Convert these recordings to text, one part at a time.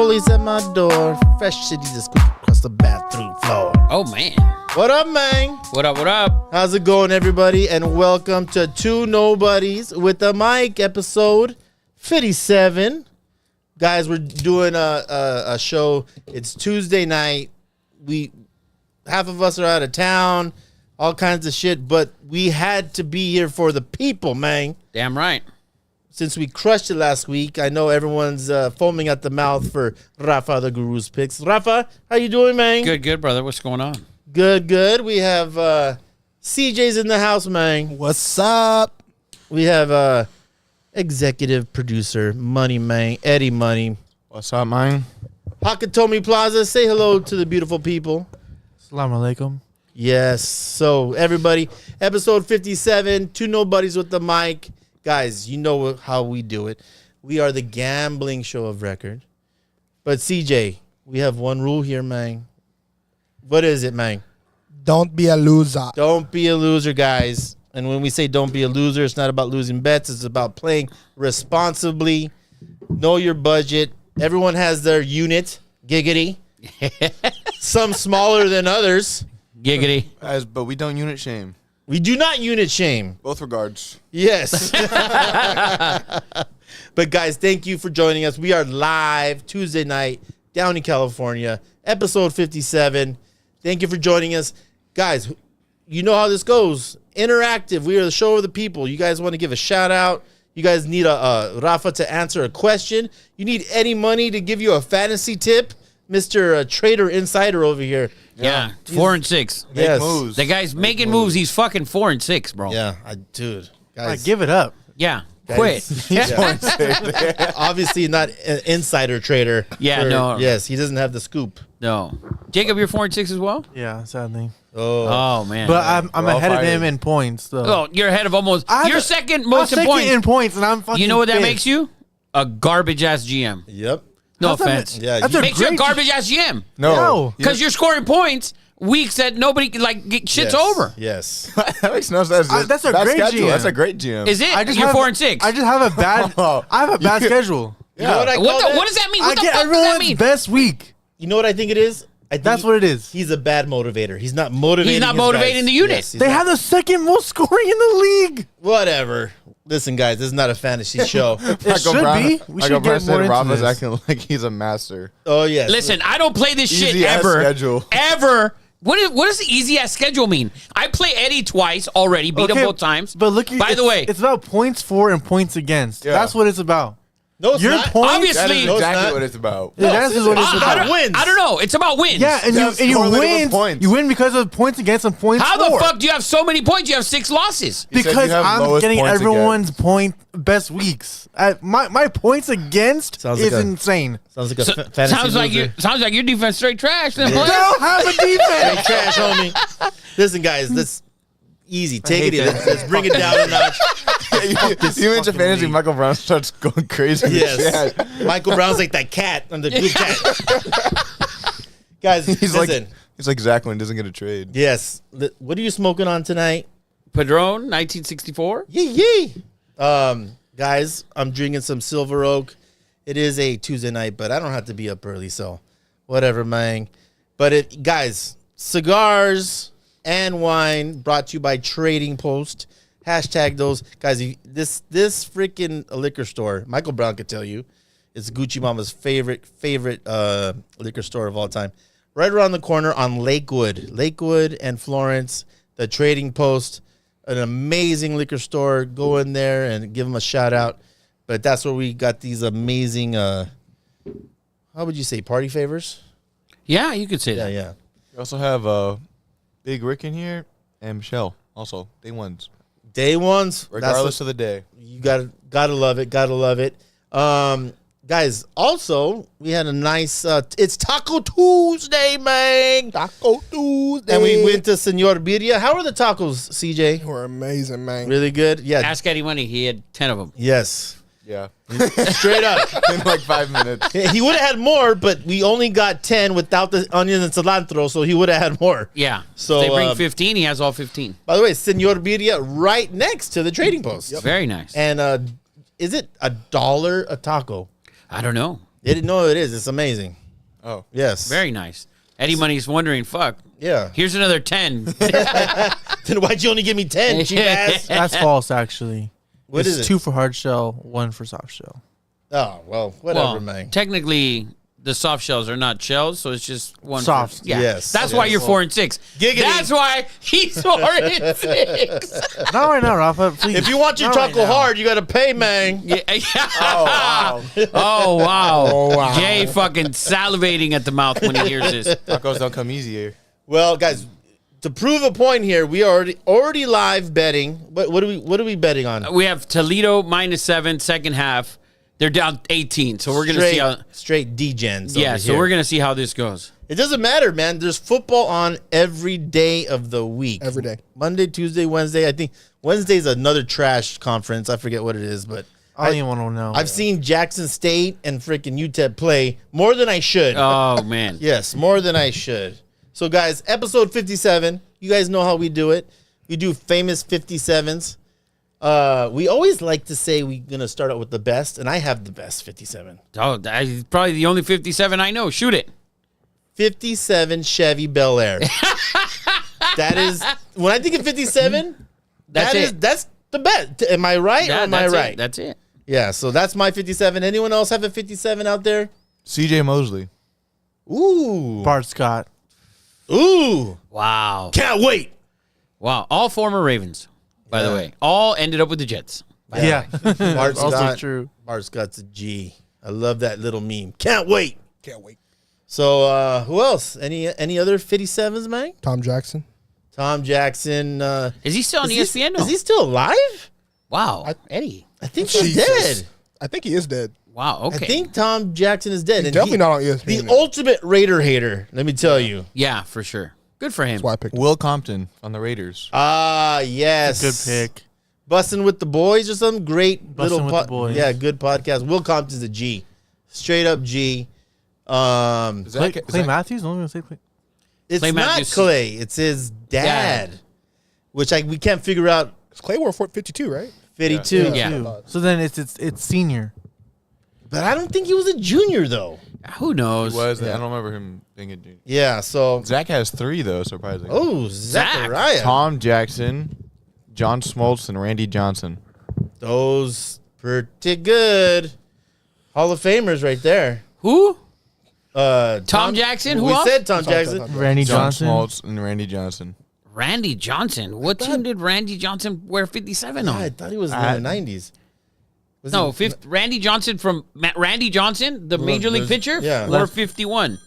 police at my door. Fresh shit, just squeak across the bathroom floor. Oh, man. What up, man? What up, what up? How's it going, everybody? And welcome to Two Nobodies with the Mic, episode 57. Guys, we're doing a show. It's Tuesday night. Half of us are out of town, all kinds of shit, but we had to be here for the people, man. Damn right. Since we crushed it last week, I know everyone's foaming at the mouth for Rafa the Guru's picks. Rafa, how you doing, man? Good, brother. What's going on? Good. We have CJ's in the house, man. What's up? We have executive producer, Money Man, Eddie Money. What's up, man? Hakatomi Plaza, say hello to the beautiful people. Assalamu alaikum. Yes. So, everybody, episode 57, Two Nobodies with the Mic. Guys, you know how we do it. We are the gambling show of record. But, CJ, we have one rule here, man. What is it, man? Don't be a loser. Don't be a loser, guys. And when we say don't be a loser, it's not about losing bets. It's about playing responsibly. Know your budget. Everyone has their unit. Giggity. Some smaller than others. Giggity. Guys, but we don't unit shame. We do not unit shame. Both regards. Yes. But, guys, thank you for joining us. We are live Tuesday night down in California. Episode 57. Thank you for joining us. Guys, you know how this goes. Interactive. We are the show of the people. You guys want to give a shout out. You guys need a Rafa to answer a question. You need Eddie Money to give you a fantasy tip. Mr. Trader Insider over here. Yeah. 4-6. Yes. Moves. The guy's making moves. He's fucking 4-6, bro. Yeah, dude. Guys, Give it up. Yeah. guys, Quit. yeah. Obviously not an insider trader. Yeah, no. Yes, he doesn't have the scoop. No. Jacob, you're 4-6 as well? Yeah, sadly. Oh, Oh, man. But I'm We're all ahead of him fired. in points, though. Oh, you're ahead of almost. You're second most in I'm points. second in points, and I'm fucking You know what that fifth. makes you? A garbage ass GM. yep. No How's that offense. Yeah, That's you- a Makes you a great- garbage ass GM. No. Because you're scoring points weeks that nobody shit's yes, over. Yes. That makes no sense. That's a Bad great schedule. GM. That's a great GM. Is it? I just You're have, 4-6. I just have a bad. I have a bad schedule. You know what I call that? What does that mean? I What the get fuck does that everyone's mean? best week. You know what I think it is? I think That's what it is. He's a bad motivator. He's not motivating. He's not his motivating guys. the unit. Yes, he's They not. have the second most scoring in the league. Whatever. Listen, guys, this is not a fantasy show. It should be. We should get more into Rafa's this. acting like he's a master. Oh, yes. Listen, I don't play this shit Easy ass ever. schedule. Ever. What does the easy ass schedule mean? I play Eddie twice already, beat him both times. But look, By the way, it's about points for and points against. Yeah. That's what it's about. No, it's Your not. points. Obviously- That is No, it's exactly not. what it's about. Yeah, that's what it's I- about. I- wins. I don't know. It's about wins. Yeah, and That's you correlated with win. points. You win because of points against and points How for. the fuck do you have so many points? You have 6 losses. He said Because you have I'm lowest getting points everyone's best weeks. My points against Sounds like is a- insane. Sounds like a So- fantasy sounds like your defense straight trash. Then, They boy. don't have a defense. trash, homie. Listen, guys, that's easy. Take it hate easy. that. Let's bring it down a notch. You mentioned fantasy, league. Michael Brown starts going crazy. Yes. Yeah. Michael Brown's like that cat on the blue cat. Guys, He's listen. like Zach when he doesn't get a trade. Yes. What are you smoking on tonight? Padron, 1964. Yee. Guys, I'm drinking some Silver Oak. It is a Tuesday night, but I don't have to be up early, so whatever, man. But guys, cigars and wine brought to you by Trading Post. Hashtag those guys. This freaking liquor store, Michael Brown could tell you, it's Gucci Mama's favorite liquor store of all time. Right around the corner on Lakewood and Florence. The Trading Post, an amazing liquor store. Go in there and give them a shout out. But that's where we got these amazing. How would you say, party favors? Yeah, you could say that. Yeah. We also have Big Rick in here and Michelle. Also, day ones. Day ones, Regardless of the day. You gotta love it. Guys, also we had a nice. It's Taco Tuesday, man. Taco Tuesday. And we went to Senor Birria. How are the tacos, CJ? We're amazing, man. Really good. Yeah. Ask Eddie Money. He had 10 of them. Yes. Yeah. Straight up. In like 5 minutes. He would have had more, but we only got 10 without the onion and cilantro, so he would have had more. Yeah. So, They bring 15. He has all 15. By the way, Senor Birria right next to the Trading Post. Very nice. And is it $1 a taco? I don't know. No, it is. It's amazing. Oh. Yes. Very nice. Eddie Money's wondering, fuck. Yeah. Here's another 10. Then why'd you only give me 10, cheap ass? That's false, actually. What is It's it? 2 for hard shell, 1 for soft shell. Oh, well, whatever, Well, man. technically, the soft shells are not shells, so it's just one. Soft. Yeah. Yes. That's Okay. why you're 4 and 6. Giggity. That's why he's 4 and 6. Not right now, Rafa. Please. If you want your Not right chocolate now. hard, you got to pay, man. Yeah. Oh, wow. Oh, wow. Oh, wow. Jay fucking salivating at the mouth when he hears this. Tacos don't come easy here. Well, guys, to prove a point here, we are already live betting. What are we betting on? We have Toledo -7, second half. They're down 18, so we're going to see how. Straight degens. Yeah, over so here. we're going to see how this goes. It doesn't matter, man. There's football on every day of the week. Every day. Monday, Tuesday, Wednesday. I think Wednesday's another trash conference. I forget what it is, but I don't even want to know. I've seen Jackson State and freaking UTEP play more than I should. Oh, man. Yes, more than I should. So, guys, episode 57. You guys know how we do it. We do famous 57s. We always like to say we're going to start out with the best, and I have the best 57. Oh, that's probably the only 57 I know. Shoot it. 57 Chevy Bel Air. That is, when I think of 57, That's that's the best. Am I right or am I that's right? It. That's it. Yeah, so that's my 57. Anyone else have a 57 out there? CJ Mosley. Ooh. Bart Scott. Ooh. Wow. Can't wait. Wow. All former Ravens, by the way. All ended up with the Jets. Yeah. Bart also Scott. true. Bart Scott's a G. I love that little meme. Can't wait. Can't wait. So, who else? Any other 57s, man? Tom Jackson. Tom Jackson. Is he still on Is ESPN? he still alive? Wow. Eddie. I think he's Jesus. dead. I think he is dead. Wow. Okay. I think Tom Jackson is dead. He's definitely not on ESPN. The now. ultimate Raider hater, let me tell you. Yeah, for sure. Good for him. That's why I picked him. Will Compton on the Raiders. Ah, yes. Good pick. Bussin' with the Boys or something. Great Bussin' little with the Boys. Yeah, good podcast. Will Compton's a G. Straight up G. Is Clay, that- Clay Matthews? I'm going to say Clay. It's Clay not Matthews. Clay. It's his dad. Which we can't figure out. Clay wore 52, right? 52. Yeah. Two. So then it's senior. But I don't think he was a junior, though. Who knows? He was. I don't remember him being a junior. Yeah, so. Zach has 3, though, surprisingly. Oh, Zachariah. Tom Jackson, John Smoltz, and Randy Johnson. Those pretty good. Hall of Famers right there. Who? Tom Jackson? Who We else? said Tom Jackson. Randy John Johnson. Smoltz and Randy Johnson. Randy Johnson. What team did Randy Johnson wear 57 I on? thought he was in the 90s. Was No, he- Randy Johnson Randy Johnson, the Major League pitcher, yeah. wore 51.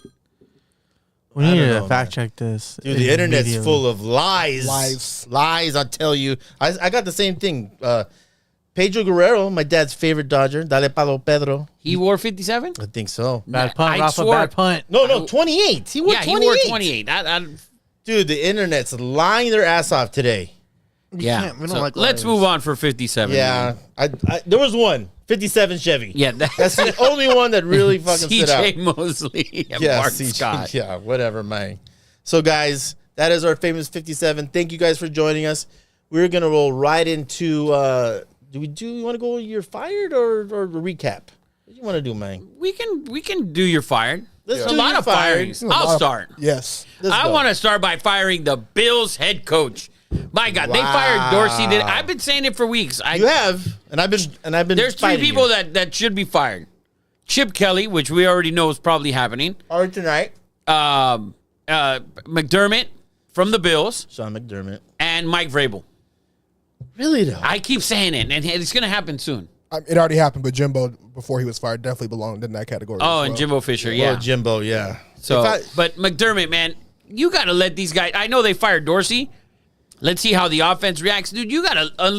We I need don't to know, fact check this. Dude, the internet's immediately. full of lies. Lies. I'll tell you. I got the same thing. Pedro Guerrero, my dad's favorite Dodger. Dale Palo Pedro. He wore 57? I think so. Bad punt, I Rafa, swore- bad punt. No, 28. He wore Yeah, 28. he wore 28. Dude, the internet's lying their ass off today. Yeah. can't- we don't So like let's liars. move on for 57. Yeah. There was one. 57 Chevy. Yeah, That's the only one that really fucking stood out. CJ Mosley and Yeah, Bart CJ, Scott. yeah, whatever, man. So, guys, that is our famous 57. Thank you guys for joining us. We're gonna roll right into. Do you want to go? You're fired or a recap? What do you want to do, man? We can do your fired. Let's There's do a lot your of fired. firings. I'll start. Yes. Let's I go. want to start by firing the Bills head coach. My God, they fired Dorsey. I've been saying it for weeks. You have, and I've been. There's 3 fighting people you. that should be fired. Chip Kelly, which we already know is probably happening. Or tonight. McDermott from the Bills Sean McDermott. and Mike Vrabel. Really though? I keep saying it, and it's going to happen soon. It already happened, but Jimbo, before he was fired, definitely belonged in that category. Oh, as and well. Jimbo Fisher, Well, yeah. Jimbo, yeah. So, If I- but McDermott, man, you got to let these guys. I know they fired Dorsey. Let's see how the offense reacts, dude. You got to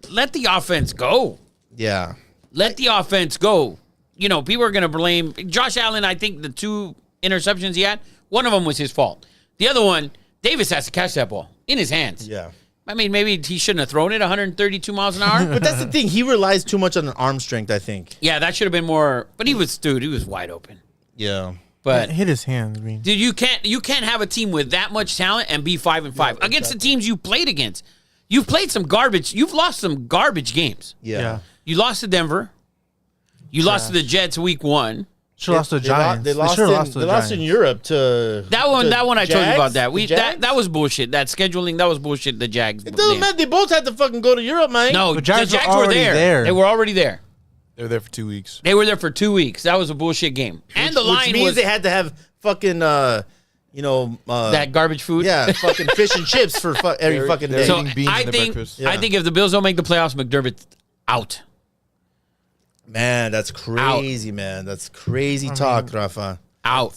let the offense go. yeah. Let the offense go. You know, people are going to blame Josh Allen. I think the 2 interceptions he had, one of them was his fault. The other one, Davis has to catch that ball in his hands. Yeah. I mean, maybe he shouldn't have thrown it 132 miles an hour. But that's the thing. He relies too much on arm strength, I think. Yeah, that should have been more. But he was wide open. Yeah. But Hit his hands. I mean, dude, you can't have a team with that much talent and be 5-5 against the teams you played against. You've played some garbage. You've lost some garbage games. Yeah. yeah. You lost to Denver. You lost to the Jets week 1. Should have lost to the Giants. They lost, they lost in Europe to That one, I told you about that. That was bullshit. That scheduling, that was bullshit. The Jags. It doesn't matter. They both had to fucking go to Europe, man. No, The the Jags Jags were were already there. there. They were already there. They were there for 2 weeks. They were there for 2 weeks. That was a bullshit game. And the line which means was they had to have fucking that garbage food. yeah, fucking fish and chips for every fucking day. So Eating beans I in their think breakfast. I think if the Bills don't make the playoffs, McDermott's out. Man, that's crazy, man. That's crazy talk, Rafa. Out.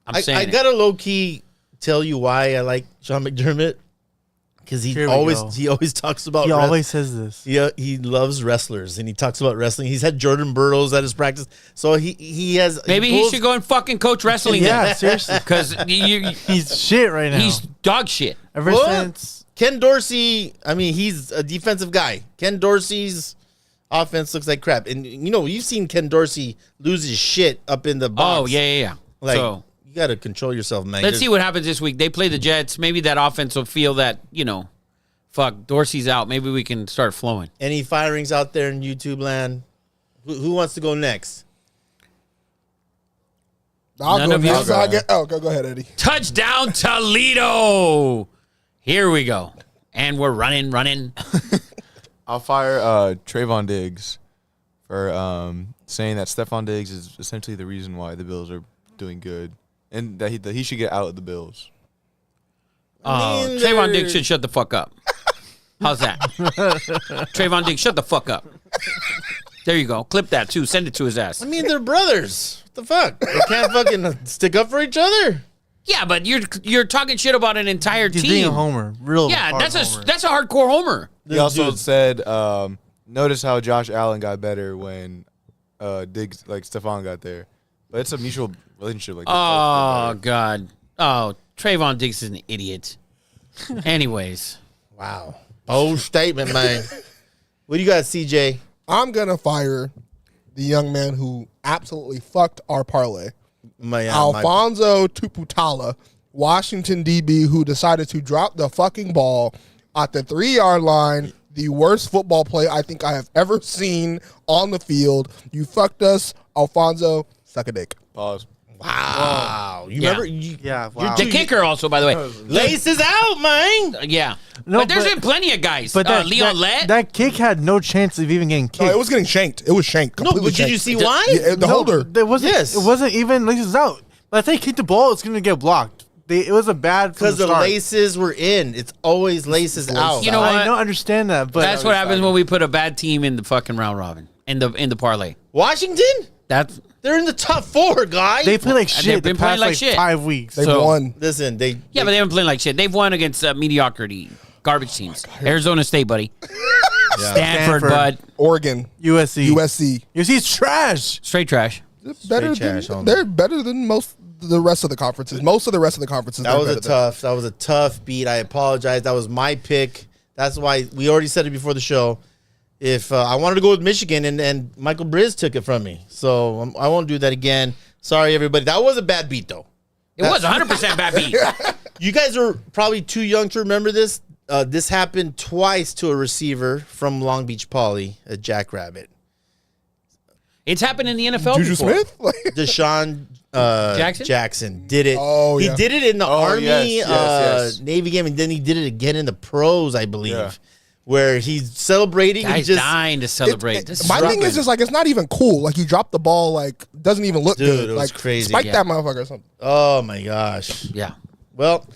I'm saying I it. gotta low key tell you why I like Sean McDermott, because Here we go. he always talks about He always says this. he loves wrestlers and he talks about wrestling. He's had Jordan Burroughs at his practice, so he has Maybe he should go and fucking coach wrestling. Yeah, seriously. Because He's shit right now. he's dog shit. Ever What? since. Ken Dorsey. I mean, he's a defensive guy. Ken Dorsey's offense looks like crap, and you've seen Ken Dorsey lose his shit up in the box. Oh yeah. Like, So you got to control yourself, man. let's see what happens this week. They play the Jets. Maybe that offense will feel that fuck, Dorsey's out. Maybe we can start flowing. Any firings out there in YouTube land? Who wants to go next? I'll None go of you? next. Go ahead, Eddie. Touchdown Toledo. Here we go. And we're running. I'll fire Trayvon Diggs for saying that Stephon Diggs is essentially the reason why the Bills are doing good, and that he should get out of the Bills. Trayvon Diggs should shut the fuck up. How's that? Trayvon Diggs, shut the fuck up. There you go. Clip that too. Send it to his ass. I mean, they're brothers. What the fuck? They can't fucking stick up for each other. Yeah, but you're talking shit about an entire He's team. being a homer. Real Yeah, hard that's homer. that's a hardcore homer. He also dude- said, notice how Josh Allen got better when Diggs, like Stephon, got there. But it's a mutual relationship. Like Oh God. Oh, Trayvon Diggs is an idiot. Anyways, Wow. Bold statement, man. What do you got, CJ? I'm gonna fire the young man who absolutely fucked our parlay. Alfonso Tuputala, Washington DB, who decided to drop the fucking ball at the 3-yard line. The worst football play I think I have ever seen on the field. You fucked us, Alfonso. Suck a dick. Pause. Wow. You Yeah. remember? Yeah, wow. the kicker also, by the way. Laces out, man. Yeah. No, but there's but- been plenty of guys. But Leon Lett. that kick had no chance of even getting kicked. No, it was getting shanked. It was shanked. No, Completely but did you shanked. see why? Yeah, the holder. It wasn't. Yes. It wasn't even laces out. But if they kick the ball, it's gonna get blocked. It was a bad from Because the start. laces were in. It's always laces out. You know what? I don't understand that, but That's what happens when we put a bad team in the fucking round robin in the parlay. Washington? That's They're in the top 4, guys. they play like They've shit. been the playing past like like shit. 5 weeks. They So- won. Listen, they but they haven't played like shit. They've won against mediocrity, garbage teams. Arizona State, buddy. Stanford, bud. Oregon, USC. USC. USC's trash. Straight trash. Better trash, than, homie. they're better than most of the rest of the conferences. Most of the rest of the conferences. That they're was a better than. tough. That was a tough beat. I apologize. That was my pick. That's why we already said it before the show. If I wanted to go with Michigan, and Michael Briz took it from me, so I won't do that again. Sorry, everybody. That was a bad beat, though. It was 100% bad beat. You guys are probably too young to remember this. This happened twice to a receiver from Long Beach Poly, a Jackrabbit. It's happened in the NFL Juju before. Smith. Like, Deshaun Jackson did it. Oh, He yeah. did it in the Army, yes. Navy game, and then he did it again in the pros, I believe, Yeah. where he's celebrating. and Guys just, dying to celebrate. This is my thing struggling. is just like it's not even cool. Like you dropped the ball, like doesn't even look Dude, good. it was like crazy. spike Yeah. that motherfucker or something. Oh my gosh. Yeah. Well,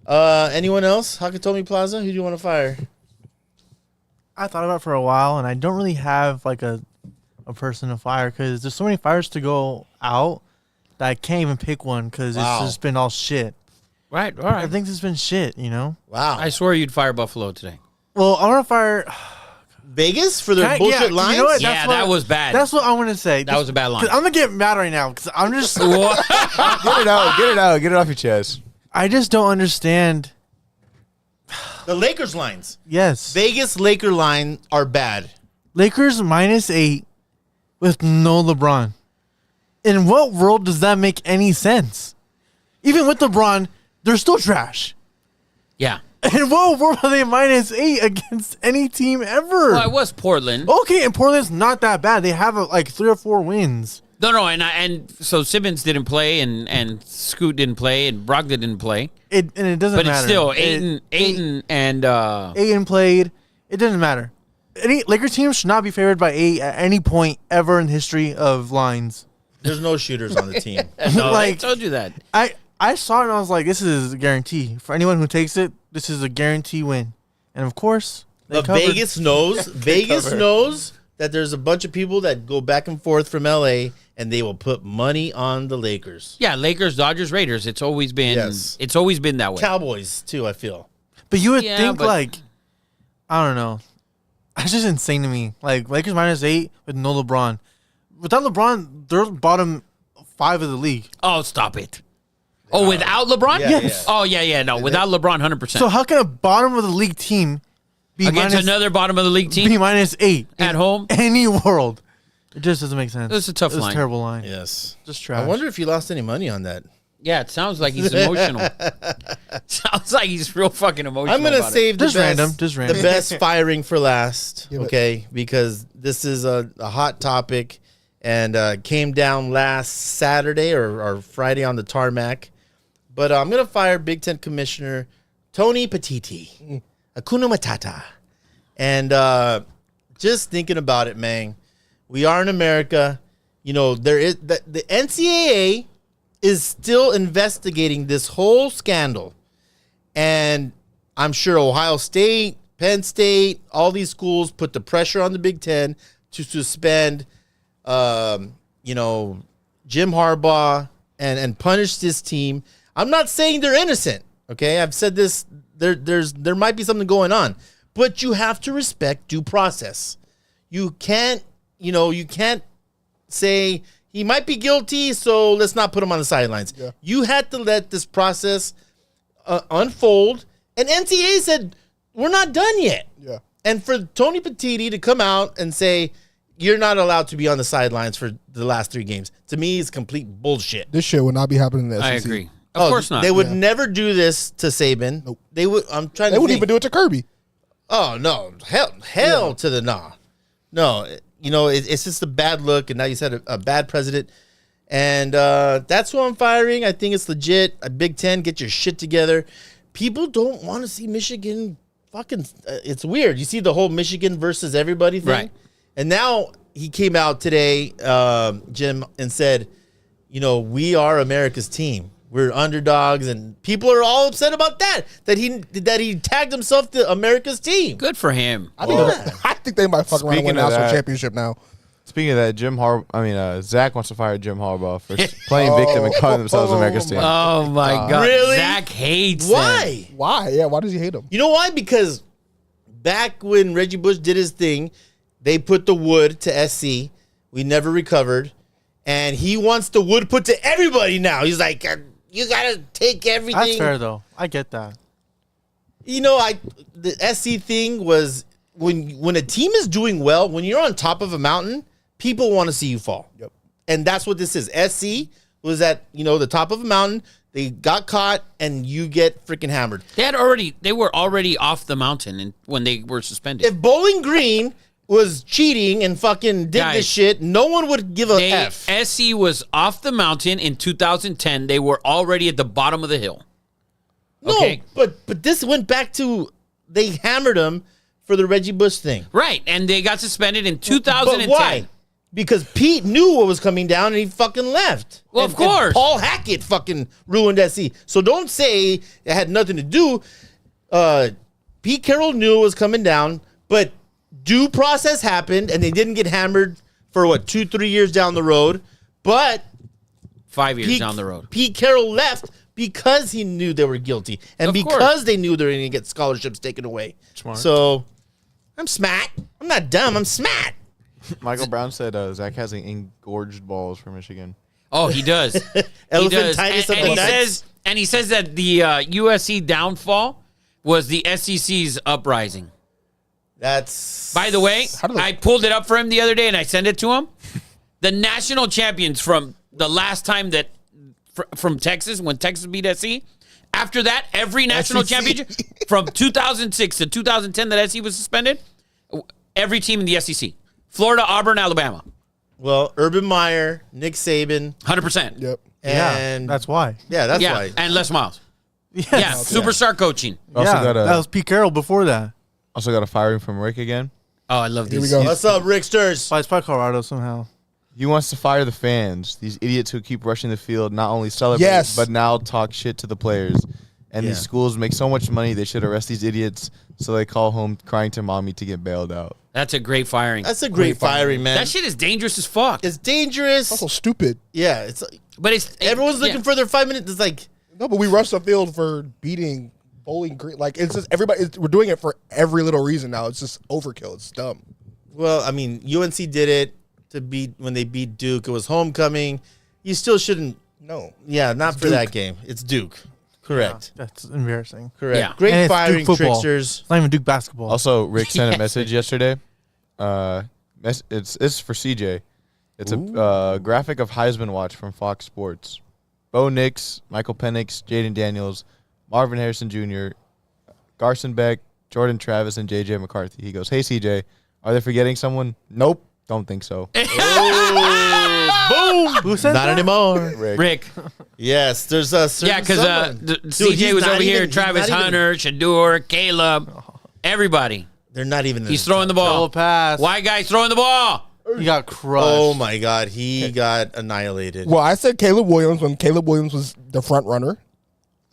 anyone else? Hakatomi Plaza, who do you want to fire? I thought about it for a while, and I don't really have like a person to fire because there's so many fires to go out that I can't even pick one because Wow. it's just been all shit. Right. All I right. think it's been shit, you know. Wow. I swore you'd fire Buffalo today. Well, I want to fire. Vegas for their Can I- bullshit yeah, you lines? know what? Yeah, That's what- that was bad. That's what I want to say. That was a bad line. 'Cause I'm gonna get mad right now because I'm just. Get it out. Get it off your chest. I just don't understand. The Lakers lines. Yes, Vegas Laker line are bad. Lakers -8 with no LeBron. In what world does that make any sense? Even with LeBron, they're still trash. Yeah. In what world are they -8 against any team ever? Well, it was Portland. Okay, and Portland's not that bad. They have like 3 or 4 wins. No, and so Simmons didn't play, and Scoot didn't play, and Brogdon didn't play. And it doesn't But matter. it's still Ayton and Ayton played. It doesn't matter. Any Lakers team should not be favored by 8 at any point ever in the history of lines. There's no shooters on the team. no, I Like- told you that. I saw it and I was like, this is a guarantee. For anyone who takes it, this is a guarantee win. And of course, they But covered. Vegas knows that there's a bunch of people that go back and forth from LA and they will put money on the Lakers. Yeah, Lakers, Dodgers, Raiders. It's always been Yes. It's always been that way. Cowboys too, I feel. But you would Yeah, think but- like, I don't know. It's just insane to me. Like Lakers -8 with no LeBron. Without LeBron, they're bottom 5 of the league. Oh, stop it. Oh, without LeBron? Yeah, Yes. Oh, yeah. No, without LeBron, 100%. So how can a bottom of the league team be Against another bottom of the league team be -8 at in home? any world? It just doesn't make sense. It's a tough line. It's a terrible line. Yes. Just trash. I wonder if you lost any money on that. Yeah, it sounds like he's emotional. Sounds like he's real fucking emotional. I'm gonna about it. save the Just best, random, just random. the best firing for last, Give it. okay? Because this is a hot topic, and came down last Saturday or Friday on the tarmac. But I'm gonna fire Big Ten Commissioner Tony Petiti, Hakuna Matata, and just thinking about it, man. We are in America. You know, there is the NCAA is still investigating this whole scandal. And I'm sure Ohio State, Penn State, all these schools put the pressure on the Big Ten to suspend, Jim Harbaugh and punish this team. I'm not saying they're innocent. Okay, I've said this. There might be something going on, but you have to respect due process. You can't say he might be guilty, so let's not put him on the sidelines. Yeah. You had to let this process unfold. And NCAA said, we're not done yet. Yeah. And for Tony Petiti to come out and say, you're not allowed to be on the sidelines for the last 3 games, to me is complete bullshit. This shit would not be happening in the SEC. I agree. Of course not. They would never do this to Saban. Nope. They would. I'm trying They to wouldn't think. even do it to Kirby. Oh no, hell to the nah. No, it's just a bad look, and now you said a bad president, and that's who I'm firing. I think it's legit. A Big Ten, get your shit together. People don't want to see Michigan fucking. It's weird. You see the whole Michigan versus everybody thing, Right. And now he came out today, Jim, and said, we are America's team. We're underdogs, and people are all upset about that. That he tagged himself to America's team. Good for him. I think they might fuck around and win Speaking a of national that- championship now. Speaking of that, Zach wants to fire Jim Harbaugh for playing victim and calling themselves America's team. Oh, my God. Really? Zach hates Why? them. Why? Yeah, why does he hate him? You know why? Because back when Reggie Bush did his thing, they put the wood to SC. We never recovered. And he wants the wood put to everybody now. He's like, you got to take everything. That's fair though. I get that. The SC thing was when a team is doing well, when you're on top of a mountain, people want to see you fall. Yep. And that's what this is. SC was at, the top of a mountain. They got caught and you get freaking hammered. They were already off the mountain when they were suspended. If Bowling Green was cheating and fucking did Guys, this shit, no one would give a F. SC was off the mountain in 2010. They were already at the bottom of the hill. No, Okay. but this went back to they hammered him for the Reggie Bush thing. Right, and they got suspended in 2010. But why? Because Pete knew what was coming down and he fucking left. Well, And- of course. and Paul Hackett fucking ruined SC. So don't say it had nothing to do. Pete Carroll knew it was coming down, but due process happened and they didn't get hammered for 2-3 years down the road. But 5 years down the road. Pete Carroll left because he knew they were guilty and Of because course. they knew they were going to get scholarships taken away. Smart. So I'm smart. I'm not dumb. I'm smart. Michael Brown said Zach has engorged balls for Michigan. Oh, he does. He does. Elephantitis of And the he nuts. says that the USC downfall was the SEC's uprising. That's By the way, How do they- I pulled it up for him the other day and I sent it to him. The national champions from the last time that from Texas, when Texas beat SC, after that, every national SEC. championship from 2006 to 2010 that SC was suspended, every team in the SEC. Florida, Auburn, Alabama. Well, Urban Meyer, Nick Saban, 100%. Yep. and that's why. that's Yeah, why. and Les Miles. Yes. Yeah, superstar coaching. Also got that was Pete Carroll before that. Also got a firing from Rick again. Oh, I love Here we these. go. What's up, Ricksters? But it's probably Colorado somehow. He wants to fire the fans. These idiots who keep rushing the field, not only celebrate, Yes. but now talk shit to the players. And these Yeah. schools make so much money, they should arrest these idiots so they call home crying to mommy to get bailed out. That's a great firing. That's a great firing, man. That shit is dangerous as fuck. It's dangerous. Also stupid. Yeah, it's But it's everyone's looking for their 5 minutes. It's like, No, but we rushed the field for beating Bowling Green. Like, it's just everybody. We're doing it for every little reason now. It's just overkill. It's dumb. well, I mean, UNC did it to beat when they beat Duke. It was homecoming. You still shouldn't. No. Yeah, not for Duke. that game. It's Duke. Correct. That's embarrassing. Correct. Yeah. And Great it's Duke firing, football. tricksters. It's not even Duke basketball. Also, Rick sent Yes. a message yesterday. It's for CJ. It's a graphic of Heisman Watch from Fox Sports. Bo Nix, Michael Penix, Jaden Daniels, Marvin Harrison Jr., Garson Beck, Jordan Travis, and J.J. McCarthy. He goes, "Hey, CJ, are they forgetting someone?" Nope, don't think so. Boom. Who said Not that? anymore. Rick. Yes, there's a Yeah, because CJ he's was not over here. even- he's Travis not even- Hunter, Shadur, Caleb, everybody. They're not even. He's throwing the ball. Double pass. White guy's throwing the ball. He got crushed. Oh my God, he got annihilated. Well, I said Caleb Williams when Caleb Williams was the front runner.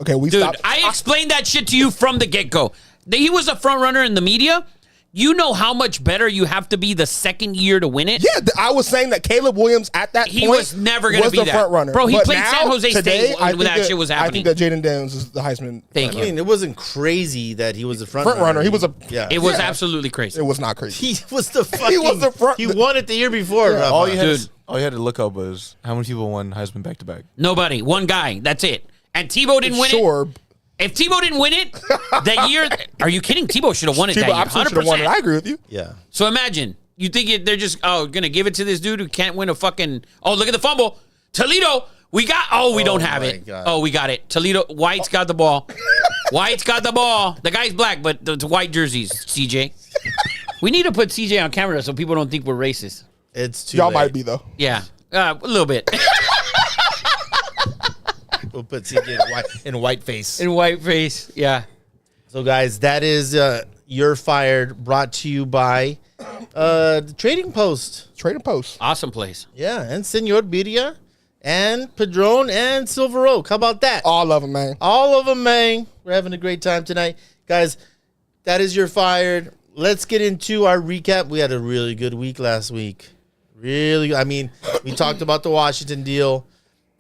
Okay, we Dude, stopped. I explained that shit to you from the get-go. He was a front runner in the media. You know how much better you have to be the second year to win it? Yeah, I was saying that Caleb Williams at that He point was never gonna was be the that. front runner. Bro, he But played now, San Jose State today, when I think that shit was happening. I think that Jaden Daniels is the Heisman. Thank I you. mean, it wasn't crazy that he was the front Runner. He was a. yeah. It was Yeah. absolutely crazy. It was not crazy. He was the fucking. was the front- He won it the year before. Yeah. Rafa. All you Dude. had to look up was how many people won Heisman back to back. Nobody. One guy. That's it. And Tebow didn't win it. Sure, If Tebow didn't win it that year, are you kidding? Tebow should have won it that Tebow year. absolutely should have won it. I agree with you. Yeah. So imagine, you think they're just, gonna give it to this dude who can't win a fucking, look at the fumble. Toledo, we don't have my it. God. Oh, we got it. Toledo, White's got the ball. White's got the ball. The guy's black, but the white jerseys, CJ. We need to put CJ on camera so people don't think we're racist. It's too Y'all late. might be though. Yeah, a little bit. We'll put CJ in white face. In white face, yeah. So, guys, that is You're Fired, brought to you by the Trading Post. Trading Post. Awesome place. Yeah, and Senor Birria, and Padron, and Silver Oak. How about that? All of them, man. All of them, man. We're having a great time tonight. Guys, that is You're Fired. Let's get into our recap. We had a really good week last week. Really, I mean, we talked about the Washington deal.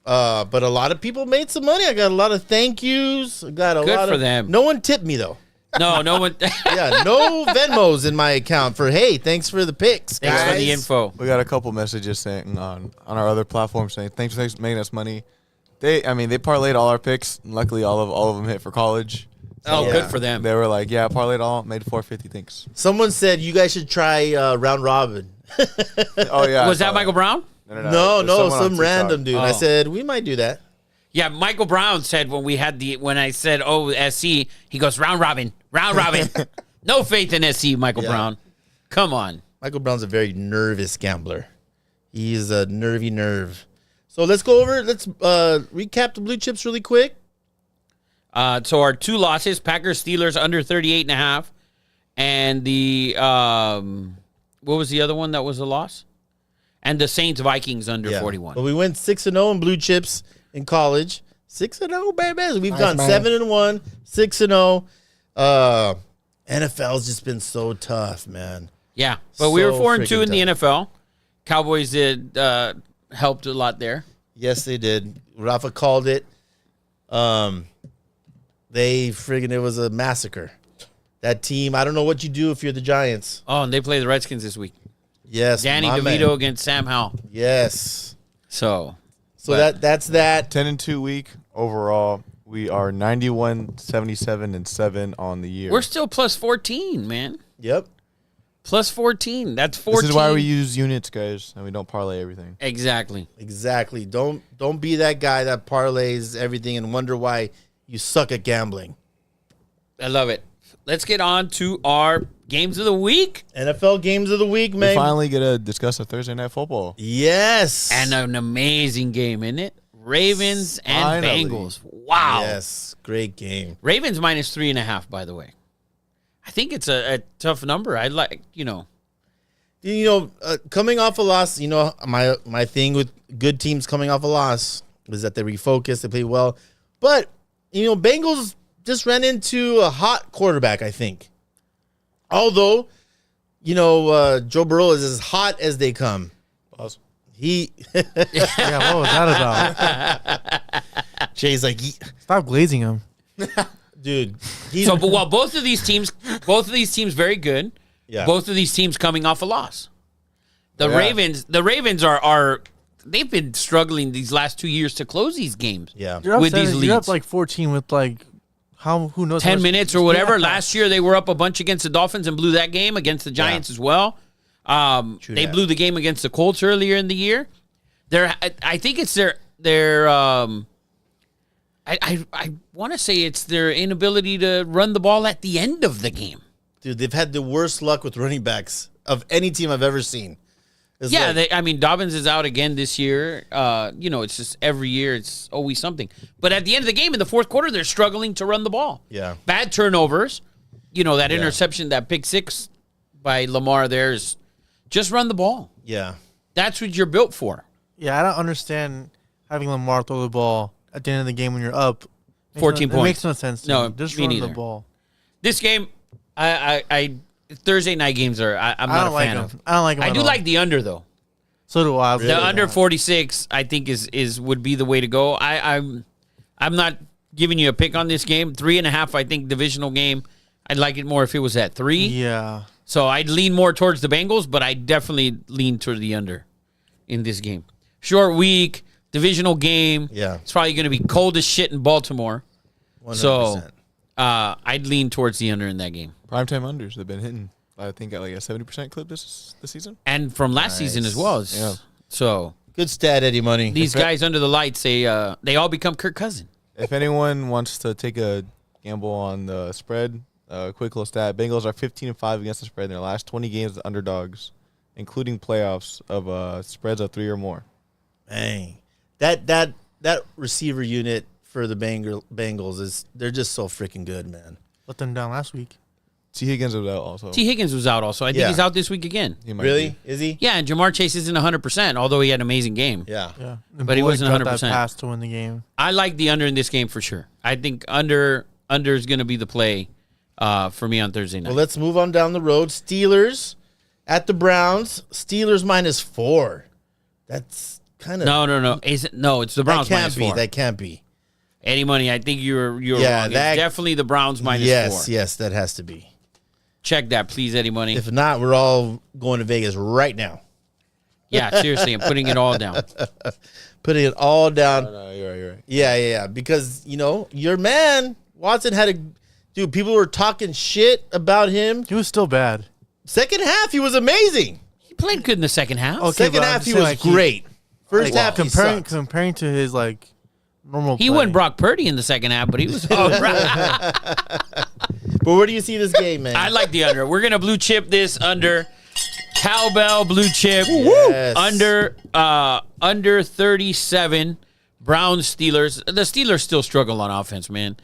But a lot of people made some money. I got a lot of thank yous. I got a Good lot for of them. No one tipped me though. No one. Yeah, no Venmos in my account for hey, thanks for the picks. Thanks for guys. the info. We got a couple messages saying on our other platform saying thanks for making us money. They parlayed all our picks. And luckily, all of them hit for college. Oh, Yeah. good for them. They were like, yeah, parlayed all, made 450. Thanks. Someone said you guys should try round robin. Oh yeah, Was that Michael Brown? No, There's no, someone on some TikTok. random dude. I Oh. said we might do that. Yeah, Michael Brown said when I said, SC, he goes, round robin. No faith in SC, Michael Yeah. Brown. Come on. Michael Brown's a very nervous gambler. He's a nervy nerve. So let's go over. Let's recap the blue chips really quick. So our two losses, Packers, Steelers under 38.5. And the, what was the other one that was a loss? And the Saints, Vikings under 41. But we went 6-0 in blue chips in college. 6-0, baby. We've Nice, gone man. 7-1, 6-0. NFL's just been so tough, man. Yeah, but we were So 4-2 in freaking the tough. NFL. Cowboys did helped a lot there. Yes, they did. Rafa called it. It was a massacre. That team, I don't know what you do if you're the Giants. Oh, and they play the Redskins this week. Yes, Danny my DeVito man. against Sam Howell. Yes. So So that's that. 10-2 week overall. We are 91, 77, and 7 on the year. we're still plus 14, man. Yep. Plus 14. That's 14. This is why we use units, guys, and we don't parlay everything. Exactly. Exactly. Don't be that guy that parlays everything and wonder why you suck at gambling. I love it. let's get on to our games of the week. NFL games of the week, man. We finally get to discuss the Thursday Night Football. Yes. And an amazing game, isn't it? Ravens and Finally. Bengals. Wow. Yes, great game. Ravens minus 3.5, by the way. I think it's a tough number. I like, Coming off a loss, my thing with good teams coming off a loss is that they refocus, they play well. But, Bengals just ran into a hot quarterback, I think. Although, Joe Burrow is as hot as they come. Pause. Yeah, what was that about? Jay's like, Stop glazing him. dude. So, but while both of these teams very good. Yeah. Both of these teams coming off a loss. The Ravens are they've been struggling these last 2 years to close these games. Yeah. You're up With these 7, you're up leads. like 14 with like who knows how 10 much- minutes or whatever. Yeah. Last year they were up a bunch against the Dolphins and blew that game against the Giants as well. They blew the game against the Colts earlier in the year. I think it's their I want to say it's their inability to run the ball at the end of the game. Dude, they've had the worst luck with running backs of any team I've ever seen. It's Yeah, like- Dobbins is out again this year. It's just every year it's always something. But at the end of the game in the fourth quarter, they're struggling to run the ball. Yeah. Bad turnovers. That interception, that pick six by Lamar there is just run the ball. yeah. That's what you're built for. Yeah, I don't understand having Lamar throw the ball at the end of the game when you're up. 14 It points. makes no sense to No, me. Just me run neither. the ball. This game, I Thursday night games are I'm I not don't a like fan them. of. I don't like them I at do all. like the under though. So do I. The under 46, I think is would be the way to go. I'm not giving you a pick on this game. 3.5, I think divisional game. I'd like it more if it was at 3. Yeah. So I'd lean more towards the Bengals, but I definitely lean toward the under in this game. Short week, divisional game. Yeah. It's probably going to be cold as shit in Baltimore. 100%. So I'd lean towards the under in that game. Primetime unders have been hitting, I think, at like a 70% clip this season. And from last season as well. Yeah. So Good stat, Eddie Money. these guys under the lights, they all become Kirk Cousins. If anyone wants to take a gamble on the spread, quick little stat: Bengals are 15-5 against the spread in their last 20 games as underdogs, including playoffs of spreads of 3 or more. Dang. That receiver unit for the Bengals they're just so freaking good, man. Let them down last week. T. Higgins was out also. T. Higgins was out also. I think Yeah. he's out this week again. He might Really? be. Is he? Yeah, and Jamar Chase isn't 100%, although he had an amazing game. Yeah. Yeah. And But he Boyd wasn't got that 100%. pass to win the game. I like the under in this game for sure. I think under is going to be the play for me on Thursday night. Well, let's move on down the road. Steelers at the Browns. Steelers -4. That's kind of No. It's the Browns That can't minus be. 4. That can't be. Eddie Money, I think you're Yeah, wrong. It's that- definitely the Browns minus 4. Yes, that has to be. Check that, please, Eddie Money. If not, we're all going to Vegas right now. Yeah, seriously, I'm putting it all down. Putting it all down. No, you're right. Yeah. Because, your man, Watson dude, people were talking shit about him. He was still bad. Second half, he was amazing. He played good in the second half. Okay, Second but I'm half, he saying, was like, great. First half, he sucked. comparing to his normal He play. wasn't Brock Purdy in the second half, but he was all right. But where do you see this game, man? I like the under. We're going to blue chip this under. Cowbell blue chip. Yes. Under 37. Browns Steelers. The Steelers still struggle on offense, man.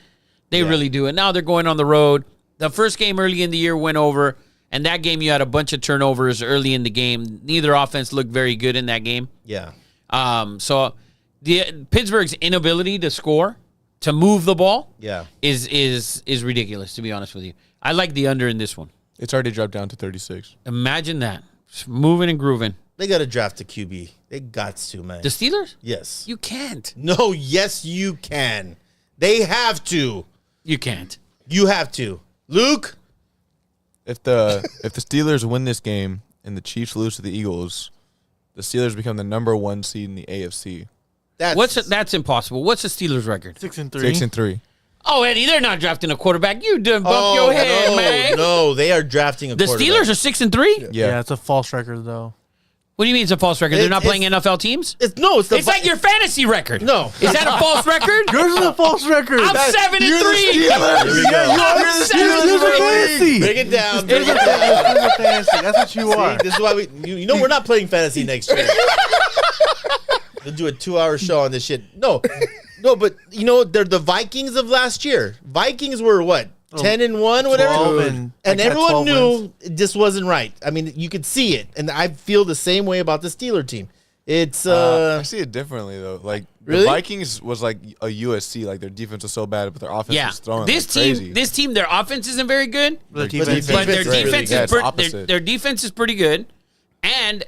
They really do. And now they're going on the road. The first game early in the year went over, and that game you had a bunch of turnovers early in the game. Neither offense looked very good in that game. Yeah. So the Pittsburgh's inability to score, to move the ball, is ridiculous, to be honest with you. I like the under in this one. It's already dropped down to 36. Imagine that. Just moving and grooving. They got to draft a QB. They got to, man. The Steelers? Yes. You can't. No, yes, you can. They have to. You can't. You have to. Luke? If the Steelers win this game and the Chiefs lose to the Eagles, the Steelers become the number 1 seed in the AFC. That's impossible. What's the Steelers' record? 6-3. 6-3. Oh, Eddie, they're not drafting a quarterback. You done bumped your head, man. No, they are drafting a The quarterback. Steelers are 6-3? Yeah, it's a false record though. What do you mean it's a false record? They're not playing NFL teams? It's It's like your fantasy record. No. Is that a false record? Yours is a false record. I'm 7-3. Here we go. Yours is fantasy. Bring it down. Yours is fantasy. That's what you are. This is why we're not playing fantasy next year. We'll do a 2-hour show on this shit. No, but they're the Vikings of last year. Vikings were what? 10-1, whatever, and everyone knew it just wasn't right. I mean, you could see it, and I feel the same way about the Steeler team. It's I see it differently though. Like really? The Vikings was like a USC. Like their defense was so bad, but their offense was throwing like crazy. This team, their offense isn't very good, But their defense is pretty good, and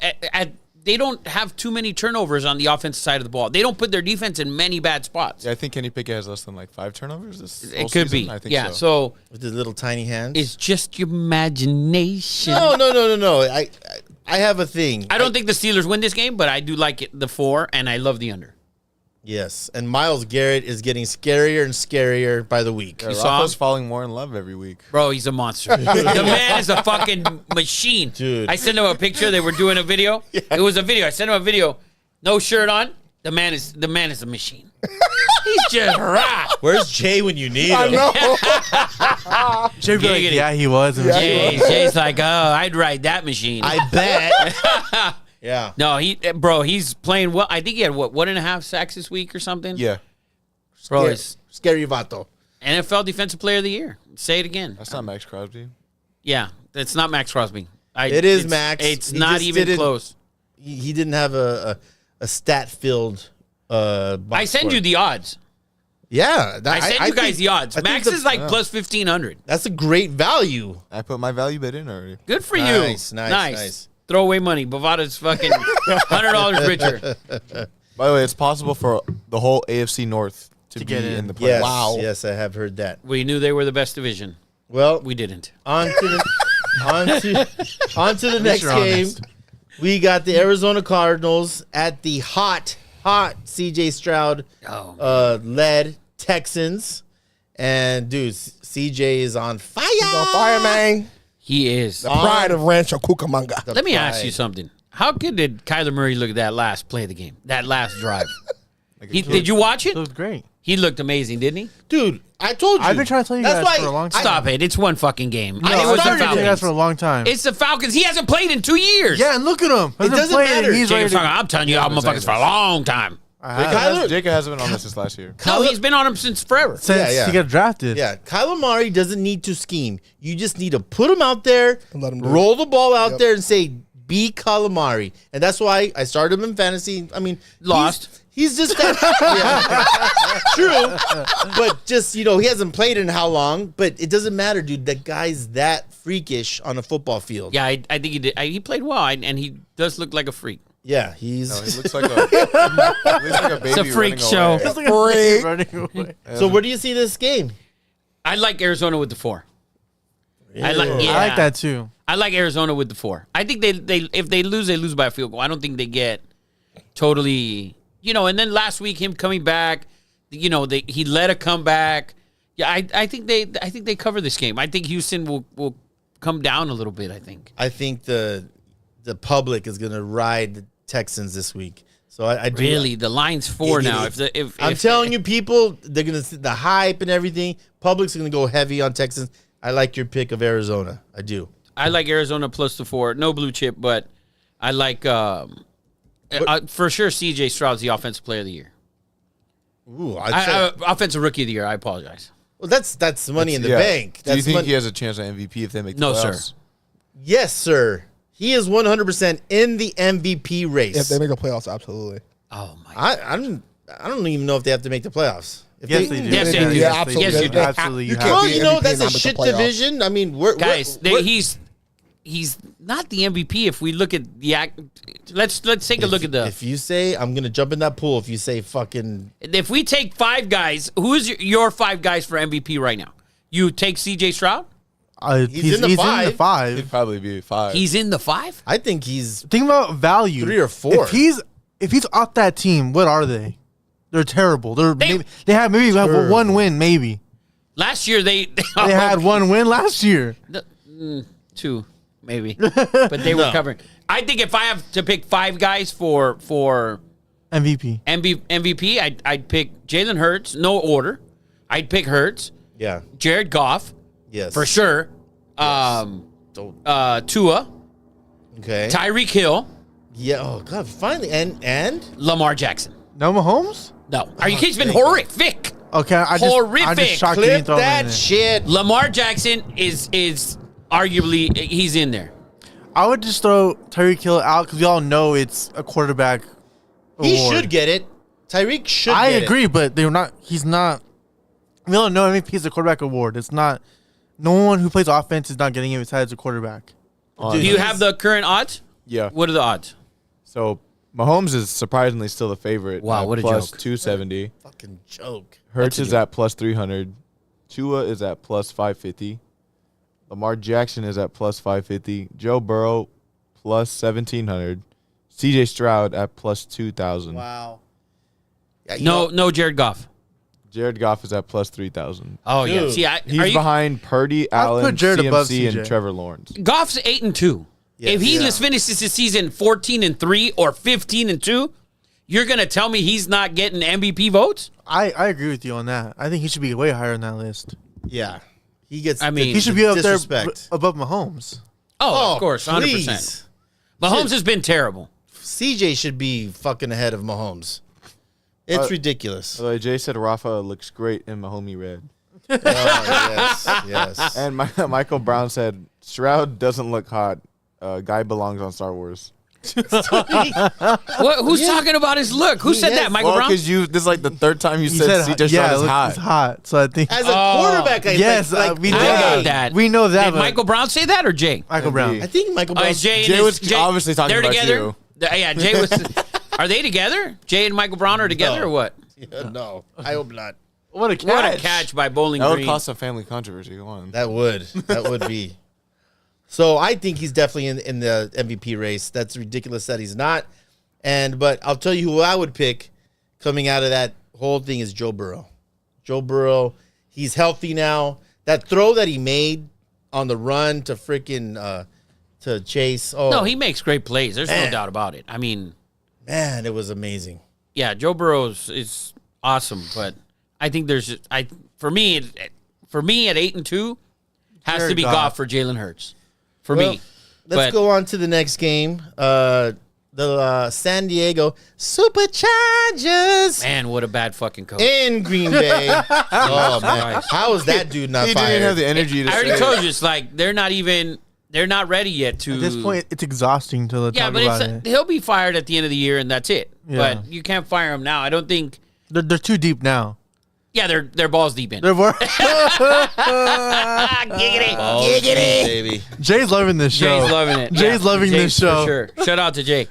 they don't have too many turnovers on the offensive side of the ball. They don't put their defense in many bad spots. Yeah, I think Kenny Pickett has less than like 5 turnovers this It whole could season. be. I think Yeah, so. so with his little tiny hands. it's just your imagination. No. I have a thing. I don't think the Steelers win this game, but I do like the 4, and I love the under. Yes, and Myles Garrett is getting scarier and scarier by the week. Yeah, saw Rafa's him? falling more in love every week. Bro, he's a monster. The man is a fucking machine. Dude. I sent him a picture. They were doing a video. Yeah. It was a video. I sent him a video. No shirt on. The man is a machine. He's just raw. Where's Jay when you need him? I know. Jay be like, Giggity. yeah, he was. Jay's like, oh, I'd ride that machine. I bet. Yeah. No, he's playing well. I think he had 1.5 sacks this week or something. Yeah, Bro, it's Scary Vato. NFL Defensive Player of the Year. Say it again. that's not Max Crosby. Yeah, it's not Max Crosby. It is Max. It's He not just even didn't- close. He didn't have a stat-filled box I send score. you the odds. Yeah. I sent you guys think- the odds. I think Max is like plus 1,500. That's a great value. I put my value bet in already. Good for Nice, you. nice. Throw away money. Bovada's fucking $100 richer. By the way, it's possible for the whole AFC North to get be in. in the Yes. playoffs. Yes, I have heard that. We knew they were the best division. Well, We didn't. on to the next you're game. honest. We got the Arizona Cardinals at the hot CJ Stroud led Texans. And dude, CJ is on fire. He's on fire, man. He is. The pride of Rancho Cucamonga. The Let me ask pride. you something. How good did Kyler Murray look at that last play of the game? That last drive? Did you watch it? It was great. He looked amazing, didn't he? Dude, I told you. I've been trying to tell you That's guys why for a long time. Stop it. It's one fucking game. No, And it I was the started to tell you guys Falcons. for a long time. It's the Falcons. He hasn't played in 2 years. Yeah, and look at him. Hasn't doesn't played, matter. He's Jacob's ready to- talking, I'm telling you, I'm motherfuckers for a long time. Jacob hasn't been on this since last year. No, he's been on him since forever. Since Yeah. he got drafted. Yeah, Kyler Murray doesn't need to scheme. You just need to put him out there, And let him do roll the ball out there, and say, "Be Kyler Murray." And that's why I started him in fantasy. I mean, Lost. He's just that. Yeah. True, but just he hasn't played in how long? But it doesn't matter, dude. That guy's that freakish on a football field. Yeah, I think he did. He played well, and he does look like a freak. Yeah, he's. No, he looks like a baby. It's a freak running show. away. It's like a Freak. running away. So where do you see this game? I like Arizona with the 4. I like that too. I like Arizona with the 4. I think they if they lose by a field goal. I don't think they get totally, and then last week him coming back, he led a comeback. Yeah, I think they cover this game. I think Houston will come down a little bit, I think. I think the public is going to ride the Texans this week. So I do. Really, the line's 4 now. If I'm telling you, people, they're going to see the hype and everything. Public's going to go heavy on Texans. I like your pick of Arizona. I do. I like Arizona plus the 4. No blue chip, but I like for sure CJ Stroud's the offensive player of the year. Ooh, I'd say, Offensive rookie of the year. I apologize. well, that's money in the Yeah. bank. Do you That's think mon- he has a chance at MVP if they make the No, playoffs? sir. Yes, sir. He is 100% in the MVP race. If they make the playoffs, absolutely. Oh my! I don't even know if they have to make the playoffs. If Yes, they do. Yes, they do. Yeah, absolutely. Yes, you do. Absolutely, you You have can't Well, be you know MVP that's and a not make the shit playoffs. division. I mean, we're Guys, we're- he's not the MVP. If we look at the act, let's take a look at the. If you say I'm gonna jump in that pool, if you say fucking If we take 5 guys, who's your 5 guys for MVP right now? You take CJ Stroud. He's in the five. He'd probably be 5. He's in the 5. I think he's Think about value. 3 or 4. If he's off that team, what are they? They're terrible. They have maybe have one win. Maybe Last year they they had one win last year. 2. maybe. But they were covering. I think if I have to pick 5 guys for MVP, I'd pick Jalen Hurts, no order. I'd pick Hurts. Yeah. Jared Goff. Yes. For sure. Tua. Okay. Tyreek Hill. Yeah. Oh God. Finally. And Lamar Jackson. No Mahomes? No. Are you kidding? It's been horrific. Okay, I'm Horrific. just shocked you clip didn't throw him in that there. shit. Lamar Jackson is arguably he's in there. I would just throw Tyreek Hill out because we all know it's a quarterback He award. should get it. Tyreek should. I get agree, It. but they're not. He's not. We all know MVP is a quarterback award. It's not. No one who plays offense is not getting it besides a quarterback. Do you have the current odds? Yeah. What are the odds? So Mahomes is surprisingly still the favorite. Wow, at what a plus joke. 270. Fucking joke. Hurts is at plus 300. Tua is at plus 550. Lamar Jackson is at plus 550. Joe Burrow plus 1700. CJ Stroud at plus 2000. Wow. Yeah, No, Jared Goff. Jared Goff is at plus 3000. Oh yeah. Dude. See, He's behind Purdy, Allen, put Jared above CMC, CJ. and Trevor Lawrence. Goff's 8-2. Yes. If he Yeah. just finishes the season 14-3 or 15-2, you're gonna tell me he's not getting MVP votes? I agree with you on that. I think he should be way higher on that list. Yeah. He gets. I mean, He should be up there disrespect. above Mahomes. Oh, of course, 100%. please. Mahomes has been terrible. CJ should be fucking ahead of Mahomes. It's ridiculous. Jay said Rafa looks great in Mahomie red. Oh, yes. And Michael Brown said Stroud doesn't look hot. Guy belongs on Star Wars. Who's talking about his look? Who said that? Michael Brown? Because this is like the third time you He said CJ Stroud is it's hot. hot. So I think As a quarterback, I yes, think, we I know got that. that. We know that. Did but Michael Brown say that or Jay? Michael Brown. I think Michael Brown. Is Jay, and Jay his- was obviously talking they're about together? you. Yeah, Jay was. Are they together? Jay and Michael Brown are together or what? No, I hope not. What a catch! What a catch by Bowling That would Green. cause some family controversy. Come on. That would be. So I think he's definitely in the MVP race. That's ridiculous that he's not. But I'll tell you who I would pick coming out of that whole thing is Joe Burrow. Joe Burrow, he's healthy now. That throw that he made on the run to freaking to Chase. Oh, No, he makes great plays. There's Man. no doubt about it. I mean, man, it was amazing. yeah, Joe Burrow is awesome, but I think for me at 8-2 has to Jared be Goff. Goff for Jalen Hurts. For Well, me. Let's But- go on to the next game. The San Diego Superchargers Man, what a bad fucking coach. in Green Bay. Oh man, Christ. how is that dude not He didn't even fired? have the energy to I already say told it. you, it's like they're not ready yet to. At this point, it's exhausting to yeah, talk but about it. he'll be fired at the end of the year, and that's it. Yeah. But you can't fire him now. I don't think. They're too deep now. Yeah, they're balls deep in. They're more. Giggity, Oh, giggity. baby. Jay's loving this show. Jay's loving it. Jay's loving Jay's this show. for sure. Shout out to Jay.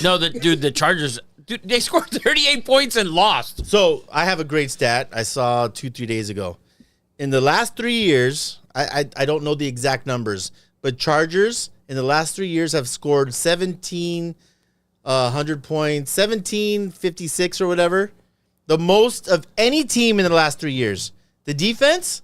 No, the Chargers. Dude, they scored 38 points and lost. So I have a great stat I saw 2-3 days ago. In the last 3 years, I don't know the exact numbers, but Chargers in the last 3 years have scored 1,700 points, 1,756 or whatever. The most of any team in the last 3 years. The defense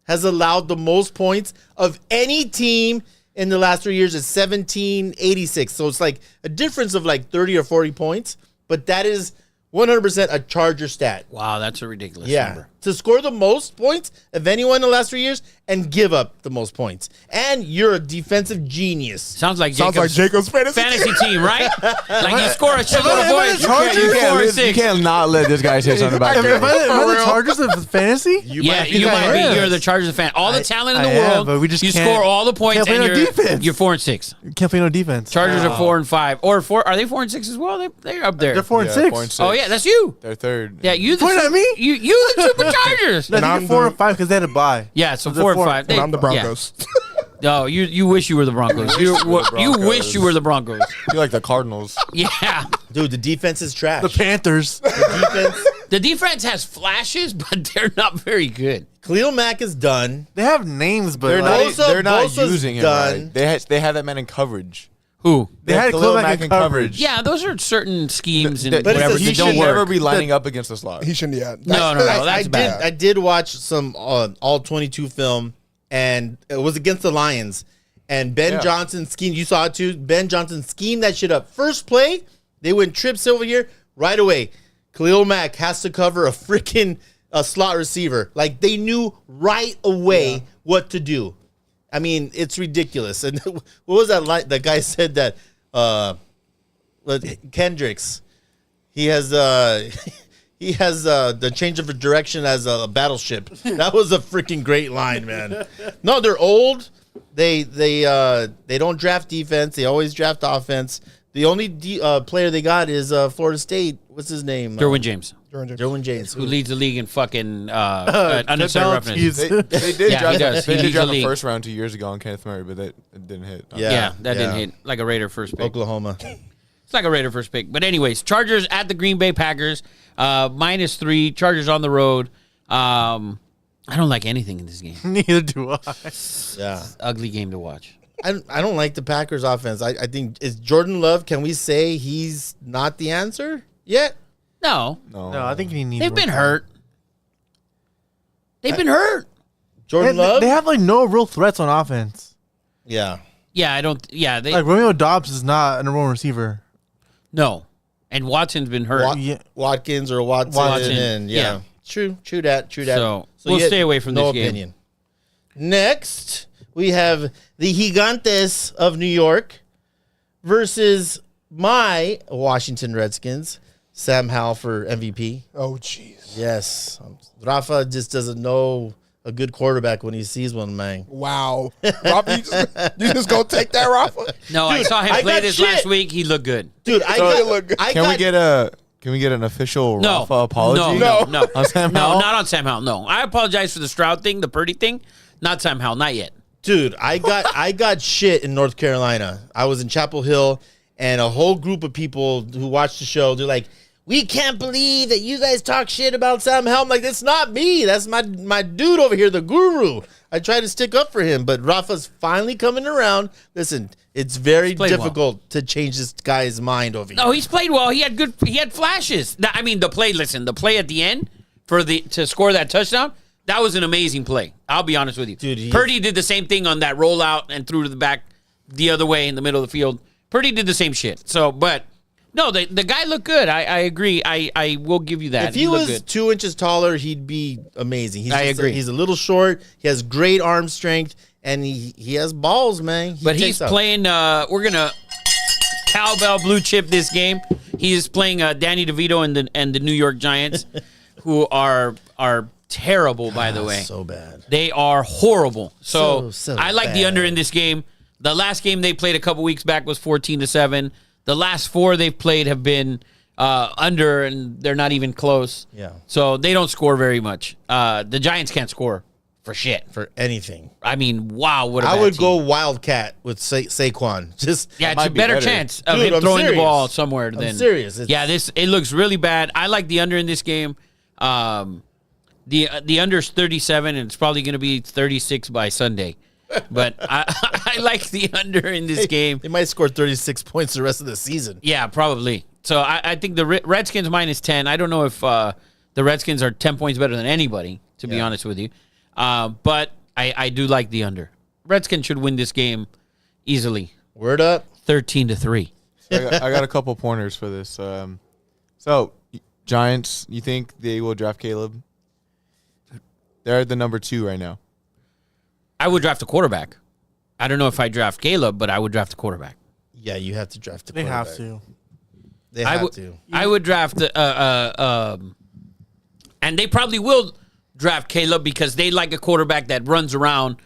has allowed the most points of any team in the last 3 years is 1,786. So it's like a difference of like 30 or 40 points. But that is 100% a Charger stat. Wow, that's a ridiculous Yeah. number. To score the most points of anyone in the last 3 years and give up the most points. And you're a defensive genius. Sounds like Jacob's fantasy team, right? Like you score a shitload of am I points. the Chargers? You You score a can't, you six. can't not let this guy say something about Am you. I the Chargers of fantasy? Yeah, be you might be. Yes. You're the Chargers fan. All the talent in the I am, world. but we just you can't- score all the points, can't play and no you're defense. you're 4-6. Can't play no defense. Chargers are 4-5 or 4. Are they 4-6 as well? They're up there. They're 4 and Yeah, 6. 4-6. Oh yeah, that's you. They're third. Yeah, you. Point at me? You the Superchargers. I think I'm they're 4 the- and 5 because they had a bye. Yeah, so They're 4 and 4 5. And I'm the Yeah. Broncos. No, you wish you were the Broncos. You Broncos. wish you were the Broncos. You're like the Cardinals. Yeah. Dude, the defense is trash. The Panthers. defense. The defense has flashes, but they're not very good. Khalil Mack is done. They have names, but They're like, not, they're not Bosa's using him done. right. They had that man in coverage. Who? they had Khalil Mack in coverage. Yeah, those are certain schemes and But whatever he that he don't should work. never be lining up against the slot. He shouldn't. Yeah. No, that's bad. I did watch some all 22 film, and it was against the Lions. And Ben Johnson schemed. You saw it too. Ben Johnson schemed that shit up. First play, they went trips over here right away. Khalil Mack has to cover a freaking slot receiver. Like, they knew right away what to do. I mean, it's ridiculous. And what was that line? That guy said that Kendricks, he has the change of direction as a battleship. That was a freaking great line, man. No, they're old. They don't draft defense. They always draft offense. The only player they got is Florida State. What's his name? Derwin James. Derwin James. Who leads the league in fucking unnecessary roughness. They did Yeah, he does. they He did leads draft the a league. first round 2 years ago on Kenneth Murray, but it didn't hit. Yeah, that didn't hit. Like a Raider first pick. Oklahoma. It's like a Raider first pick. But anyways, Chargers at the Green Bay Packers. -3. Chargers on the road. I don't like anything in this game. Neither do I. Yeah. Ugly game to watch. I don't like the Packers offense. I think, is Jordan Love, can we say he's not the answer yet? No. No, I think he needs. They've been hurt. They've been hurt. Jordan Love? They have like no real threats on offense. Yeah. Yeah, I don't. Yeah, they. Like Romeo Dobbs is not a number one receiver. No. And Watson's been hurt. Watkins or Watson. And yeah. True that. So we'll stay away from this game. Opinion. Next, we have the Gigantes of New York versus my Washington Redskins. Sam Howell for MVP. Oh, jeez. Yes. Rafa just doesn't know a good quarterback when he sees one, man. Wow. Rafa, you just gonna take that, Rafa? No, I saw him I play got this shit. last week. He looked good. Dude, Can we get an official No. Rafa apology? No. On Sam No, Howell? not on Sam Howell. No. I apologize for the Stroud thing, the Purdy thing. Not Sam Howell. Not yet. Dude, I got shit in North Carolina. I was in Chapel Hill, and a whole group of people who watched the show, they're like, we can't believe that you guys talk shit about Sam Howell. I'm like, that's not me. That's my dude over here, the guru. I try to stick up for him, but Rafa's finally coming around. Listen, it's very difficult to change this guy's mind over here. No, he's played well. He had flashes. I mean, the play at the end to score that touchdown, that was an amazing play. I'll be honest with you. Dude, Purdy did the same thing on that rollout and threw to the back the other way in the middle of the field. Purdy did the same shit. So, but no, the guy looked good. I agree. I will give you that. If he was good. 2 inches taller, he'd be amazing. I agree. He's a little short. He has great arm strength, and he has balls, man. But he's playing. We're gonna cowbell blue chip this game. He is playing Danny DeVito and the New York Giants, who are terrible, by the way. So bad. They are horrible. So I like the bad. under in this game. The last game they played a couple weeks back was 14-7. The last 4 they've played have been under, and they're not even close. Yeah. So they don't score very much. The Giants can't score for shit. For anything. I mean, wow, what a I bad would team. go Wildcat with Saquon. Just Yeah, it's might a be better better. chance of Dude, him I'm throwing the serious. ball somewhere I'm than. serious. Yeah, it looks really bad. I like the under in this game. The under's 37, and it's probably going to be 36 by Sunday. But I like the under in this game. They might score 36 points the rest of the season. Yeah, probably. So I think the Redskins -10. I don't know if the Redskins are 10 points better than anybody, to be honest with you. But I do like the under. Redskins should win this game easily. Word up. 13-3. I got a couple pointers for this. So, Giants, you think they will draft Caleb? They're at the number 2 right now. I would draft a quarterback. I don't know if I draft Caleb, but I would draft a quarterback. Yeah, you have to draft a They quarterback. have to. They have to. I would draft and they probably will draft Caleb because they like a quarterback that runs around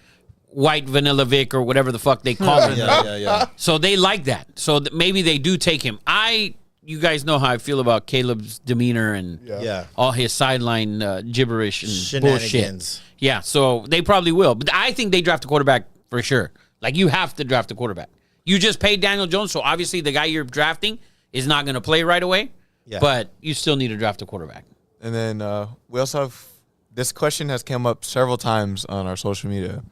white vanilla Vic or whatever the fuck they call him. Yeah. So they like that. So maybe they do take him. You guys know how I feel about Caleb's demeanor and Yeah. all his sideline gibberish and bullshit. Shenanigans. Yeah, so they probably will. But I think they draft a quarterback for sure. Like, you have to draft a quarterback. You just paid Daniel Jones, so obviously the guy you're drafting is not going to play right away. Yeah. But you still need to draft a quarterback. And then we also have this question has come up several times on our social media.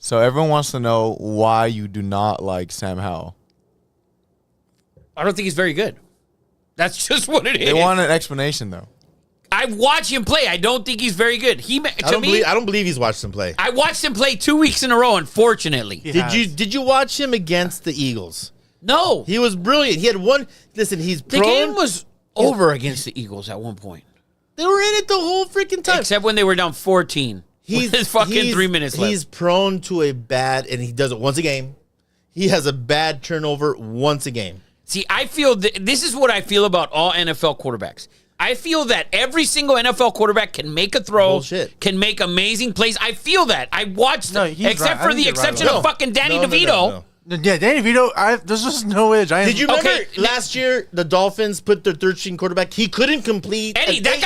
So everyone wants to know why you do not like Sam Howell. I don't think he's very good. That's just what it is. They want an explanation, though. I watch him play. I don't think he's very good. I don't believe he's watched him play. I watched him play 2 weeks in a row, unfortunately. Did you watch him against the Eagles? No. He was brilliant. He had one. Listen, he's The game was over against the Eagles at one point. They were in it the whole freaking time. Except when they were down 14. He's fucking 3 minutes left. He's prone to a bad, and he does it once a game. He has a bad turnover once a game. See, I feel this is what I feel about all NFL quarterbacks. I feel that every single NFL quarterback can make a throw, Bullshit. can make amazing plays. I feel that. I watched them, except for the exception of fucking Danny DeVito. No. Yeah, Danny DeVito, there's just no edge. Did you remember last year the Dolphins put their third-string quarterback? He couldn't complete Eddie, a that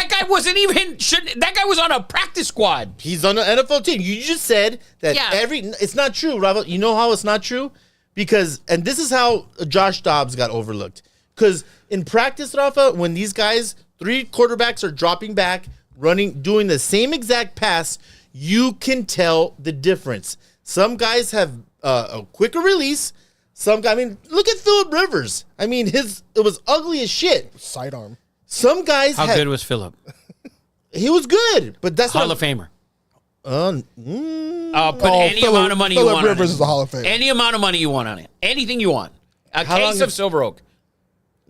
guy wasn't even. That guy was on a practice squad. He's on the NFL team. You just said that it's not true, Robert. You know how it's not true? Because, and this is how Josh Dobbs got overlooked. Because in practice, Rafa, when these guys, 3 quarterbacks are dropping back, doing the same exact pass, you can tell the difference. Some guys have a quicker release. Look at Phillip Rivers. It was ugly as shit. Sidearm. Some guys How good was Phillip? He was good, but that's Hall of Famer. Put any Phillip- amount of money you Phillip want on Rivers it. is a Hall of Fame. Any amount of money you want on it. Anything you want. A case of Silver Oak.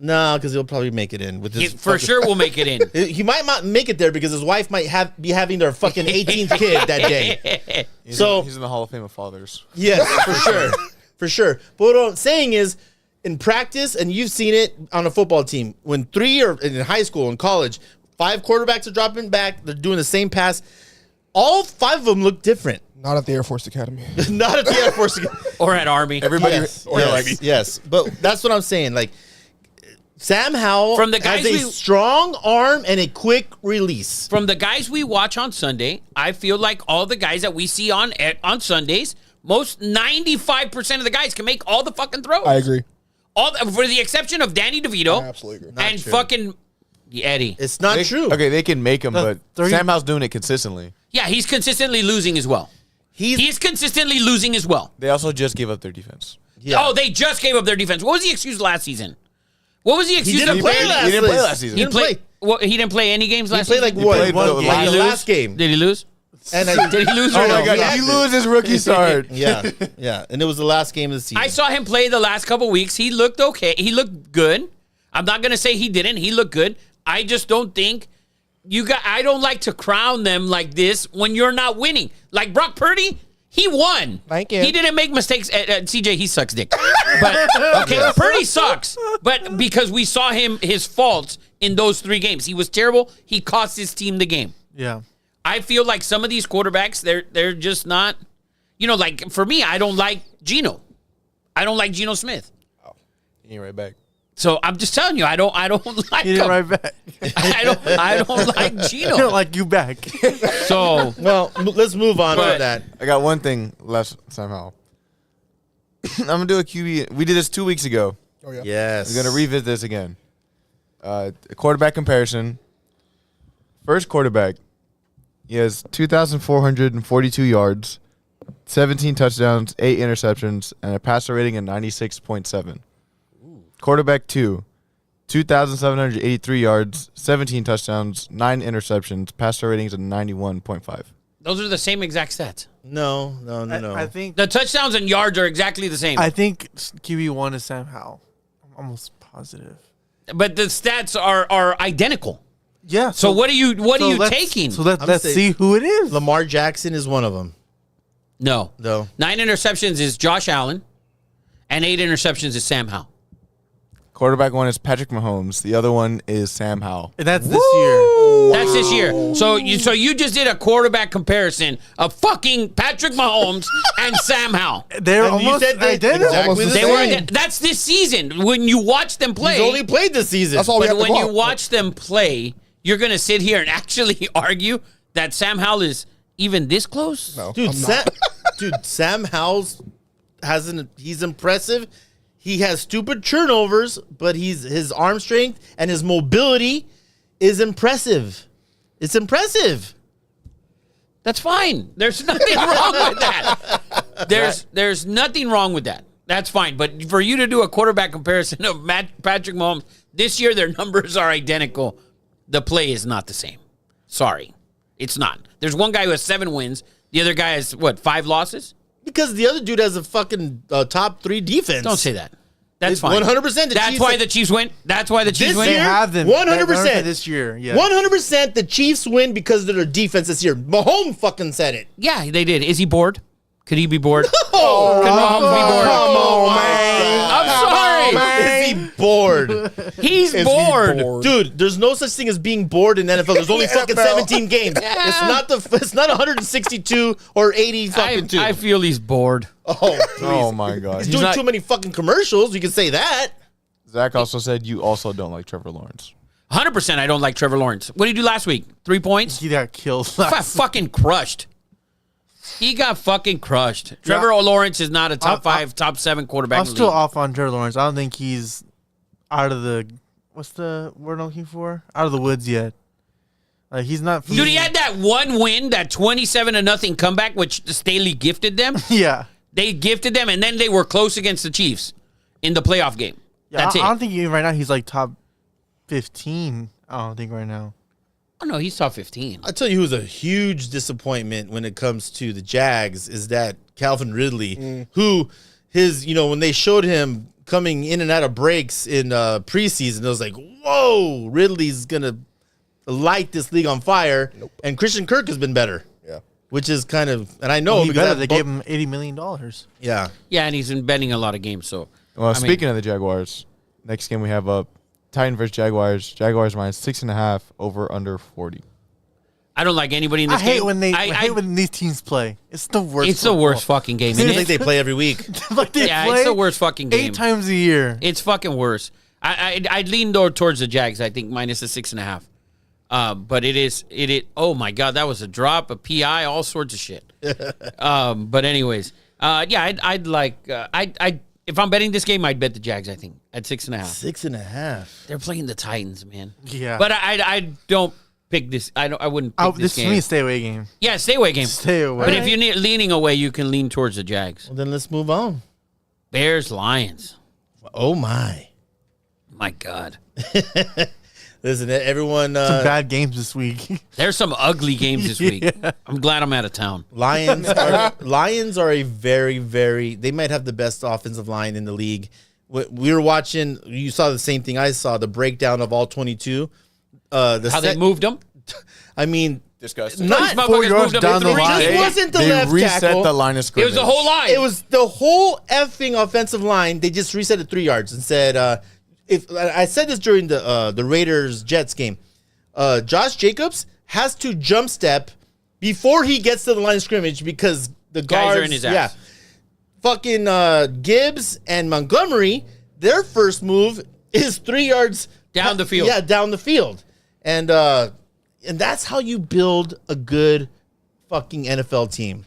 No, because he'll probably make it in with He this. for sure will make it in. He might not make it there because his wife might be having their fucking 18th kid that day. He's in the Hall of Fame of fathers. Yes, for sure. For sure. But what I'm saying is, in practice, and you've seen it on a football team, when 3 are in high school and college, 5 quarterbacks are dropping back, they're doing the same pass. All 5 of them look different. Not at the Air Force Academy. Not at the Air Force. Or at Army. Everybody, Yes. But that's what I'm saying. Like, Sam Howell From the guys has a strong arm and a quick release. From the guys we watch on Sunday, I feel like all the guys that we see on Sundays, most 95% of the guys can make all the fucking throws. I agree. For the exception of Danny DeVito. I absolutely agree. And true. fucking Eddie. It's not true. Okay, they can make them, but 30 Sam Howell's doing it consistently. Yeah, he's consistently losing as well. He's consistently losing as well. They also just gave up their defense. Yeah. Oh, they just gave up their defense. What was the excuse last season? What was the excuse? He didn't play last season. He didn't play any games last He season? played like One one game. game. Last game. Did he lose? And Did he lose or Oh no? my God! Yeah. He lose his rookie start. Yeah. And it was the last game of the season. I saw him play the last couple weeks. He looked okay. He looked good. I'm not going to say he didn't. He looked good. I just don't think I don't like to crown them like this when you're not winning. Like Brock Purdy, he won. Thank you. He didn't make mistakes. CJ, he sucks dick. But okay, Purdy sucks. But because we saw his faults in those 3 games. He was terrible. He cost his team the game. Yeah. I feel like some of these quarterbacks, they're just not, like for me, I don't like Geno. I don't like Geno Smith. He ain't right back. So I'm just telling you, I don't like He did him. right back. I don't like Geno. I don't like you back. So well, let's move on But- to that. I got one thing left somehow. I'm gonna do a QB. We did this 2 weeks ago. Oh, yeah. Yes. We're gonna revisit this again. A quarterback comparison. First quarterback. He has 2,442 yards, 17 touchdowns, 8 interceptions, and a passer rating of 96.7. Quarterback 2, 2,783 yards, 17 touchdowns, 9 interceptions, passer ratings of 91.5. those are the same exact stats. No. I think The touchdowns and yards are exactly the same. I think QB1 is Sam Howell. I'm almost positive. But the stats are identical. Yeah. So what are you let's- taking? So let's saying- see who it is. Lamar Jackson is one of them. No. No. 9 interceptions is Josh Allen, and 8 interceptions is Sam Howell. Quarterback 1 is Patrick Mahomes. The other one is Sam Howell. And that's this year. That's this year. So you just did a quarterback comparison of fucking Patrick Mahomes and Sam Howell. They're And you almost said they- identical. exactly the They same. were. That's this season. When you watch them play, He's only played this season. That's all we but have to when you go off. watch them play, you're gonna sit here and actually argue that Sam Howell is even this close. No, Dude, I'm not. Sam Howell's he's impressive. He has stupid turnovers, but his arm strength and his mobility is impressive. It's impressive. That's fine. There's nothing wrong with that. There's nothing wrong with that. That's fine. But for you to do a quarterback comparison of Patrick Mahomes, this year their numbers are identical. the play is not the same. Sorry. It's not. There's one guy who has 7 wins. The other guy has, 5 losses? Because the other dude has a fucking top 3 defense. Don't say that. That's fine. 100%. That's why the Chiefs win. That's why the Chiefs win. They have them 100% this year. Yeah. 100% the Chiefs win because of their defense this year. Mahomes fucking said it. Yeah, they did. Is he bored? Could he be bored? Oh, Could Mahomes be bored? come on, man. I'm sorry. Is he bored? He's bored. Dude, there's no such thing as being bored in NFL. There's only fucking 17 games. It's not 162 or 80 fucking two. I feel he's bored. Oh, please. Oh my God. He's doing too many fucking commercials. You can say that. Zach also said you also don't like Trevor Lawrence. 100% I don't like Trevor Lawrence. What did he do last week? 3 points? He got killed. Got fucking crushed. He got fucking crushed. Trevor Lawrence is not a top 5, top 7 quarterback. I'm still off on Trevor Lawrence. I don't think he's out of the what's the word I'm looking for? Out of the woods yet. Like he's not. Dude, he had that one win, that 27-0 comeback, which Staley gifted them. Yeah. They gifted them, and then they were close against the Chiefs in the playoff game. Yeah, That's it. I don't think even right now he's like top 15. I don't think right now. Oh, no, he's top 15. I tell you who's a huge disappointment when it comes to the Jags is that Calvin Ridley, who when they showed him coming in and out of breaks in preseason, it was like, whoa, Ridley's going to light this league on fire. Nope. And Christian Kirk has been better. Yeah. Which is kind of, and I know because they gave him $80 million. Yeah. Yeah, and he's been betting a lot of games. So, Well, speaking of the Jaguars, next game we have up Titan versus Jaguars. Jaguars minus 6.5 over under 40. I don't like anybody in this game. I hate when these teams play. It's the worst. It's the worst fucking game. Seems like they play every week. Like they Yeah, play it's the worst fucking game. 8 times a year. It's fucking worse. I'd lean towards the Jags. I think minus the 6.5. But it is. Oh my God, that was a drop, a PI, all sorts of shit. But anyways, yeah, I'd like. If I'm betting this game, I'd bet the Jags. I think at 6.5. 6.5. They're playing the Titans, man. Yeah. But I don't pick this. I wouldn't pick this game. This is a stay away game. Yeah, stay away game. Stay away. But if you're leaning away, you can lean towards the Jags. Well, then let's move on. Bears, Lions. Oh, my. My God. Listen, everyone. Some bad games this week. There's some ugly games this week. I'm glad I'm out of town. Lions are a very, very. They might have the best offensive line in the league. We were watching. You saw the same thing I saw. The breakdown of all 22. They moved them. I mean, Disgusting. not 4 yards down the line. It wasn't the They left reset tackle. the line of It scrimmage. was the whole line. It was the whole effing offensive line. They just reset it 3 yards and said, "If I said this during the Raiders Jets game, Josh Jacobs has to jump step before he gets to the line of scrimmage because the guards are in his ass. Yeah, fucking Gibbs and Montgomery, their first move is 3 yards Down the field. Yeah, down the field, and that's how you build a good fucking NFL team.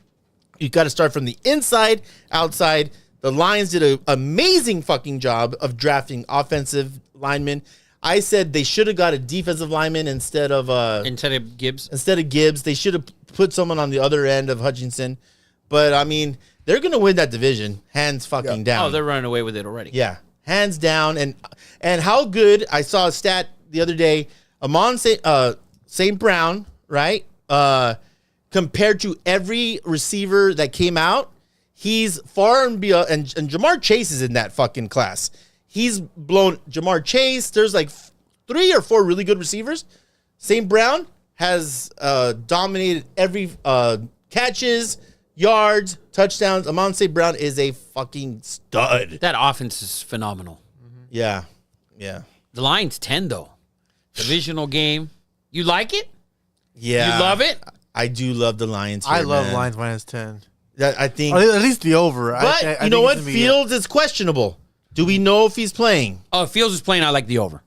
You got to start from the inside, outside. The Lions did an amazing fucking job of drafting offensive linemen. I said they should have got a defensive lineman instead of Gibbs. They should have put someone on the other end of Hutchinson. But I mean, they're gonna win that division, hands fucking down. Oh, they're running away with it already. Yeah, hands down. And how good, I saw a stat the other day, Amon St. Brown, right? Compared to every receiver that came out, he's far and beyond, and Jamar Chase is in that fucking class. He's blown Jamar Chase. There's like 3 or 4 really good receivers. St. Brown has dominated every catches, yards, touchdowns. Amon St. Brown is a fucking stud. That offense is phenomenal. Yeah. The Lions 10 though. Divisional game. You like it? Yeah. You love it? I do love the Lions here, I love man. Lions minus 10. I think. Or at least the over. But I you know think what? it's gonna be- Fields is questionable. Do we know if he's playing? Oh, if Fields is playing, I like the over.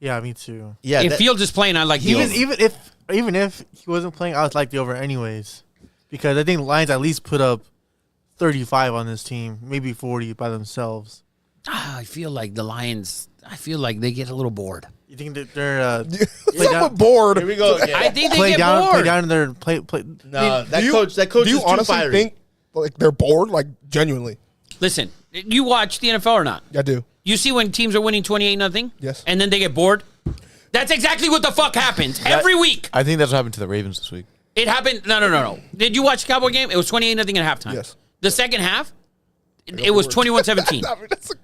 Yeah, me too. Yeah. If Fields is playing, I like the over. Even if he wasn't playing, I would like the over anyways. Because I think the Lions at least put up 35 on this team, maybe 40 by themselves. I feel like the Lions, they get a little bored. You think that they're Somewhat bored. Here we go again. I think they play get down, bored. play down in their play. No, that Do you- coach Do you is too honestly fiery. think like they're bored? Like genuinely? Listen, you watch the NFL or not? I do. You see when teams are winning 28-0? Yes. And then they get bored? That's exactly what the fuck happens every week. I think that's what happened to the Ravens this week. It happened. No. Did you watch the Cowboy game? It was 28-0 at halftime. Yes. The second half, it was 21-17.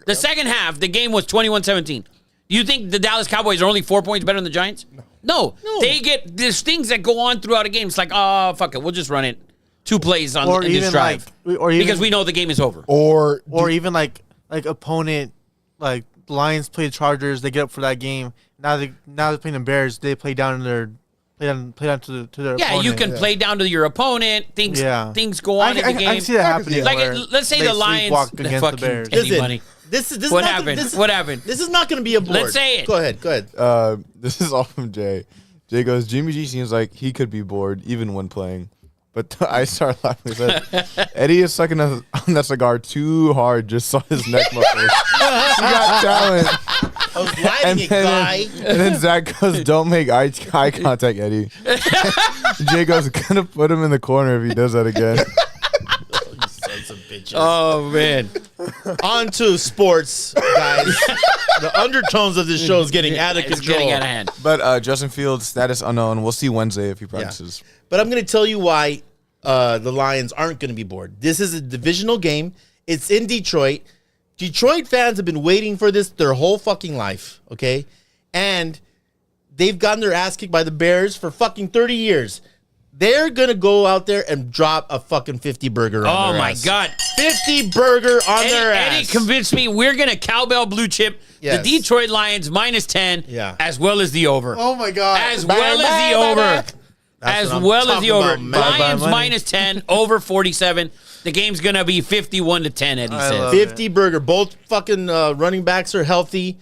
The second half, the game was 21-17. You think the Dallas Cowboys are only 4 points better than the Giants? No. They get there's things that go on throughout a game. It's like, oh, fuck it, we'll just run it 2 plays in this drive, because we know the game is over. Or even like opponent, like the Lions play the Chargers, they get up for that game. Now they're playing the Bears. They play down to their opponent. You can play down to your opponent. Things go on in the game. I see that happening. Like let's say the Lions against the Bears. Money. This What happened? What happened? This is not going to be a board. Let's say it. Go ahead. This is all from Jay. Jay goes, Jimmy G seems like he could be bored even when playing. But I started laughing. He said, Eddie is sucking on that cigar too hard. Just saw his neck muscles. He got talent. I was lighting it, guy. And then Zach goes, don't make eye contact, Eddie. Jay goes, gonna put him in the corner if he does that again. You sons of bitches. Oh, man. On to sports, guys. The undertones of this show is getting out of It's control. getting out of hand. But Justin Fields, status unknown. We'll see Wednesday if he practices. But I'm going to tell you why the Lions aren't going to be bored. This is a divisional game. It's in Detroit. Detroit fans have been waiting for this their whole fucking life, okay? And they've gotten their ass kicked by the Bears for fucking 30 years. They're going to go out there and drop a fucking 50 burger on their ass. Oh, my God. 50 burger on their ass. Eddie convinced me we're going to cowbell blue chip the Detroit Lions -10 as well as the over. Oh my God! As well as the over. As well as the over. Lions -10, over 47. The game's going to be 51-10, Eddie says. 50 burger. Both fucking running backs are healthy.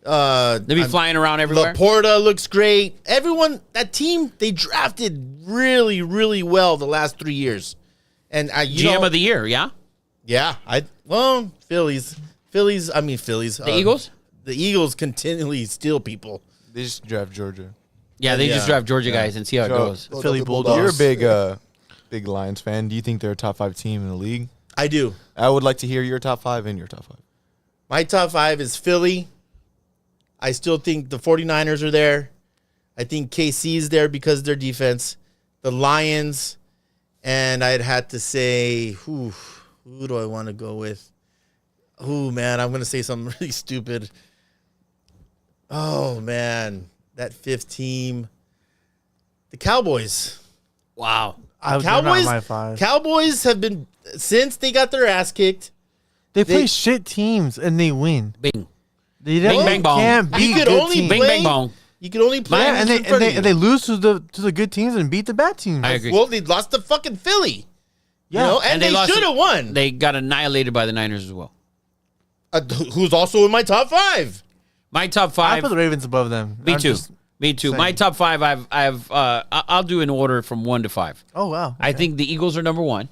They'll be flying around everywhere. Laporta looks great. Everyone, that team, they drafted really, really well the last 3 years. And GM of the year, yeah? Yeah. Phillies. The Eagles? The Eagles continually steal people. They just draft Georgia. Yeah, they just draft Georgia guys and see how it goes. Philly Bulldogs. You're a big Lions fan. Do you think they're a top 5 team in the league? I do. I would like to hear your top 5 and your top 5. My top 5 is Philly. I still think the 49ers are there. I think KC is there because of their defense. The Lions. And I'd have to say, who do I want to go with? Oh, man, I'm going to say something really stupid. Oh, man, that 5th team. The Cowboys. Wow. Cowboys have been, since they got their ass kicked. They play shit teams and they win. Bing. They Bing, bang, bong. Can't beat good teams. Bing, bang, bong. You can only play and they lose to the good teams and beat the bad teams. I agree. Well, they lost to fucking Philly. Yeah. You know, and they should have won. They got annihilated by the Niners as well. Who's also in my top 5. My top 5. I put the Ravens above them. Me too. My top 5. I'll do in order from 1 to 5. Oh wow. Okay. I think the Eagles are number 1.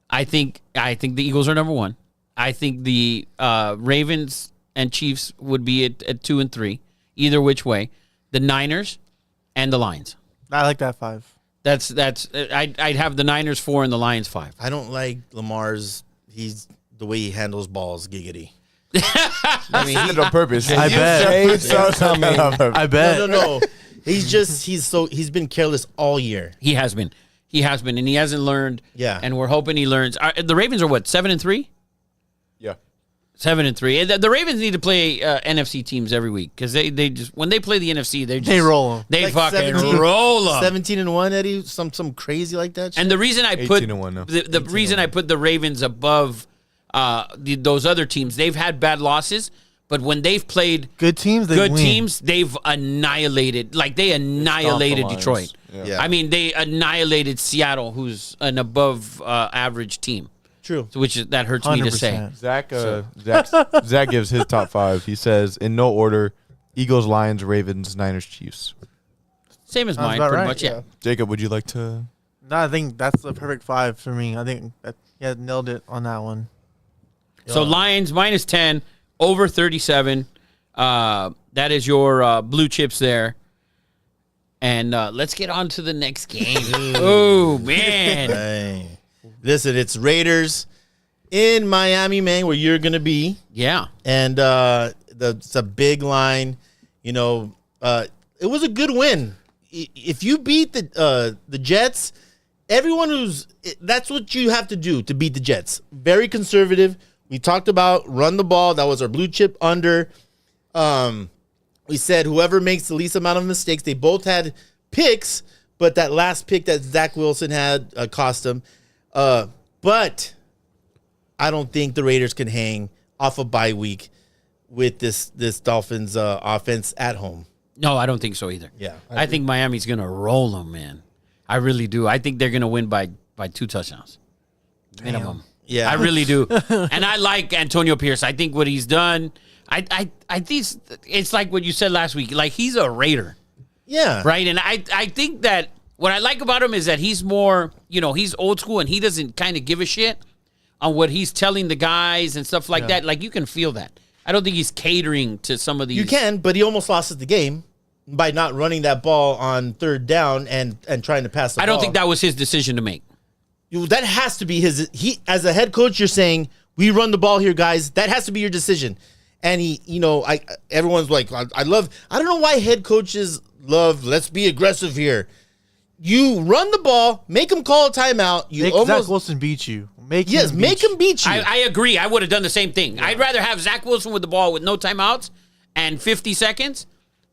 I think the Eagles are number 1. I think the Ravens and Chiefs would be at 2 and 3, either which way. The Niners and the Lions. I like that 5. That's I'd have the Niners 4 and the Lions 5. I don't like Lamar's. The way he handles balls, giggity. I mean, he did it on purpose. I bet. I bet. No. He's been careless all year. He has been, and he hasn't learned. Yeah. And we're hoping he learns. The Ravens are what, 7-3? Yeah. 7-3. The Ravens need to play NFC teams every week because they just when they play the NFC they roll them. They Like fucking 17 roll them. 17-1, Eddie. Some crazy like that. Shit? And the reason I put 18-1 now. the reason I put the Ravens above those other teams, they've had bad losses, but when they've played good teams, they've annihilated. Like they annihilated Detroit. Yeah. I mean, they annihilated Seattle, who's an above average team. True. That hurts me to say. 100%. Zach gives his top 5. He says, in no order, Eagles, Lions, Ravens, Niners, Chiefs. Same as Sounds mine, about pretty right, much. Yeah. Jacob, would you like to? No, I think that's the perfect 5 for me. I think that nailed it on that one. So Lions -10, over 37. That is your blue chips there. And let's get on to the next game. Oh, man. Hey. Listen, it's Raiders in Miami, man, where you're going to be. Yeah. And it's a big line. You know, it was a good win. If you beat the Jets, that's what you have to do to beat the Jets. Very conservative. We talked about run the ball. That was our blue chip under. We said whoever makes the least amount of mistakes. They both had picks, but that last pick that Zach Wilson had cost them. But I don't think the Raiders can hang off a bye week with this Dolphins offense at home. No, I don't think so either. Yeah, I think Miami's going to roll them, man. I really do. I think they're going to win by 2 touchdowns. Minimum. Yeah. I really do. And I like Antonio Pierce. I think what he's done, I think it's like what you said last week. Like, he's a Raider. Yeah. Right? And I think that what I like about him is that he's more, he's old school and he doesn't kind of give a shit on what he's telling the guys and stuff like that. Like, you can feel that. I don't think he's catering to some of these. You can, but he almost lost us the game by not running that ball on third down and trying to pass the ball. I don't think that was his decision to make. That has to be his. He, as a head coach, you're saying, we run the ball here, guys. That has to be your decision. And everyone's like, I don't know why head coaches love, let's be aggressive here. You run the ball, make him call a timeout. Make Zach Wilson beat you. Make him beat you. I agree. I would have done the same thing. Yeah. I'd rather have Zach Wilson with the ball with no timeouts and 50 seconds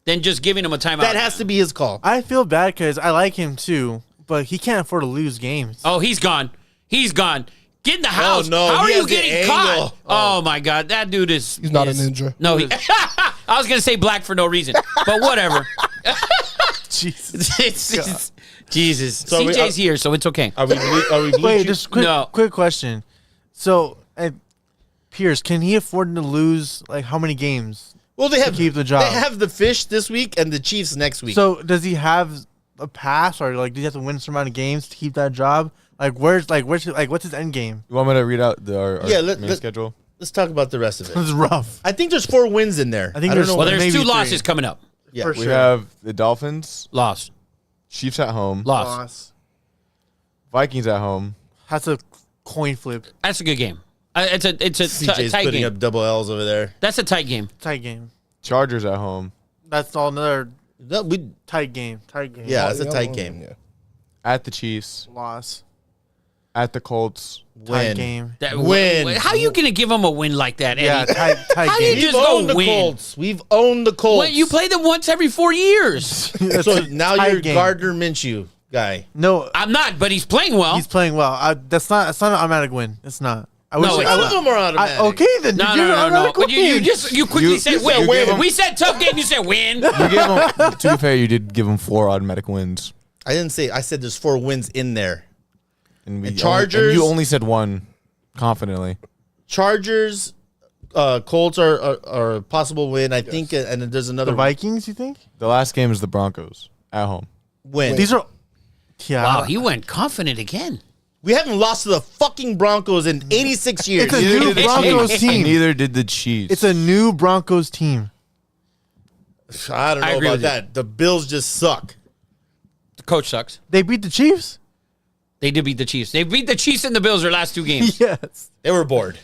than just giving him a timeout. That has to be his call. I feel bad because I like him too, but he can't afford to lose games. Oh, he's gone. He's gone. Get in the house. Oh, no. How are He you has the getting angle. caught? Oh, my God. That dude is... He's not a ninja. No, I was going to say black for no reason, but whatever. Jesus. Jesus. So CJ's here, so it's okay. Are we Wait, just quick question. So, Pierce, can he afford to lose, like, how many games? Well, they have to keep the job. They have the Fish this week and the Chiefs next week. So, does he have a pass, or like, does he have to win some amount of games to keep that job? What's his end game? You want me to read out our main schedule? Let's talk about the rest of it. It's rough. I think there's 4 wins in there. There's maybe 2 3. losses coming up. Yeah, For We sure. have the Dolphins, Loss. Chiefs at home, Loss. Vikings at home. That's a coin flip. That's a good game. It's a CJ's tight putting game. up double L's over there. That's a tight game. Tight game. Chargers at home. That's all another No, tight game. yeah, it's a tight game. Yeah. At the Chiefs. Loss. At the Colts. Tight game. Win. How are you going to give them a win like that, Eddie? Yeah, tight How do game. you just We've go owned the win? Colts. We've owned the Colts. Well, you play them once every 4 years. So now tight you're game. Gardner Minshew guy. No, I'm not, but he's playing well. he's playing well. That's not an automatic win. It's not. I No, it's None not. of them are automatic. Okay, then. No. You're an But automatic you quickly You- said you win. said win. We said tough game. You said win. You gave them, to be fair, you did give them 4 automatic wins. I didn't say. I said there's 4 wins in there. And Chargers- you only said 1 confidently. Chargers, Colts are a possible win. I think, and then there's another The Vikings, you think? The last game is the Broncos at home. win. These are. Yeah. Wow, he went confident again. We haven't lost to the fucking Broncos in 86 years. It's a new Broncos And team. neither did the Chiefs. It's a new Broncos team. I don't I know agree about with you. that. The Bills just suck. The coach sucks. They beat the Chiefs? They did beat the Chiefs. They beat the Chiefs and the Bills their last 2 games. Yes. They were bored.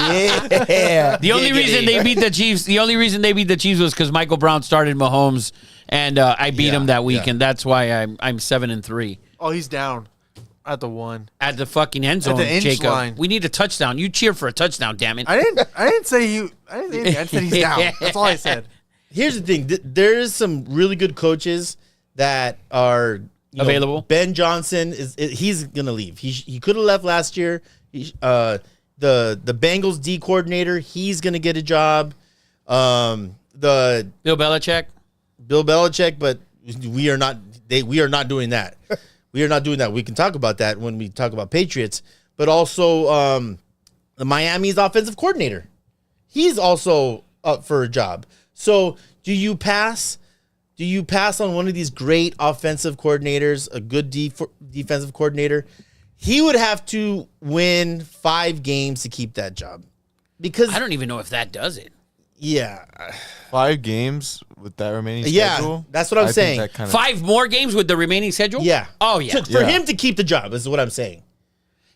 yeah. The only reason they beat the Chiefs, was because Michael Brown started Mahomes, and I beat him that week, yeah. and that's why I'm 7-3 Oh, he's down at the 1. at the fucking end zone. the inch Jacob, line. we need a touchdown. You cheer for a touchdown, damn it. I didn't say you. I didn't say anything. I said he's down. That's all I said. Here's the thing. There is some really good coaches that are Available. Ben Johnson he's gonna leave. He could have left last year. The Bengals D coordinator, he's gonna get a job. The Bill Belichick. Bill Belichick, but we are not doing that. We are not doing that. We can talk about that when we talk about Patriots, but also the Miami's offensive coordinator. He's also up for a job. So do you pass on one of these great offensive coordinators, a good defensive coordinator? He would have to win 5 games to keep that job. Because I don't even know if that does it. yeah. 5 games with that remaining Yeah, schedule? that's what I'm I think saying. that kinda- 5 more games with the remaining schedule? Yeah. Oh, yeah. For Yeah. him to keep the job is what I'm saying.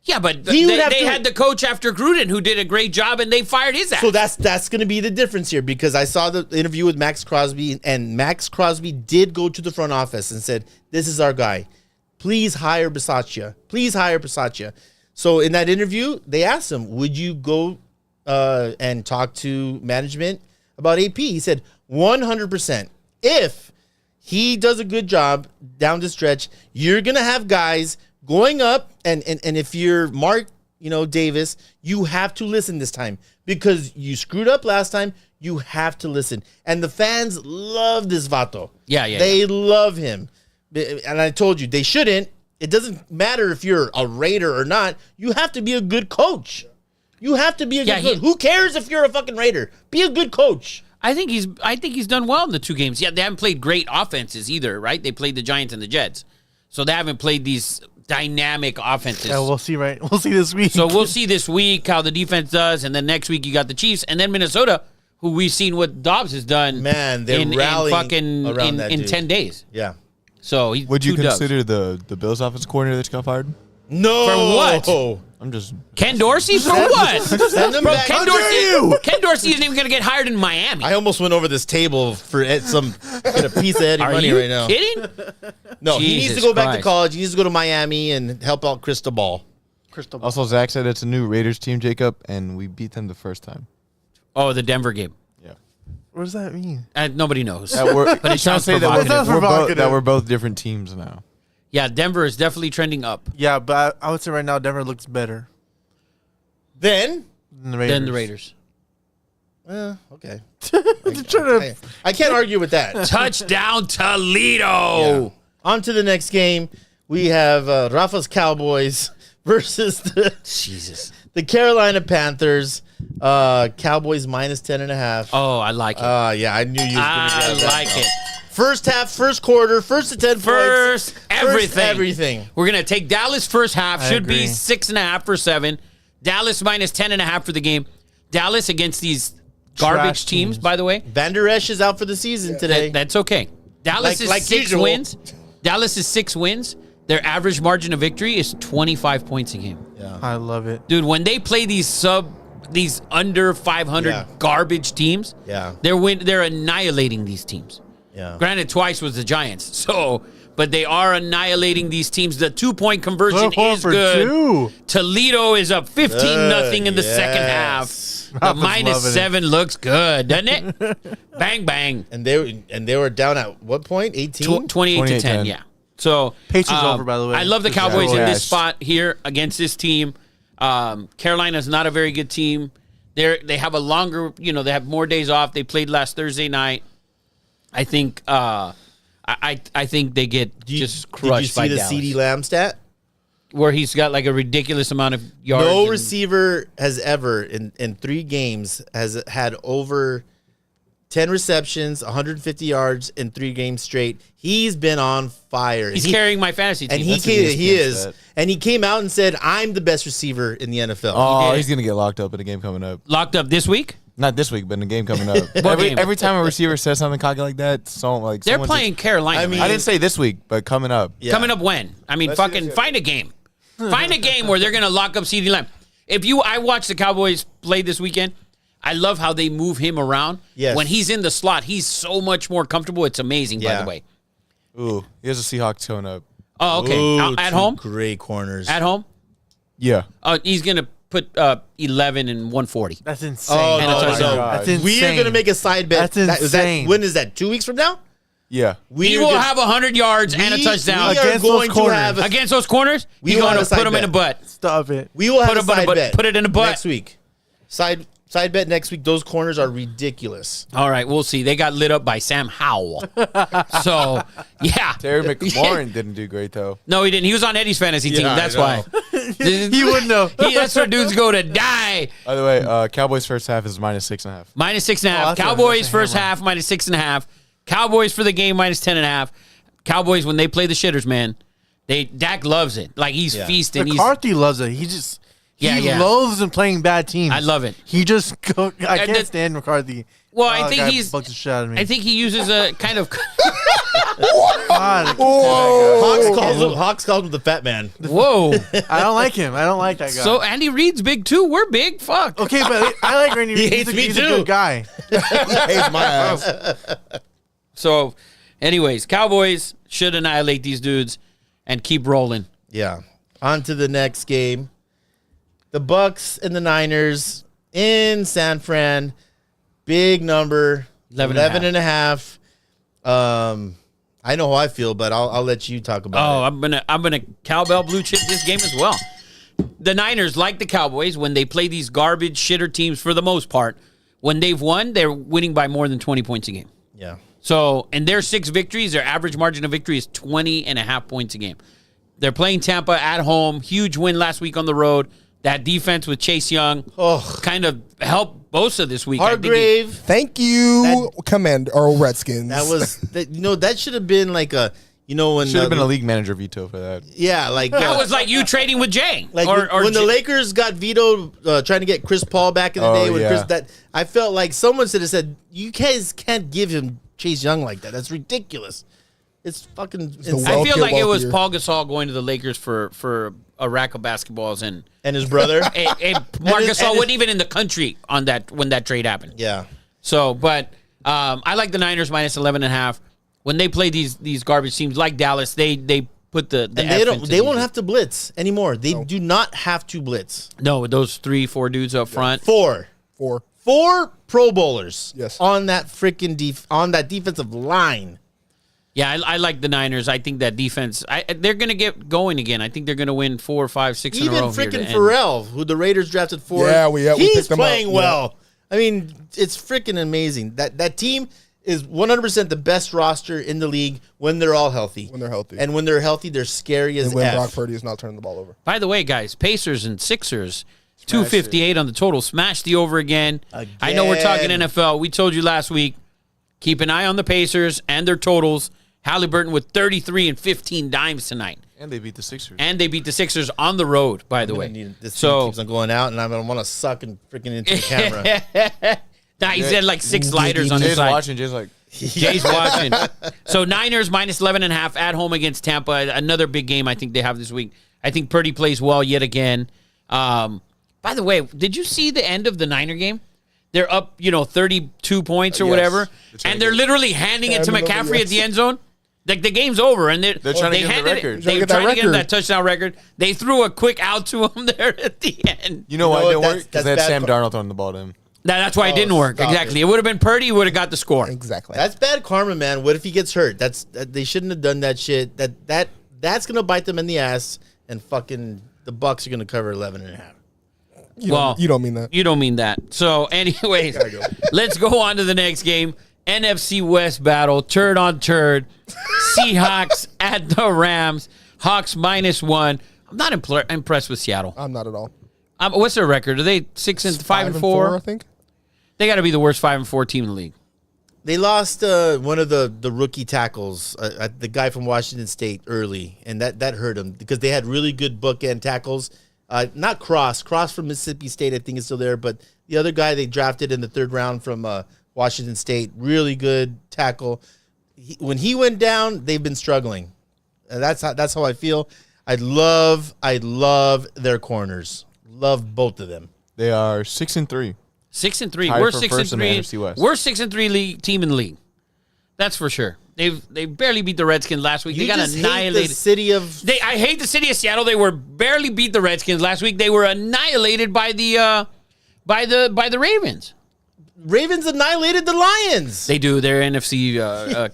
Yeah, but they had the coach after Gruden who did a great job, and they fired his ass. So that's going to be the difference here, because I saw the interview with Max Crosby, and Max Crosby did go to the front office and said, "This is our guy. Please hire Bisaccia. Please hire Bisaccia." So in that interview, they asked him, "Would you go and talk to management about AP?" He said, 100%. If he does a good job down the stretch, you're going to have guys going up, and if you're Mark, Davis, you have to listen this time because you screwed up last time. You have to listen, and the fans love this Vato. They love him, and I told you they shouldn't. It doesn't matter if you're a Raider or not. You have to be a good coach. You have to be a good coach. Who cares if you're a fucking Raider? Be a good coach. I think he's done well in the 2 games. Yeah, they haven't played great offenses either, right? They played the Giants and the Jets, so they haven't played these dynamic offenses. Yeah, we'll see. Right, we'll see this week. So we'll see this week how the defense does, and then next week you got the Chiefs, and then Minnesota, who we've seen what Dobbs has done. Man, they're rallying around that in dude. 10 days. Yeah. So would you consider the Bills offensive coordinator that got fired? No. For what? I'm just Ken Dorsey for what? Send them back. Ken Dorsey isn't even going to get hired in Miami. I almost went over this table for get a piece of Eddie money right now. Are you kidding? No, he needs to go back to college. He needs to go to Miami and help out Cristobal. Also, Zach said it's a new Raiders team, Jacob, and we beat them the first time. Oh, the Denver game. Yeah. What does that mean? Nobody knows. But it sounds provocative. that we're both different teams now. Yeah, Denver is definitely trending up. Yeah, but I would say right now Denver looks better than the Raiders. Okay. I can't argue with that. Touchdown, Toledo. Yeah. On to the next game. We have Rafa's Cowboys versus the Carolina Panthers. Cowboys minus 10.5. Oh, I like it. Yeah, I knew you was going to get that. I like it. First half, first quarter, first to 10 points. Everything. We're going to take Dallas first half. I Should agree. be 6.5 for 7. Dallas minus 10.5 for the game. Dallas against these garbage teams, by the way. Van Der Esch is out for the season today. That's okay. Dallas is 6 wins. Dallas is 6 wins. Their average margin of victory is 25 points a game. Yeah. I love it. Dude, when they play these under 500 garbage teams, they're annihilating these teams. Yeah. Granted, twice was the Giants. But they are annihilating these teams. The 2-point conversion is good. 2. Toledo is up 15-0 in the second half. The minus 7 looks good, doesn't it? Bang bang. And they were down at what point? 18? 28-10. Yeah. So Patriots over, by the way. I love the Cowboys in this Yes. spot here against this team. Carolina's not a very good team. They have a longer, they have more days off. They played last Thursday night. I think I think they get just crushed by Dallas. Did you see the CeeDee Lamb stat? Where he's got like a ridiculous amount of yards. No receiver has ever in 3 games has had over 10 receptions, 150 yards in 3 games straight. He's been on fire. He's carrying my fantasy team. And he is. And he came out and said, "I'm the best receiver in the NFL." Oh, he's going to get locked up in a game coming up. Locked up this week? Not this week, but in a game coming up. Every time a receiver says something cocky like that, they're playing Carolina. I mean, I didn't say this week, but coming up. Yeah. Coming up when? I mean, fucking find a game. Find a game where they're going to lock up CeeDee Lamb. I watched the Cowboys play this weekend. I love how they move him around. Yes. When he's in the slot, he's so much more comfortable. It's amazing, by the way. Ooh, here's the Seahawks coming up. Oh, okay. Ooh, At 2 home? great corners. At home? Yeah. He's going to put 11 and 140. That's insane. Oh, And it's no, like- no. That's insane. We are going to make a side bet. That's insane. When is that? 2 weeks from now? Yeah. He will have 100 yards and a touchdown. We are Against going those to corners. have Against those corners, We you're will going have to a put side him in a bet. butt. Stop it. We will have Put a him in a side butt. bet. Put it in a butt. Next week. Side bet next week. Those corners are ridiculous. All right, we'll see. They got lit up by Sam Howell. So, yeah. Terry McLaurin didn't do great, though. No, he didn't. He was on Eddie's fantasy team. Yeah, That's I why. He wouldn't know. That's where dudes go to die. By the way, Cowboys first half is minus 6.5. Minus 6.5. that's Cowboys a first hammer. half, minus 6.5. Cowboys for the game, minus 10.5. Cowboys, when they play the shitters, man, Dak loves it. Like, he's feasting. McCarthy loves it. He loathes in playing bad teams. I love it. He just I can't stand McCarthy. Well, I think guy he's. bugs the shit out of me. I think he uses a kind of. God, Hawks calls him the fat man. Whoa. I don't like him. I don't like that guy. So Andy Reid's big too. We're big. Fuck. okay, but I like Randy Reid. hates me He's a too. good guy. He hates my ass. So, anyways, Cowboys should annihilate these dudes and keep rolling. Yeah. On to the next game. The Bucks and the Niners in San Fran. Big number. 11 and a half. I know how I feel, but I'll let you talk about it. I'm gonna cowbell blue chip this game as well. The Niners, like the Cowboys, when they play these garbage shitter teams for the most part, when they've won, they're winning by more than 20 points a game. Yeah. So, in their 6 victories, their average margin of victory is 20.5 points a game. They're playing Tampa at home. Huge win last week on the road. That defense with Chase Young kind of helped Bosa this week. Hargrave. Thank you, Commander or Redskins. That was, that should have been like a, when Should have been a league manager veto for that. Yeah, like That was like you trading with Jay. like when the Lakers got vetoed trying to get Chris Paul back in the day. When yeah. I felt like someone should have said, "You guys can't give him Chase Young like that. That's ridiculous. It's fucking insane." I feel like it was wealthier. Paul Gasol going to the Lakers for a rack of basketballs and And his brother. Marc Gasol wasn't even in the country on that when that trade happened. Yeah. So, but I like the Niners minus 11.5. When they play these garbage teams like Dallas, they put the And they won't have to blitz anymore. They do not have to blitz. No, with those 3-4 dudes up front. Four. Four Pro Bowlers. Yes. On that freaking on that defensive line. Yeah, I like the Niners. I think that defense, they're going to get going again. I think they're going to win 4, 5, 6 in a row. Even freaking Pharrell, who the Raiders drafted for. Yeah, we he's picked him up. playing well. I mean, it's freaking amazing. That team is 100% the best roster in the league when they're all healthy. When they're healthy. And when they're healthy, they're scary as And when F. Brock Purdy is not turning the ball over. By the way, guys, Pacers and Sixers, 258 on the total. Smash the over again. I know we're talking NFL. We told you last week, keep an eye on the Pacers and their totals. Halliburton with 33 and 15 dimes tonight. And they beat the Sixers. And they beat the Sixers on the road, by the way. This team keeps on going out, and I'm going to want to suck and freaking into the camera. Nah, he's had like 6 lighters on his Jay's side. watching. Jay's like, Jay's watching. So Niners minus 11.5 at home against Tampa. Another big game I think they have this week. I think Purdy plays well yet again. By the way, did you see the end of the Niner game? They're up, 32 points or Yes. whatever, and they're literally handing it to McCaffrey at the end zone. Like the game's over, and they're trying to get the handed record. They're Get that trying to get him record. that touchdown record. They threw a quick out to him there at the end. you know why know it didn't what? work? Because they had That's Sam bad Darnold throwing the ball to him. That's why it didn't work. stop Exactly. it. It would have been Purdy. Would have got the score. Exactly. That's bad karma, man. What if he gets hurt? They shouldn't have done that shit. That's going to bite them in the ass, and fucking the Bucks are going to cover 11.5. You don't mean that. You don't mean that. So, anyways, let's go on to the next game. NFC West battle, turd on turd. Seahawks at the Rams. Hawks -1. I'm not impressed with Seattle. I'm not at all. What's their record? Are they 6 and 5 and 4? I think. They got to be the worst 5 and 4 team in the league. They lost one of the rookie tackles, the guy from Washington State, early, and that hurt them because they had really good bookend tackles. Not Cross from Mississippi State, I think is still there, but the other guy they drafted in the 3rd round from Washington State, really good tackle. When he went down, they've been struggling. That's how I feel. I love their corners. Love both of them. They are 6-3. 6-3. Tied We're for 6 first and in the 3. NFC West. We're 6-3 league team in the league. That's for sure. They barely beat the Redskins last week. You They got just hate annihilated. the city of. I hate the city of Seattle. They were barely beat the Redskins last week. They were annihilated by the Ravens. Ravens annihilated the Lions. They do. They're NFC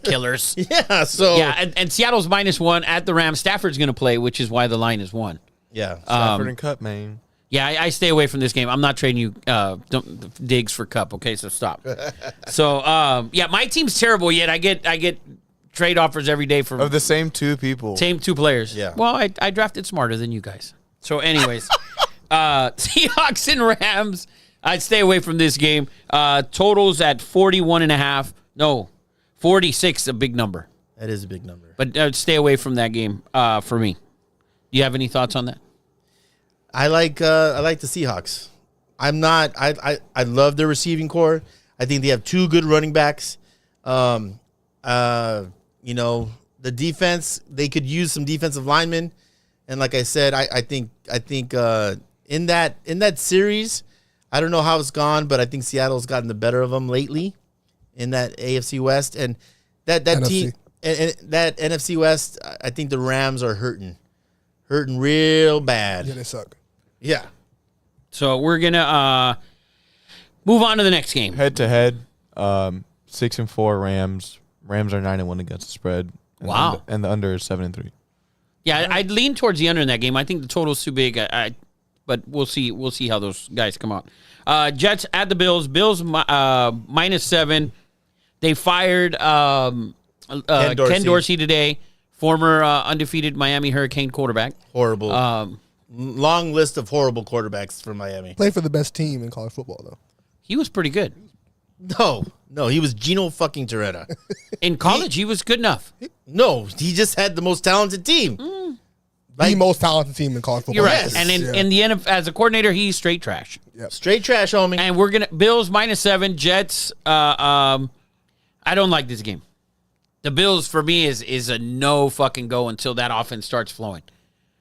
killers. Yeah. So Yeah, and Seattle's -1 at the Rams. Stafford's going to play, which is why the line is 1. yeah. Stafford and Cup, man. Yeah, I stay away from this game. I'm not trading you Diggs for Cup. Okay, so stop. So yeah, my team's terrible. Yet I get trade offers every day from Of the same 2 people. same 2 players. Yeah. Well, I drafted smarter than you guys. So, anyways, Seahawks and Rams. I'd stay away from this game. Totals at 41.5. No, 46. A big number. That is a big number. But stay away from that game for me. Do you have any thoughts on that? I like the Seahawks. I love their receiving core. I think they have 2 good running backs. the defense, they could use some defensive linemen. And like I said, I think in that series, I don't know how it's gone, but I think Seattle's gotten the better of them lately in that AFC West. And that NFC. Team and that NFC West, I think the Rams are hurting real bad. Yeah, they suck. Yeah. So we're gonna move on to the next game. Head to head, 6-4 Rams. Rams are 9-1 against the spread. Wow. And the under is 7-3. Yeah, I'd lean towards the under in that game. I think the total's too big. But we'll see. We'll see how those guys come out. Jets at the Bills. Bills -7. They fired Ken Dorsey today, former undefeated Miami Hurricane quarterback. Horrible. Long list of horrible quarterbacks for Miami. Played for the best team in college football, though. He was pretty good. No, he was Gino fucking Toretta. In college, he was good enough. No, he just had the most talented team. The most talented team in college football. You're right. Yes. And in the end, as a coordinator, he's straight trash. Yep. Straight trash, homie. And we're gonna Bills -7, Jets. I don't like this game. The Bills for me is a no fucking go until that offense starts flowing.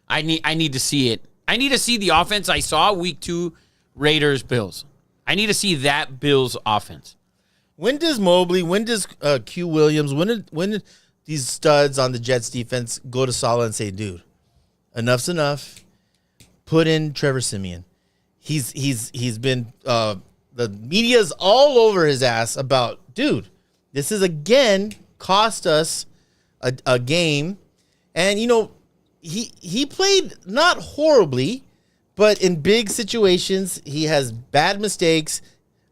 I need to see it. I need to see the offense I saw week 2 Raiders Bills. I need to see that Bills offense. When does Mobley, when does Q Williams, when did these studs on the Jets defense go to Saleh and say, dude, enough's enough. Put in Trevor Siemian. He's been the media's all over his ass about, dude, this is again cost us a game. And he played not horribly, but in big situations he has bad mistakes.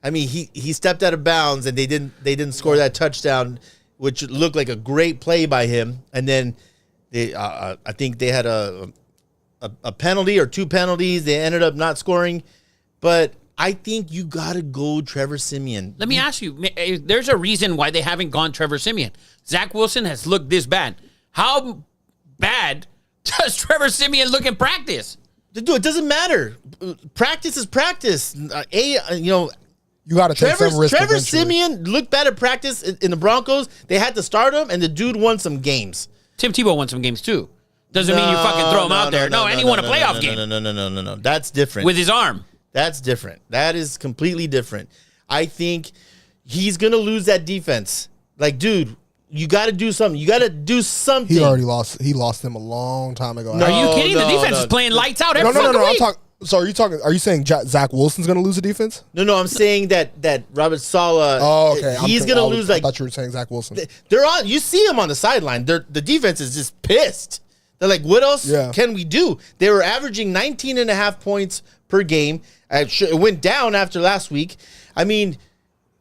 I mean, he stepped out of bounds and they didn't score that touchdown, which looked like a great play by him. And then they I think they had a penalty or 2 penalties. They ended up not scoring. But I think you got to go Trevor Siemian. Let me ask you, there's a reason why they haven't gone Trevor Siemian. Zach Wilson has looked this bad. How bad does Trevor Siemian look in practice? Dude, it doesn't matter. Practice is practice. You got to take some risk. Trevor eventually. Siemian looked bad at practice in the Broncos. They had to start him, and the dude won some games. Tim Tebow won some games too. Doesn't mean you fucking throw him out there. And he won a playoff game. No. That's different. With his arm. That's different. That is completely different. I think he's going to lose that defense. Like, dude, you got to do something. You got to do something. He already lost. He lost them a long time ago. Are you kidding? The defense is playing lights out every fucking week. So are you saying Zach Wilson's going to lose the defense? No, I'm saying that Robert Saleh. Oh, okay. He's going to lose. I thought you were saying Zach Wilson. They're on. You see him on the sideline. The defense is just pissed. They're like, what else can we do? They were averaging 19.5 points per game. It went down after last week. I mean,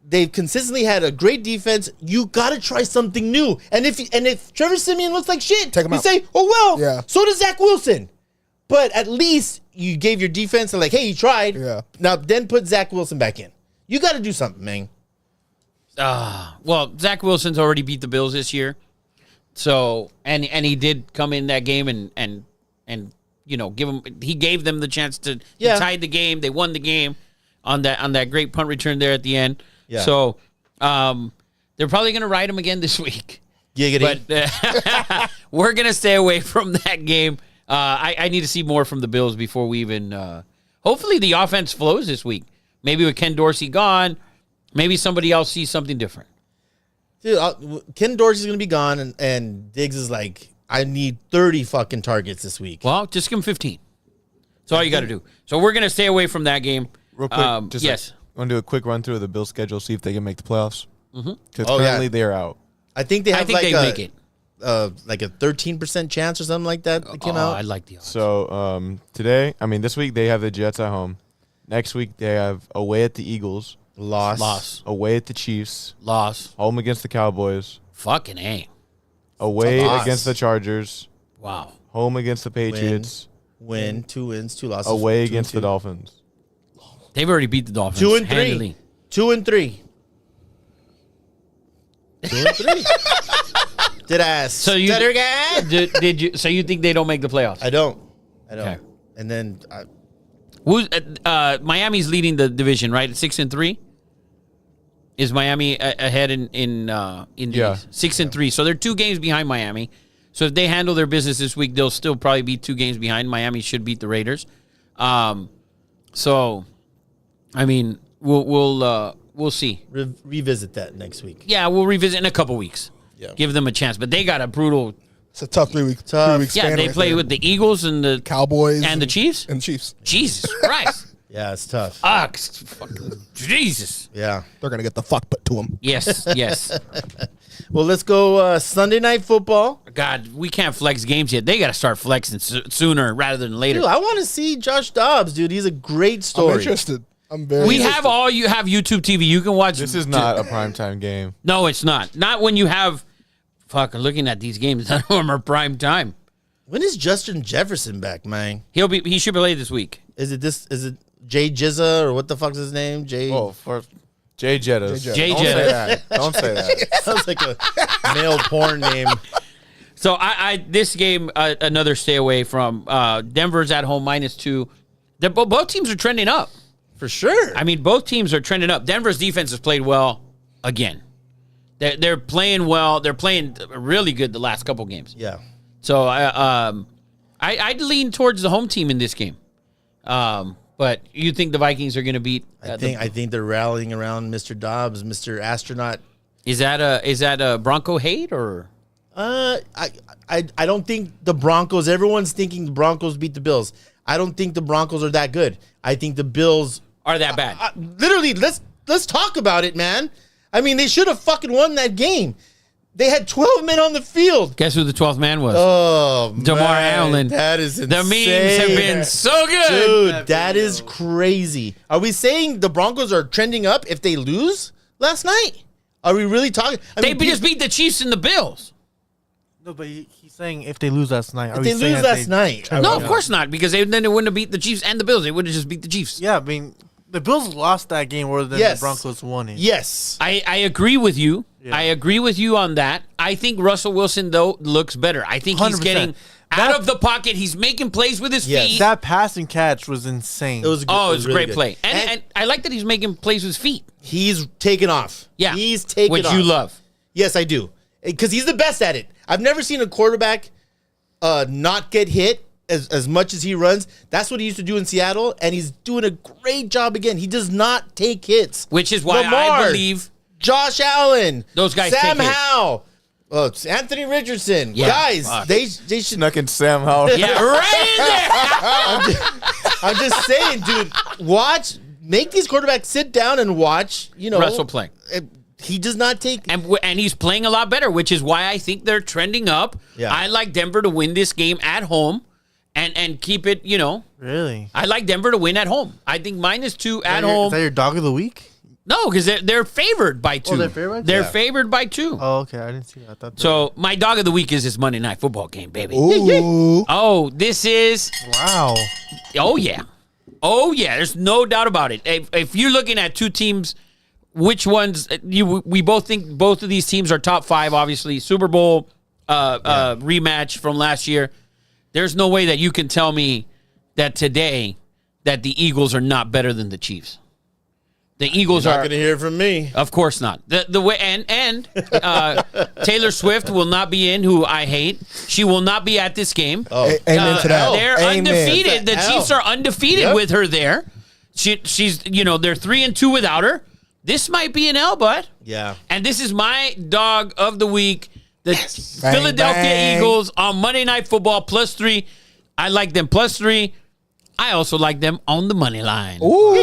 they've consistently had a great defense. You got to try something new. And if Trevor Siemian looks like shit, take him out. Say, oh well, so does Zach Wilson. But at least you gave your defense like, hey, you tried. Yeah. Now then put Zach Wilson back in. You got to do something, man. Well, Zach Wilson's already beat the Bills this year. So and he did come in that game and he gave them the chance to he tied the game. They won the game on that great punt return there at the end. Yeah. So they're probably gonna ride him again this week. Giggity. But we're gonna stay away from that game. I need to see more from the Bills before we even hopefully the offense flows this week. Maybe with Ken Dorsey gone, maybe somebody else sees something different. Dude, Ken Dorsey's going to be gone, and Diggs is like, I need 30 fucking targets this week. Well, just give him 15. That's all you got to do. So we're going to stay away from that game. Real quick, want to do a quick run through of the Bills' schedule, see if they can make the playoffs. Because currently they're out. I think they have they make it. Like a 13% chance or something like that came out. I like the odds. So this week they have the Jets at home. Next week they have away at the Eagles. Loss. Away at the Chiefs. Loss. Home against the Cowboys. Fucking A. Away against the Chargers. Wow. Home against the Patriots. Win. 2 wins, 2 losses. Away against the Dolphins. They've already beat the Dolphins. 2 and 3. Handily. 2 and 3. 2 and 3. Did I ask? So did you? So you think they don't make the playoffs? I don't. Okay. And then Who's Miami's leading the division, right? At 6 and 3. Is Miami ahead in these? 6-3. So they're 2 games behind Miami. So if they handle their business this week, they'll still probably be 2 games behind. Miami should beat the Raiders. So, I mean, we'll see. Revisit that next week. Yeah, we'll revisit in a couple weeks. Yeah. Give them a chance. But they got a brutal. It's a tough 3 week. Yeah, they play with the Eagles and the Cowboys and the Chiefs. And Chiefs. Jesus Christ. Yeah, it's tough. Jesus. Yeah. They're gonna get the fuck put to them. Yes. Well, let's go Sunday Night Football. God, we can't flex games yet. They got to start flexing sooner rather than later. Dude, I want to see Josh Dobbs, dude. He's a great story. I'm interested. I'm very. We have you have YouTube TV. You can watch. This is not a primetime game. No, it's not. Not when you have. Looking at these games, none of them are prime time. When is Justin Jefferson back, man? He should play this week. Is it Jay Jizza or what the fuck's his name? Jay. Oh, for Jay Jettas. Jay Don't say Jettas. that. Don't say that. Sounds like a male porn name. So this game another stay away from. Denver's at home -2. Both teams are trending up. For sure. I mean, both teams are trending up. Denver's defense has played well again. They're playing well. They're playing really good the last couple games. Yeah. So I'd lean towards the home team in this game. But you think the Vikings are going to beat? I think they're rallying around Mr. Dobbs, Mr. Astronaut. Is that a Bronco hate or? I don't think the Broncos. Everyone's thinking the Broncos beat the Bills. I don't think the Broncos are that good. I think the Bills are that bad. Literally, let's talk about it, man. I mean, they should have fucking won that game. They had 12 men on the field. Guess who the 12th man was? Oh, DeMar Allen. That is insane. The memes have been so good. Dude, that is crazy. Are we saying the Broncos are trending up if they lose last night? Are we really talking? They just beat the Chiefs and the Bills. No, but he's saying if they lose last night. If they lose last night. No, of course not, because then they wouldn't have beat the Chiefs and the Bills. They would have just beat the Chiefs. Yeah, I mean, the Bills lost that game more than the Broncos won it. Yes. I agree with you. Yeah. I agree with you on that. I think Russell Wilson, though, looks better. I think he's 100%. getting out of the pocket. He's making plays with his feet. That pass and catch was insane. It was a really great good. play. And I like that he's making plays with his feet. He's taken off. Yeah. He's taken off. Which you love. Yes, I do. Because he's the best at it. I've never seen a quarterback not get hit as much as he runs. That's what he used to do in Seattle, and he's doing a great job again. He does not take hits. Which is why Lamar, I believe Josh Allen, those guys Sam take hits. Howell, Anthony Richardson. Yeah, guys, fuck. they should. Snuck in Sam Howell. Yeah, right in there. I'm just saying, dude. Make these quarterbacks sit down and watch. Russell play. He does not take. And he's playing a lot better, which is why I think they're trending up. Yeah. I like Denver to win this game at home and keep it, Really? I like Denver to win at home. I think -2 at home. Is that your dog of the week? No, because they're favored by 2. Oh, they're favored by 2? They're Yeah. favored by 2. Oh, okay. I didn't see that. I thought So my dog of the week is this Monday Night Football game, baby. Ooh. Oh, this is. wow. Oh yeah. There's no doubt about it. If you're looking at two teams, which ones we both think both of these teams are top 5. Obviously, Super Bowl rematch from last year. There's no way that you can tell me that today that the Eagles are not better than the Chiefs. The Eagles You're not are going to hear from me. Of course not. The way and Taylor Swift will not be in, who I hate. She will not be at this game. Oh, Amen to that. They're Amen. undefeated. The Hell. Chiefs are undefeated Yep. with her there. She's they're 3-2 without her. This might be an L, bud. yeah. And this is my dog of the week. The Philadelphia bang. Eagles on Monday Night Football +3. I like them +3. I also like them on the money line. Ooh.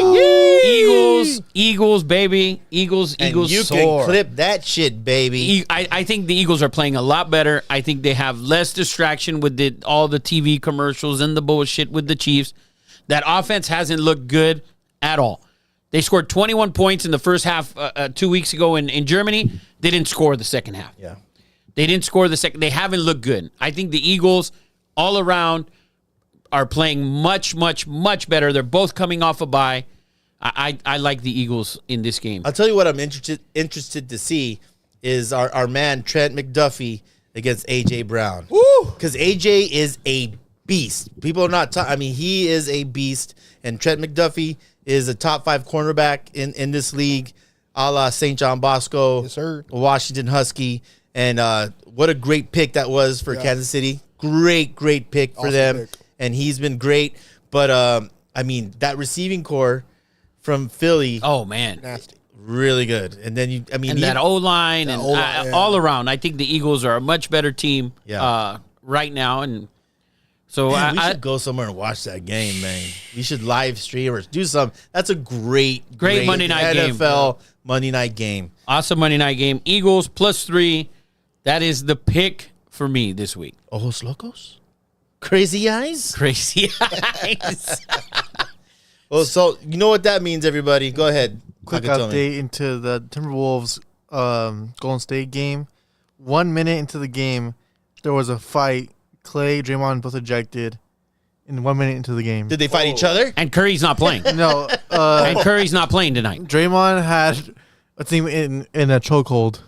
Eagles, baby. Eagles And you soar. can clip that shit, baby. I think the Eagles are playing a lot better. I think they have less distraction with all the TV commercials and the bullshit with the Chiefs. That offense hasn't looked good at all. They scored 21 points in the first half 2 weeks ago in Germany. They didn't score the second half. Yeah. They didn't score the second. They haven't looked good. I think the Eagles all around are playing much, much, much better. They're both coming off a bye. I like the Eagles in this game. I'll tell you what I'm interested to see is our man Trent McDuffie against A.J. Brown. Because A.J. is a beast. People are not he is a beast. And Trent McDuffie is a top 5 cornerback in this league. a la St. John Bosco, Yes, sir. Washington Husky. And what a great pick that was for Kansas City. Great pick for Awesome them. pick. And he's been great. But, I mean, that receiving core from Philly, Oh, man. Nasty. really good. And then, And that O-line and O-line, yeah. all around. I think the Eagles are a much better team Yeah. right now. And so Man, we should go somewhere and watch that game, man. We should live stream or do something. That's a great Monday night game. NFL Monday night game. awesome Monday night game. Eagles +3. That is the pick for me this week. Ojos locos? Crazy eyes? Crazy eyes. Well, so you know what that means, everybody. Go ahead. Quick Fucking tell me. update into the Timberwolves Golden State game. 1 minute into the game, there was a fight. Clay, Draymond both ejected. In 1 minute into the game. Did they fight each other? And Curry's not playing. No, And Curry's not playing tonight. Draymond had a team in a chokehold.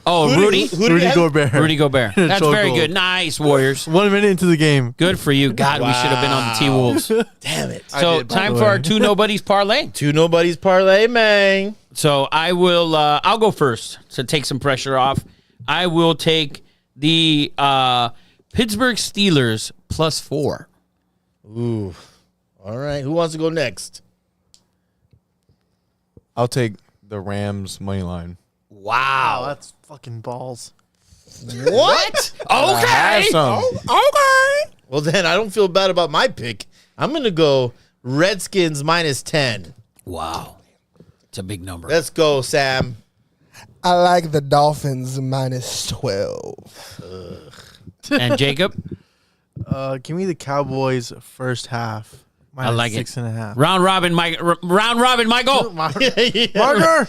Oh, Rudy? Who did Rudy have- Gobert. Rudy Gobert. In a That's very chokehold. good. Nice, Warriors. 1 minute into the game. Good for you. God, we should have been on the T-Wolves. Damn it. So did, by time the for way. our two Nobodies parlay. Two Nobodies parlay, man. So I will. I'll go first to take some pressure off. I will take the Pittsburgh Steelers +4. Ooh. All right. Who wants to go next? I'll take the Rams money line. Wow. That's fucking balls. What? I have Okay. some. Okay. Well, then I don't feel bad about my pick. I'm going to go Redskins -10. Wow. It's a big number. Let's go, Sam. I like the Dolphins -12. And Jacob, Give me the Cowboys first half. I like it. 6.5. round robin, Michael. Marker.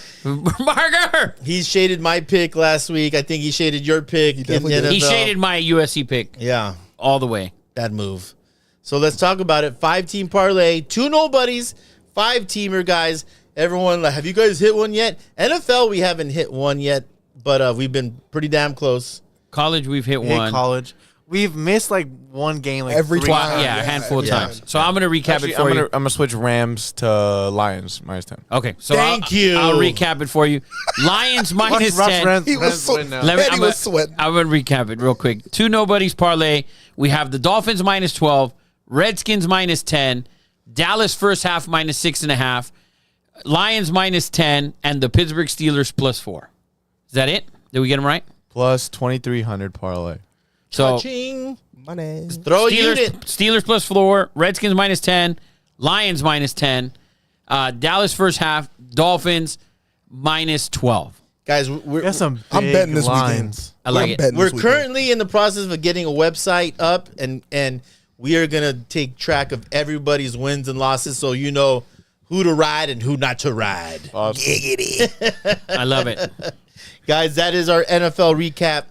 Marker. He shaded my pick last week. I think he shaded your pick. in the definitely did. He NFL. shaded my USC pick Yeah. all the way. Bad move. So let's talk about it. 5-team parlay, two Nobodies, 5-teamer, guys. Everyone, have you guys hit one yet? NFL, we haven't hit one yet, but we've been pretty damn close. College, we've hit Hit one. college. We've missed like one game like Every 3 time. times. Yeah, a handful of every times. time. So I'm going to recap Actually, it for you. I'm gonna switch Rams to Lions -10. Okay, so Thank you. I'll recap it for you. Lions -10. He was so, win now. Eddie was sweating. I'm going to recap it real quick. Two Nobodies parlay. We have the Dolphins -12, Redskins -10, Dallas first half -6.5, Lions -10, and the Pittsburgh Steelers +4. Is that it? Did we get them right? Plus 2,300 parlay. So Ching. Money. Throw a Steelers, unit. Steelers +4, Redskins -10, Lions -10, Dallas first half, Dolphins -12. Guys, Got some big I'm betting this lines. I like I'm it. betting we're this weekend. currently in the process of getting a website up, and we are going to take track of everybody's wins and losses so you know who to ride and who not to ride. Awesome. I love it. Guys, that is our NFL recap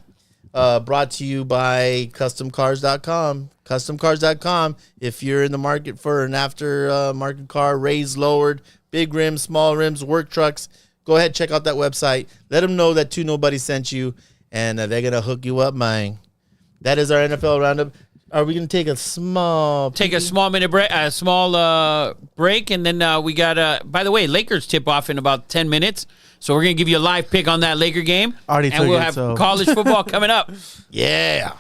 brought to you by CustomCars.com. CustomCars.com. If you're in the market for an after-market car, raised, lowered, big rims, small rims, work trucks, go ahead, check out that website. Let them know that Two Nobody sent you, and they're going to hook you up, man. That is our NFL roundup. Are we going to take a small... Take a small minute break, break, and then we got. By the way, Lakers tip off in about 10 minutes, so we're gonna give you a live pick on that Laker game, Already and took we'll it, have so. college football coming up. Yeah.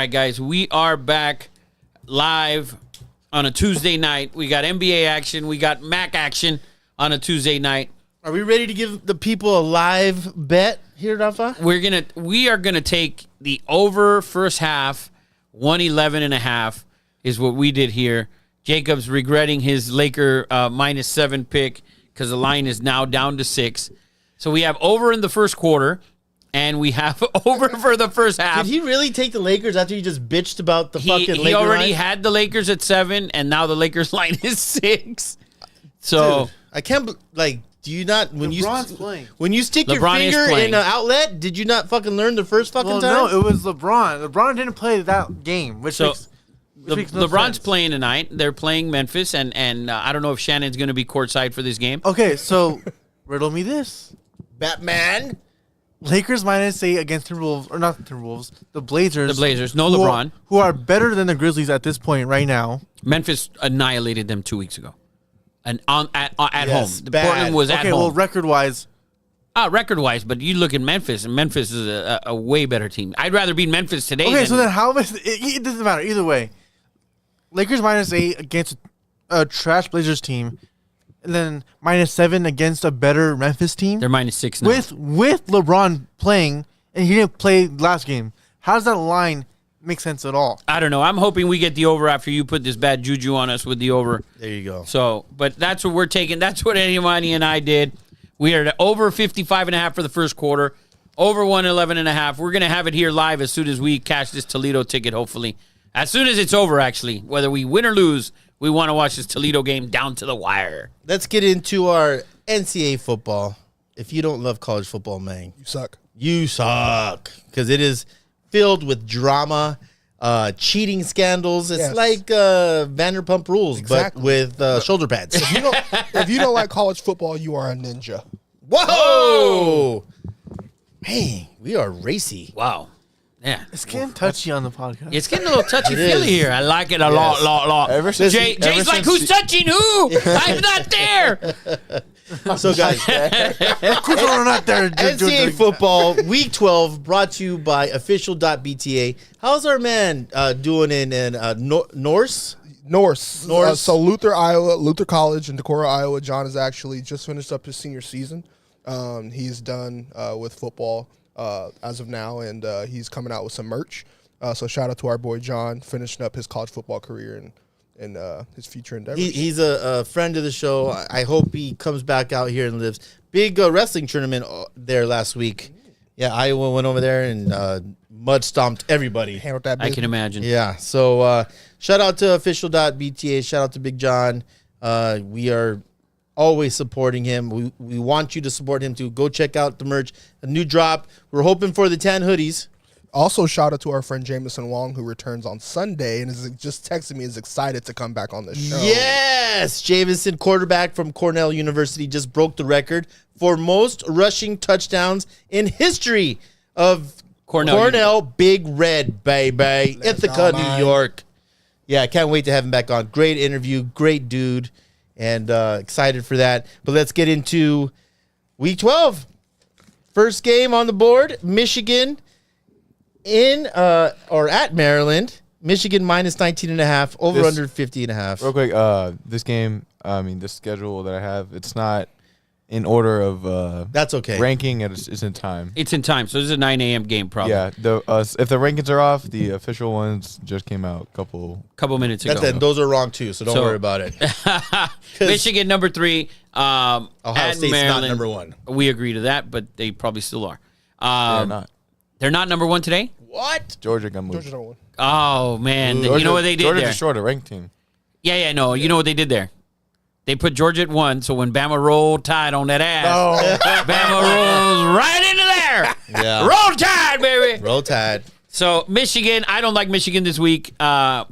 right, guys, we are back live on a Tuesday night. We got NBA action. We got MAC action on a Tuesday night. Are we ready to give the people a live bet here, Rafa? We are gonna take the over first half, 111.5 is what we did here. Jacob's regretting his Laker -7 pick because the line is now down to 6. So we have over in the first quarter, and we have over for the first half. Did he really take the Lakers after he just bitched about the fucking Lakers? He already line? had the Lakers at 7, and now the Lakers line is 6. So Dude, I can't do you not when LeBron's playing. When you stick LeBron is your finger playing. in an outlet, did you not fucking learn the first fucking Well, time? no, it was LeBron. LeBron didn't play that game, which makes no LeBron's sense. playing tonight. They're playing Memphis, and I don't know if Shannon's going to be courtside for this game. Okay, so riddle me this. Batman. Lakers -8 against Timberwolves, or not the Timberwolves, the Blazers. The Blazers, no who LeBron. who are better than the Grizzlies at this point right now. Memphis annihilated them 2 weeks ago, and at Yes, home. The bad. Portland was at Okay, home. well, record-wise, Record-wise, but you look at Memphis, and Memphis is a way better team. I'd rather beat Memphis today. okay, than, so then how is it doesn't matter either way. Lakers -8 against a trash Blazers team, and then -7 against a better Memphis team. they're -6 now. with LeBron playing, and he didn't play last game. How does that line make sense at all? I don't know. I'm hoping we get the over after you put this bad juju on us with the over. There you go. So, but that's what we're taking. That's what Eddie Money and I did. We are at over 55.5 for the first quarter, over 111.5. We're going to have it here live as soon as we cash this Toledo ticket, hopefully. As soon as it's over, actually. Whether we win or lose, we want to watch this Toledo game down to the wire. Let's get into our NCAA football. If you don't love college football, man, You suck. you suck. Because it is filled with drama, cheating scandals. It's Yes. like Vanderpump Rules, Exactly. but with shoulder pads. If you don't like college football, you are a ninja. Whoa! Man, we are racy. Wow. Yeah. It's getting touchy on the podcast. It's getting a little touchy-feely is. here. I like it a lot. Ever since Jay's like, who's touching who? I'm not there. So, guys, We're not there. NCAA football week 12 brought to you by official.bta. How's our man doing in Norse? Norse. Norse. So Luther College in Decorah, Iowa. John has actually just finished up his senior season. He's done with football as of now, and he's coming out with some merch. So shout out to our boy John, finishing up his college football career and his future endeavors. He's a friend of the show. I hope he comes back out here and lives. Big wrestling tournament there last week. Yeah, Iowa went over there and mud stomped everybody. Handled that I business. can imagine. Yeah, so shout out to official.bta. Shout out to Big John. We are always supporting him. We want you to support him too. Go check out the merch. A new drop. We're hoping for the tan hoodies. Also, shout out to our friend Jameson Wong, who returns on Sunday and is just texting me, is excited to come back on the show. Yes, Jamison, quarterback from Cornell University, just broke the record for most rushing touchdowns in history of Cornell Big Red, baby. Ithaca, New York. Yeah, I can't wait to have him back on. Great interview, great dude, and excited for that. But let's get into week 12. First game on the board, Michigan in or at Maryland. Michigan minus 19.5, over under 50.5. Real quick, this game, this schedule that I have, it's not in order of That's okay. ranking. It's in time. It's in time, so this is a 9 a.m. game probably. Yeah, if the rankings are off, the official ones just came out a couple minutes ago. Those are wrong too, so don't worry about it. Michigan number 3. Ohio at State's Maryland. not number 1. We agree to that, but they probably still are. They're not. They're not number 1 today? What? Georgia got moved. Georgia's number one. Oh, man. You know what they did Georgia's there? a shorter ranked team. Yeah, no. You know what they did there? They put Georgia at 1, so when Bama rolled Tide on that ass, Bama rolls right into there. Yeah. Roll Tide, baby. Roll Tide. So Michigan, I don't like Michigan this week. They've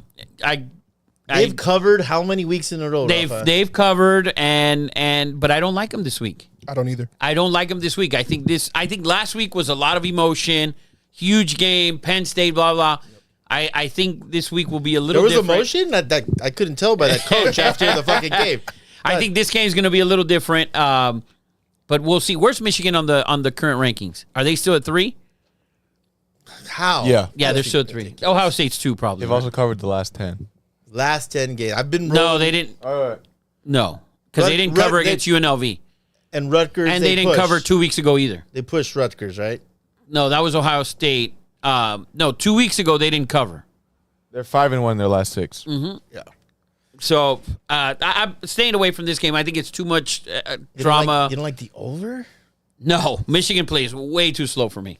covered how many weeks in a row? Rafa? They've covered but I don't like them this week. I don't either. I don't like them this week. I think last week was a lot of emotion, huge game, Penn State, blah blah. I think this week will be a little. There was different. emotion that I couldn't tell by that coach after the fucking game. I think this game is going to be a little different, but we'll see. Where's Michigan on the current rankings? Are they still at 3? How? Yeah. Yeah, they're still 3. Ohio State's 2 probably. They've right? also covered the last 10. Last 10 games. I've been No, they didn't. All right. No, because they didn't cover against UNLV. And Rutgers. And they didn't cover 2 weeks ago either. They pushed Rutgers, right? No, that was Ohio State. No, 2 weeks ago they didn't cover. They're 5-1 their last 6. Mm-hmm. Yeah. So I'm staying away from this game. I think it's too much drama. You don't like the over? No, Michigan plays way too slow for me.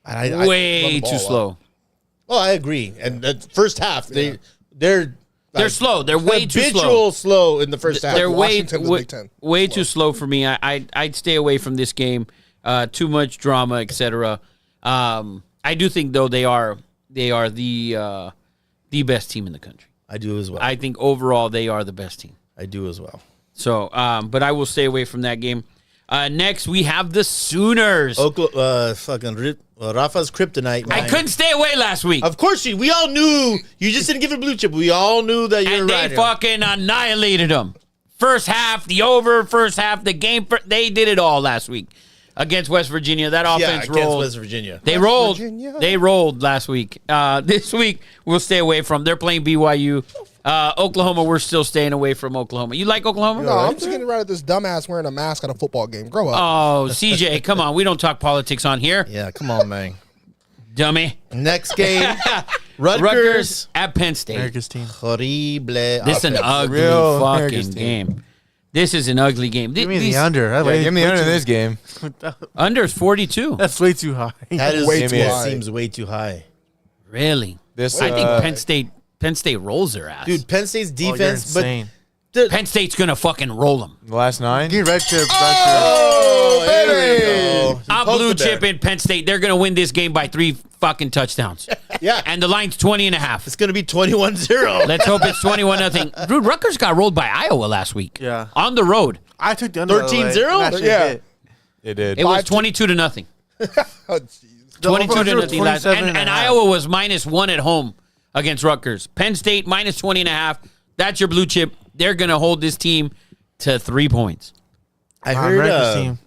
I Way run the ball too up. slow. Oh, I agree. And the first half, they're slow. They're way too slow. habitual slow in the first half. They're way Washington to the Big Ten. way too slow for me. I'd stay away from this game. Too much drama, etc. I do think though they are the best team in the country. I do as well. I think overall they are the best team. I do as well. So, but I will stay away from that game. Next, we have the Sooners. Rafa's kryptonite. I man. couldn't stay away last week. Of course, we all knew. You just didn't give it blue chip. We all knew that you're And right. they fucking annihilated them. First half, the over. First half, the game. They did it all last week against West Virginia. That offense against rolled. West Virginia. They rolled. They rolled last week. This week, we'll stay away from. They're playing BYU. Oklahoma, we're still staying away from Oklahoma. You like Oklahoma? No, I'm just getting rid of this dumbass wearing a mask at a football game. Grow up. Oh, CJ, come on. We don't talk politics on here. Yeah, come on, man. Dummy. Next game, Rutgers Rutgers. at Penn State. America's team. Horrible. This is an ugly Real fucking America's team. game. This is an ugly game. Give me the under. Give me the under in this game. Under's 42. That's way too high. That is Way way too high. Seems way too high, Really? This I think Penn State rolls their ass. dude. Penn State's Oh, you're defense, but insane. Penn State's going to fucking roll them. the last 9. Give me red chip. oh, there we go. I'm Poke blue the bear. chip in Penn State. They're going to win this game by 3 fucking touchdowns. Yeah, And the line's 20 and a half. it's gonna be 21-0. Let's hope it's 21-0. Dude, Rutgers got rolled by Iowa last week. Yeah. On the road. I took the under. 13-0? That shit Yeah. hit. It did. It was 22-0. Oh, jeez. 22 over-under to was nothing last. 27 And and a half. Iowa was -1 at home against Rutgers. Penn State minus 20 and a half. That's your blue chip. They're going to hold this team to 3 points. I heard. America's team.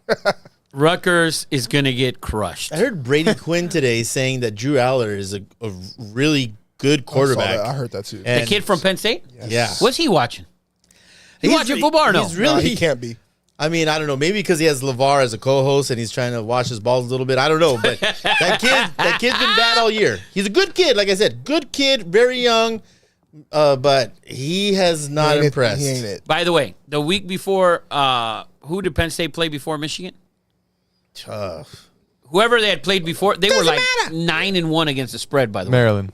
Rutgers is going to get crushed. I heard Brady Quinn today saying that Drew Aller is a really good I saw quarterback. that. I heard that too. The And- kid from Penn State? Yeah. What's he watching? He He's watching re- football or no? He's No, really. he can't be. I mean, I don't know. Maybe because he has LeVar as a co-host and he's trying to watch his balls a little bit. I don't know, but that kid's been bad all year. He's a good kid, like I said, good kid, very young, but he has not impressed. He ain't it. By the way, the week before, who did Penn State play before Michigan? Tough. Whoever they had played before, they were like 9-1 against the spread, by the way. Maryland.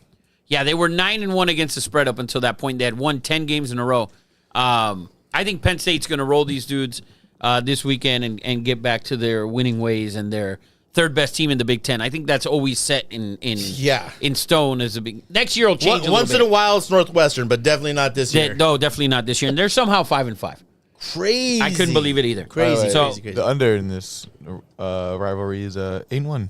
Yeah, they were 9-1 against the spread up until that point. They had won 10 games in a row. I think Penn State's going to roll these dudes this weekend and get back to their winning ways and their third best team in the Big Ten. I think that's always set in stone as a big. Next year will change. Once in a while, it's Northwestern, but definitely not this year. No, definitely not this year. And they're somehow 5-5. Crazy. I couldn't believe it either. Crazy. So crazy. The under in this rivalry is 8-1.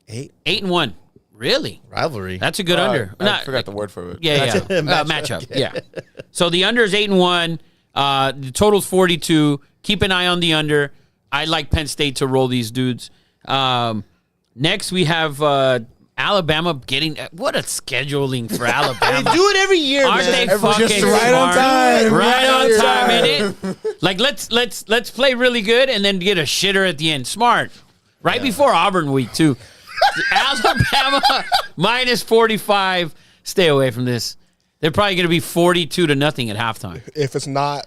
8-1. Really? Rivalry. That's a good under. I forgot the word for it. Yeah, yeah. Matchup. Yeah. So the under is 8-1. The total's 42. Keep an eye on the under. I like Penn State to roll these dudes. Next, we have Alabama getting what a scheduling for They Alabama. do it every year, Aren't man. they fucking Just right on smart? time. Right on Right time, on ain't it? Like let's play really good and then get a shitter at the end. Smart. Right before Auburn week too. Alabama minus 45. Stay away from this. They're probably going to be 42-0 at halftime. If it's not,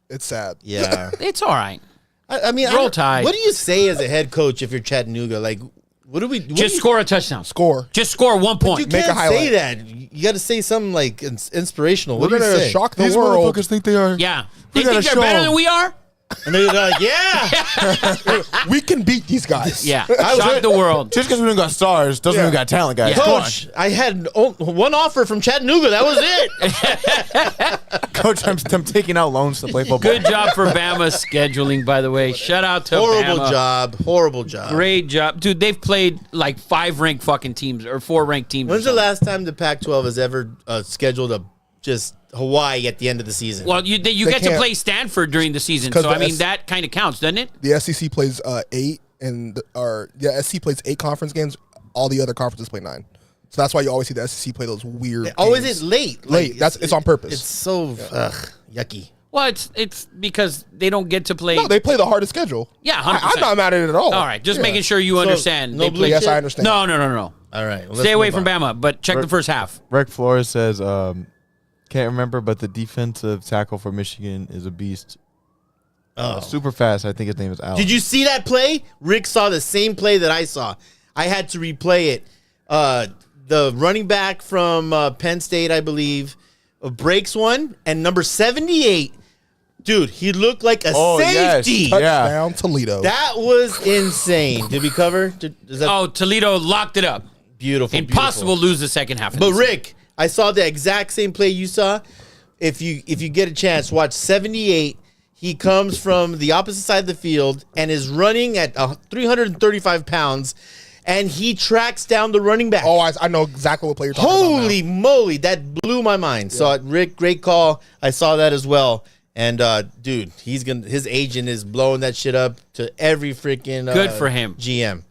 it's sad. Yeah. It's all right. I mean, Roll Tide. What do you say as a head coach if you're Chattanooga? Like, what do we Just score a touchdown. Score. Just score 1 You point. Make a can't say highlight. that. You got to say something like inspirational. What We're do you gonna say? shock the These world. motherfuckers think they are. Yeah. We They think gotta they're better show 'em. than we are? And they're like, yeah. We can beat these guys. Yeah. Shock the world. Just because we don't got stars doesn't mean we got talent, guys. Yeah. Come on. Coach, I had one offer from Chattanooga. That was it. Coach, I'm taking out loans to play football. Good job for Bama scheduling, by the way. Shout out to Horrible Bama. job. Horrible job. Great job. Dude, they've played like 5 ranked fucking teams or 4 ranked teams. When's or the something. last time the Pac-12 has ever scheduled a just Hawaii at the end of the season? Well, you get to can't. play Stanford during the season, 'Cause so the I mean S- that kind of counts, doesn't it? The SEC plays 8, and SEC plays 8 conference games. all the other conferences play 9. So that's why you always see the SEC play those weird. Always games. is late. Late. It's on purpose. It's so yucky. Well, it's because they don't get to play. No, they play the hardest schedule. Yeah, 100%. I'm not mad at it at all. All right, just making sure you understand. no They blue play. chip? Yes, I understand. No. All right. Stay away from Bama, but check the first half. Rick Flores says, can't remember, but the defensive tackle for Michigan is a beast. Super fast. I think his name is Alex. Did you see that play? Rick saw the same play that I saw. I had to replay it. The running back from Penn State, I believe, breaks one, and number 78, dude, he looked like a safety. Yes. Yeah. Touchdown Toledo. That was insane. Did we cover? Toledo locked it up. Beautiful. Impossible to lose the second half. But Rick, I saw the exact same play you saw. If you get a chance, watch 78. He comes from the opposite side of the field and is running at 335 pounds, and he tracks down the running back. Oh, I know exactly what player you're talking about. Holy moly, that blew my mind. Yeah. So Rick, great call. I saw that as well. And dude, his agent is blowing that shit up to every freaking good for him GM.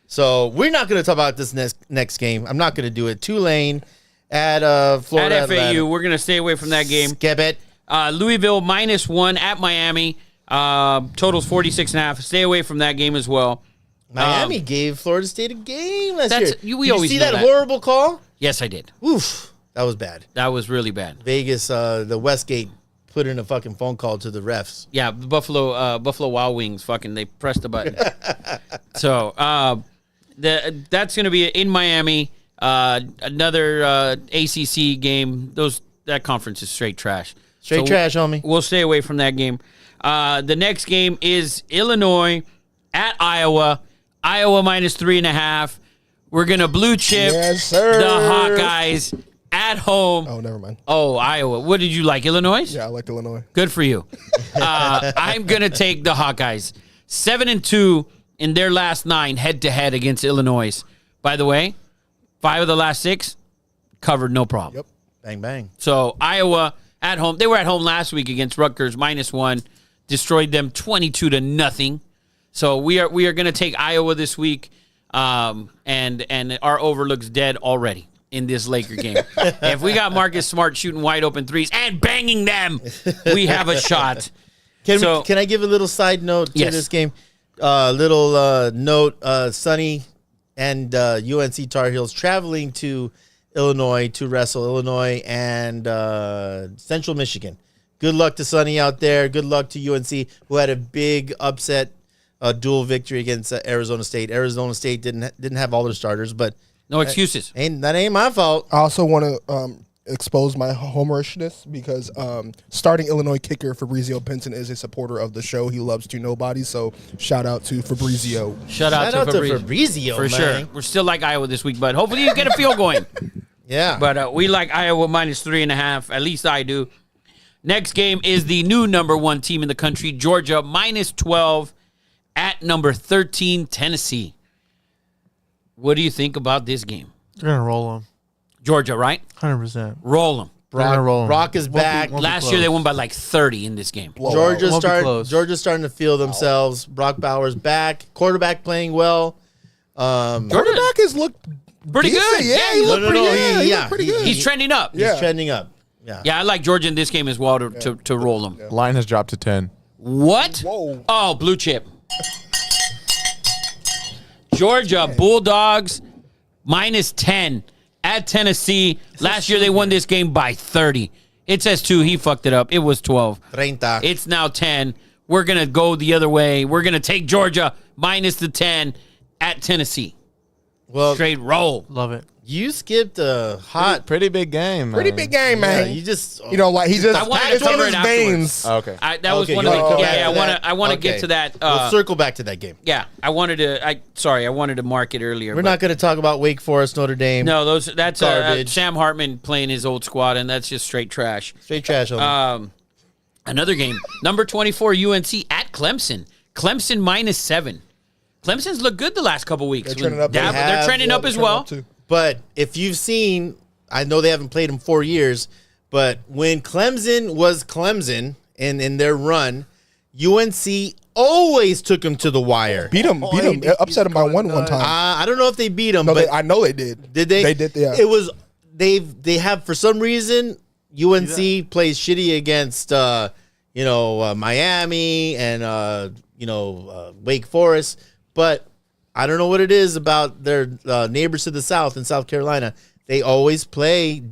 So we're not going to talk about this next game. I'm not going to do it. Tulane at Florida at FAU. Atlanta. We're going to stay away from that game. Skip it. Louisville -1 at Miami. Totals 46.5. Stay away from that game as well. Miami gave Florida State a game last year. We Did you always see know that that. horrible call? Yes, I did. Oof, that was bad. That was really bad. Vegas, the Westgate put in a fucking phone call to the refs. Yeah, Buffalo Wild Wings. Fucking, they pressed the button. So that's going to be in Miami. Another ACC game. That conference is straight trash. Straight trash, homie. We'll stay away from that game. The next game is Illinois at Iowa. Iowa -3.5. We're going to blue chip Yes, sir. the Hawkeyes at home. Oh, never mind. Oh, Iowa. What did you like, Illinois? Yeah, I liked Illinois. Good for you. I'm going to take the Hawkeyes. 7-2 in their last 9 head-to-head against Illinois. By the way, 5 of the last 6 covered no problem. Yep. Bang, bang. So Iowa at home. They were at home last week against Rutgers -1. Destroyed them 22-0. So we are going to take Iowa this week, and our over looks dead already in this Laker game. If we got Marcus Smart shooting wide open threes and banging them, we have a shot. Can I give a little side note to this game? Little note, Sonny and UNC Tar Heels traveling to Illinois to wrestle Illinois and Central Michigan. Good luck to Sonny out there. Good luck to UNC, who had a big upset dual victory against Arizona State. Arizona State didn't have all their starters, but no excuses. That ain't my fault. I also want to expose my homerishness because starting Illinois kicker Fabrizio Pinson is a supporter of the show. He loves to Nobodies, so shout out to Fabrizio. Shout out to Fabrizio, for man. sure. We're still like Iowa this week, but hopefully you get a field going. Yeah. But we like Iowa -3.5. At least I do. Next game is the new number 1 team in the country, Georgia, -12 at number 13, Tennessee. What do you think about this game? They're going to roll them. Georgia, right? 100%. Roll them. Brock is back. Last year they won by like 30 in this game. Georgia's starting to feel themselves. Brock Bowers back. Quarterback playing well. Quarterback has looked pretty good. Yeah, he looked pretty good. He's trending up. He's trending up. Yeah, I like Georgia in this game as well to roll them. Yeah. Line has dropped to 10. What? Whoa. Oh, blue chip. Georgia Bulldogs -10 at Tennessee. Last year they won this game by 30. It says 2. He fucked it up. It was 12. 30. It's now 10. We're going to go the other way. We're going to take Georgia -10 at Tennessee. Well, straight roll. Love it. You skipped a hot, pretty big game, man. Pretty big game, man. Yeah, you just, like he just. I wanted it's to one of cover his it veins. Okay. That was one of the. I want to get to that. We'll circle back to that game. Yeah, I wanted to mark it earlier. We're not going to talk about Wake Forest, Notre Dame. No, that's garbage. Sam Hartman playing his old squad, and that's just straight trash. Straight trash. Another game, number 24 UNC at Clemson. Clemson -7. Clemson's looked good the last couple weeks. They're trending up. They're trending up as well. But if you've seen, I know they haven't played in 4 years, but when Clemson was Clemson in their run, UNC always took them to the wire. Beat them, upset them by one time. I don't know if they beat them, No, but I know they did. did they? They did, yeah. It was they have for some reason UNC plays shitty against Miami and Wake Forest, but I don't know what it is about their neighbors to the south in South Carolina. They always play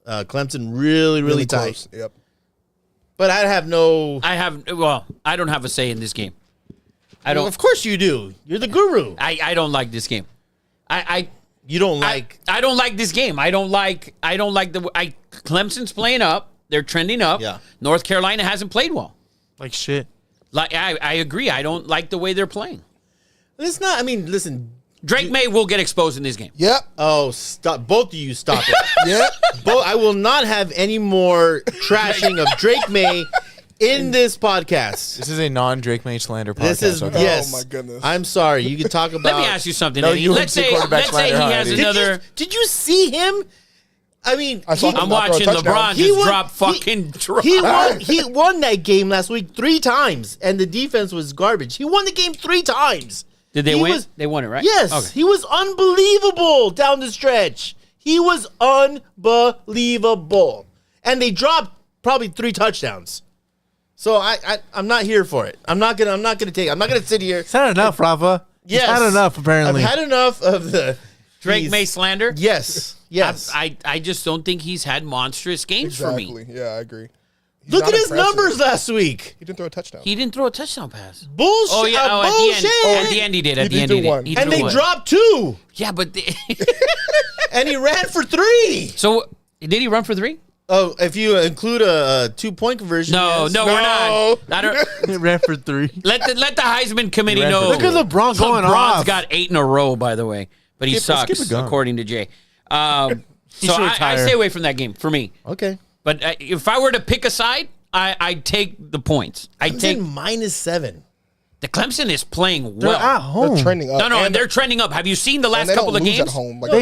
Clemson really tight. Close. Yep. But I don't have a say in this game. I don't. Well, of course you do. You're the guru. I don't like this game. You don't like. I don't like this game. I don't like Clemson's playing up. They're trending up. Yeah. North Carolina hasn't played well. Like shit. Like I agree. I don't like the way they're playing. It's not. I mean, listen. Drake May will get exposed in this game. Yep. Oh, stop! Both of you, stop it. Yep. I will not have any more trashing of Drake May in this podcast. This is a non-Drake May slander podcast. This is okay? yes. Oh my goodness. I'm sorry. You can talk about. Let me ask you something. No, Eddie. Let's say he has another. Did you see him? I mean, saw him I'm not throw a watching touchdown. LeBron He just won- drop fucking drop. He won that game last week 3 times, and the defense was garbage. He won the game 3 times. Did they He win? was- They won it, right? Yes, Okay. he was unbelievable down the stretch. He was unbelievable, and they dropped probably 3 touchdowns. So I'm not here for it. I'm not gonna sit here. It's had enough, Rafa. Yes, It's had enough, apparently. I've had enough of the Drake May slander. Yes. I just don't think he's had monstrous games for me. Exactly. Yeah, I agree. He's Look not at his impressive. numbers last week. He didn't throw a touchdown. He didn't throw a touchdown pass. Bullshit. Oh yeah, bullshit. at the end he did. At the end he threw did. one. He And threw they one. dropped 2, Yeah, but and he ran for 3. so did he run for 3? Oh, if you include a 2-point conversion. No, yes. no, we're not. I don't. It ran for 3. Let the Heisman committee Ran for know. Look at LeBron going LeBron's off. got 8 in a row, by the way, but he Let's keep sucks it going. according to Jay. So should I retire. stay away from that game for me. Okay. But if I were to pick a side, I'd take the points. I'd take -7. the Clemson is playing They're well. at home. They're trending up. No, and they're trending up. Have you seen the and last they couple don't of lose games? at home. Like,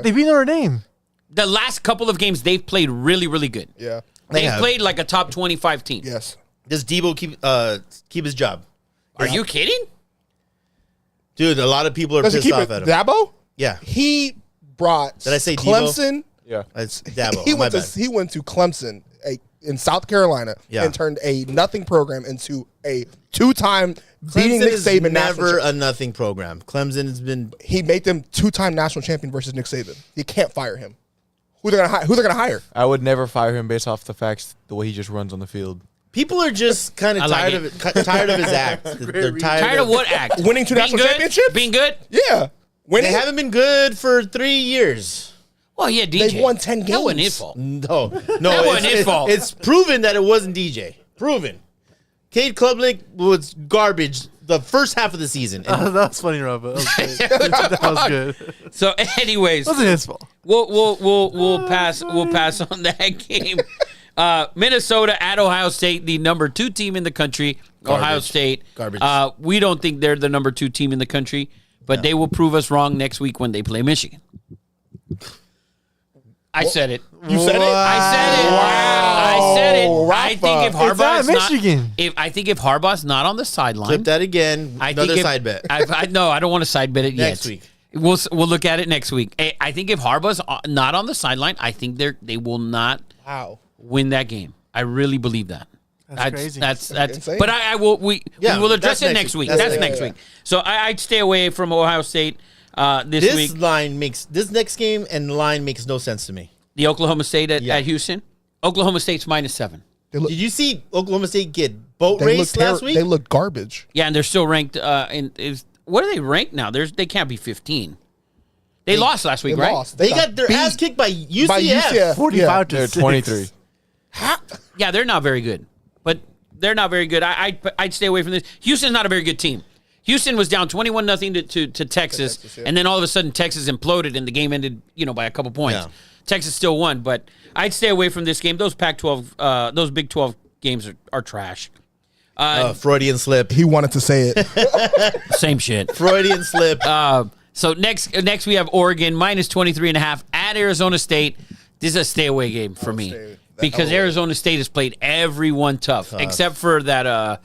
They beat Notre Dame. The last couple of games they've played really, really good. Yeah. They They've have. played like a top 25 team. Yes. Does Debo keep his job? Are you kidding? Dude, a lot of people are Does he pissed keep off it? at him. Dabo? Yeah. He brought Did I say Debo? Clemson. Yeah. It's Dabo. He My went to bad. he went to Clemson in South Carolina Yeah. and turned a nothing program into a 2-time beating Clemson Nick is Saban national never champion. a nothing program. Clemson has been. He made them 2-time national champion versus Nick Saban. You can't fire him. Who they're gonna hire? I would never fire him based off the facts the way he just runs on the field. People are just kind of I like tired it. of it. Tired of his act. They're Tired of what act? Winning 2 Being national good? championships? Being good? Yeah. They Winning. haven't been good for 3 years. Well, yeah, DJ. They've won 10 That wasn't games. his fault. No, That wasn't his fault. It's proven that it wasn't DJ. Proven. Cade Klubnik was garbage the first half of the season. And That was funny, Rafa. That was good. So, anyways, Wasn't his fault. we'll pass on that game. Minnesota at Ohio State, the number 2 team in the country. Ohio Garbage. State. Garbage. We don't think they're the number 2 team in the country, but they will prove us wrong next week when they play Michigan. I said it. You said it? I said it. Wow. I said it. I Rafa. think if It's at Harbaugh's not, Michigan. I think if Harbaugh's not on the sideline, flip that again. I Another think if- side bet. No, I don't want to side bet it Next yet. week. We'll look at it next week. I think if Harbaugh's not on the sideline, I think they will not Wow. win that game. I really believe that. That's crazy. That's insane. But I will. We will address that's it next next week. week. That's That's next next week. So I'd stay away from Ohio State this This week. line makes this next game and line makes no sense to me. The Oklahoma State at Yeah. Houston. Oklahoma State's -7. They look, Did you see Oklahoma State get boat they raced look last week? They look garbage. Yeah, and they're still ranked. What are they ranked now? They can't be 15. They lost last week, They right? lost. They got their beat ass kicked by UCF. by UCF. 45 They're to 6. 23. Yeah, they're not very good. But they're not very good. I'd stay away from this. Houston's not a very good team. Houston was down 21-0 to Texas, Texas, yeah. and then all of a sudden Texas imploded and the game ended, by a couple points. Yeah. Texas still won, but I'd stay away from this game. Those Pac-12, those Big 12 games are trash. Freudian slip. He wanted to say it. Same shit. Freudian slip. So next we have Oregon -23.5 at Arizona State. This is a stay away game for me. because Arizona State has played everyone tough. Except for that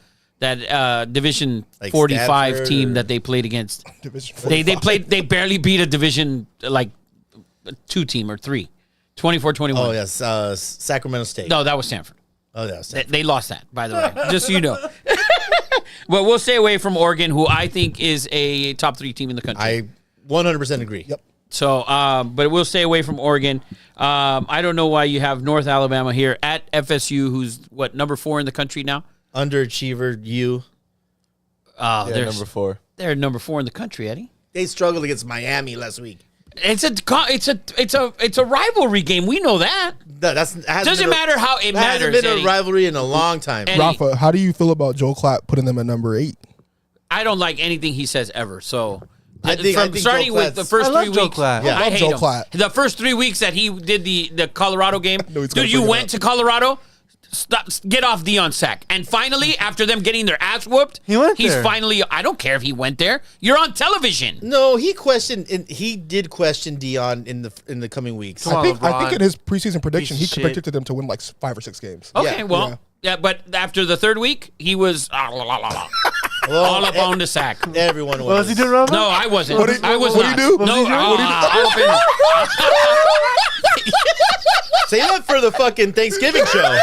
Division Like 45 Stanford team or- that they played against. Division They barely beat a Division 2 team or 3. 24-21. Oh yes, Sacramento State. No, that was Stanford. Oh yes. They lost that, by the way, just so you know. But we'll stay away from Oregon, who I think is a top 3 team in the country. I 100% agree. Yep. So, but we'll stay away from Oregon. I don't know why you have North Alabama here at FSU, who's number 4 in the country now. Underachiever U. They're number 4. They're number 4 in the country, Eddie. They struggled against Miami last week. It's a rivalry game. We know that. Doesn't matter how it matters. Hasn't been Eddie. a rivalry in a long time. Eddie, Rafa, how do you feel about Joe Klatt putting them at number 8? I don't like anything he says ever. So, I think starting Joe with the Klatt's- first I love 3 Joe weeks, Klatt. Yeah. I Love hate Joe him. Klatt. The first 3 weeks that he did the Colorado game, he's gonna dude, you bring it went up. to Colorado. Stop, get off Deion sack. And finally, after them getting their ass whooped, he's there. finally. I don't care if he went there. You're on television. No, he did question Dion in the coming weeks. Come on. I think LeBron. in his preseason prediction, he Piece of predicted them to win like 5 or 6 games. Okay, Yeah. well, yeah, but after the 3rd week, he was Well, all up on the sack. Everyone was. What was he doing, Rafa? No, I wasn't. What did- I was what did not. he do? No, What did he do? Say that for the fucking Thanksgiving show.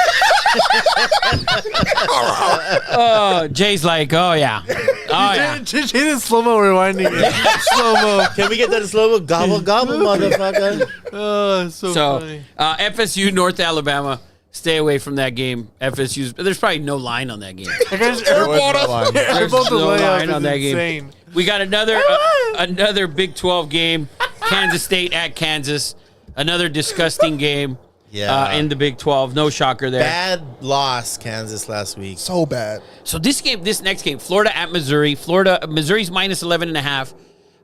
Jay's like, oh yeah, oh yeah. Just hit it slow mo, rewinding it. Slow mo. Can we get that in slow-mo? Gobble, gobble, motherfucker. Oh, it's so So funny. FSU North Alabama. Stay away from that game. FSU's. There's probably no line on that game. There was no line. There's Both the no layup line is on that game. insane. We got another Big 12 game. Kansas State at Kansas. Another disgusting game. Yeah. In the Big 12. No shocker there. Bad loss, Kansas, last week. So bad. So this next game, Florida at Missouri. Missouri's minus 11.5.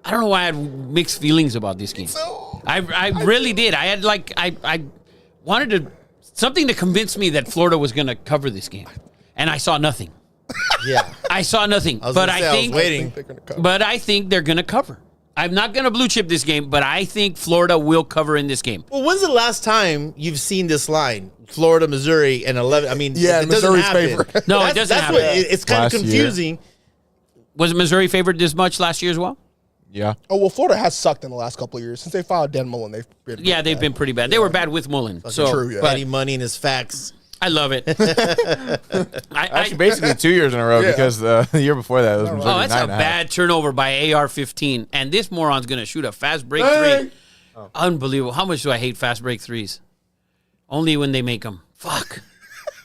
I don't know why I had mixed feelings about this game. I really did. I had I wanted something to convince me that Florida was going to cover this game, and I saw nothing. Yeah. I saw nothing. I was But gonna say, I I was think waiting. They're gonna cover. But I think they're going to cover. I'm not going to blue chip this game, but I think Florida will cover in this game. Well, when's the last time you've seen this line? Florida, Missouri, and 11. I mean, Yeah, it doesn't Missouri's happen. favorite. No, That's- it doesn't that's happen. what it's kind of Last year. confusing. Was Missouri favored this much last year as well? Yeah. Oh, well, Florida has sucked in the last couple of years. Since they filed Dan Mullen, they've been Yeah, they've been pretty bad. They were bad with Mullen. So, true, yeah. but Eddie Money and his facts. I love it. Actually, basically 2 years in a row because the year before that it was Missouri Oh, that's a 9.5. bad turnover by AR-15. And this moron's going to shoot a fast break 3. Unbelievable. How much do I hate fast break 3s? Only when they make them. Fuck.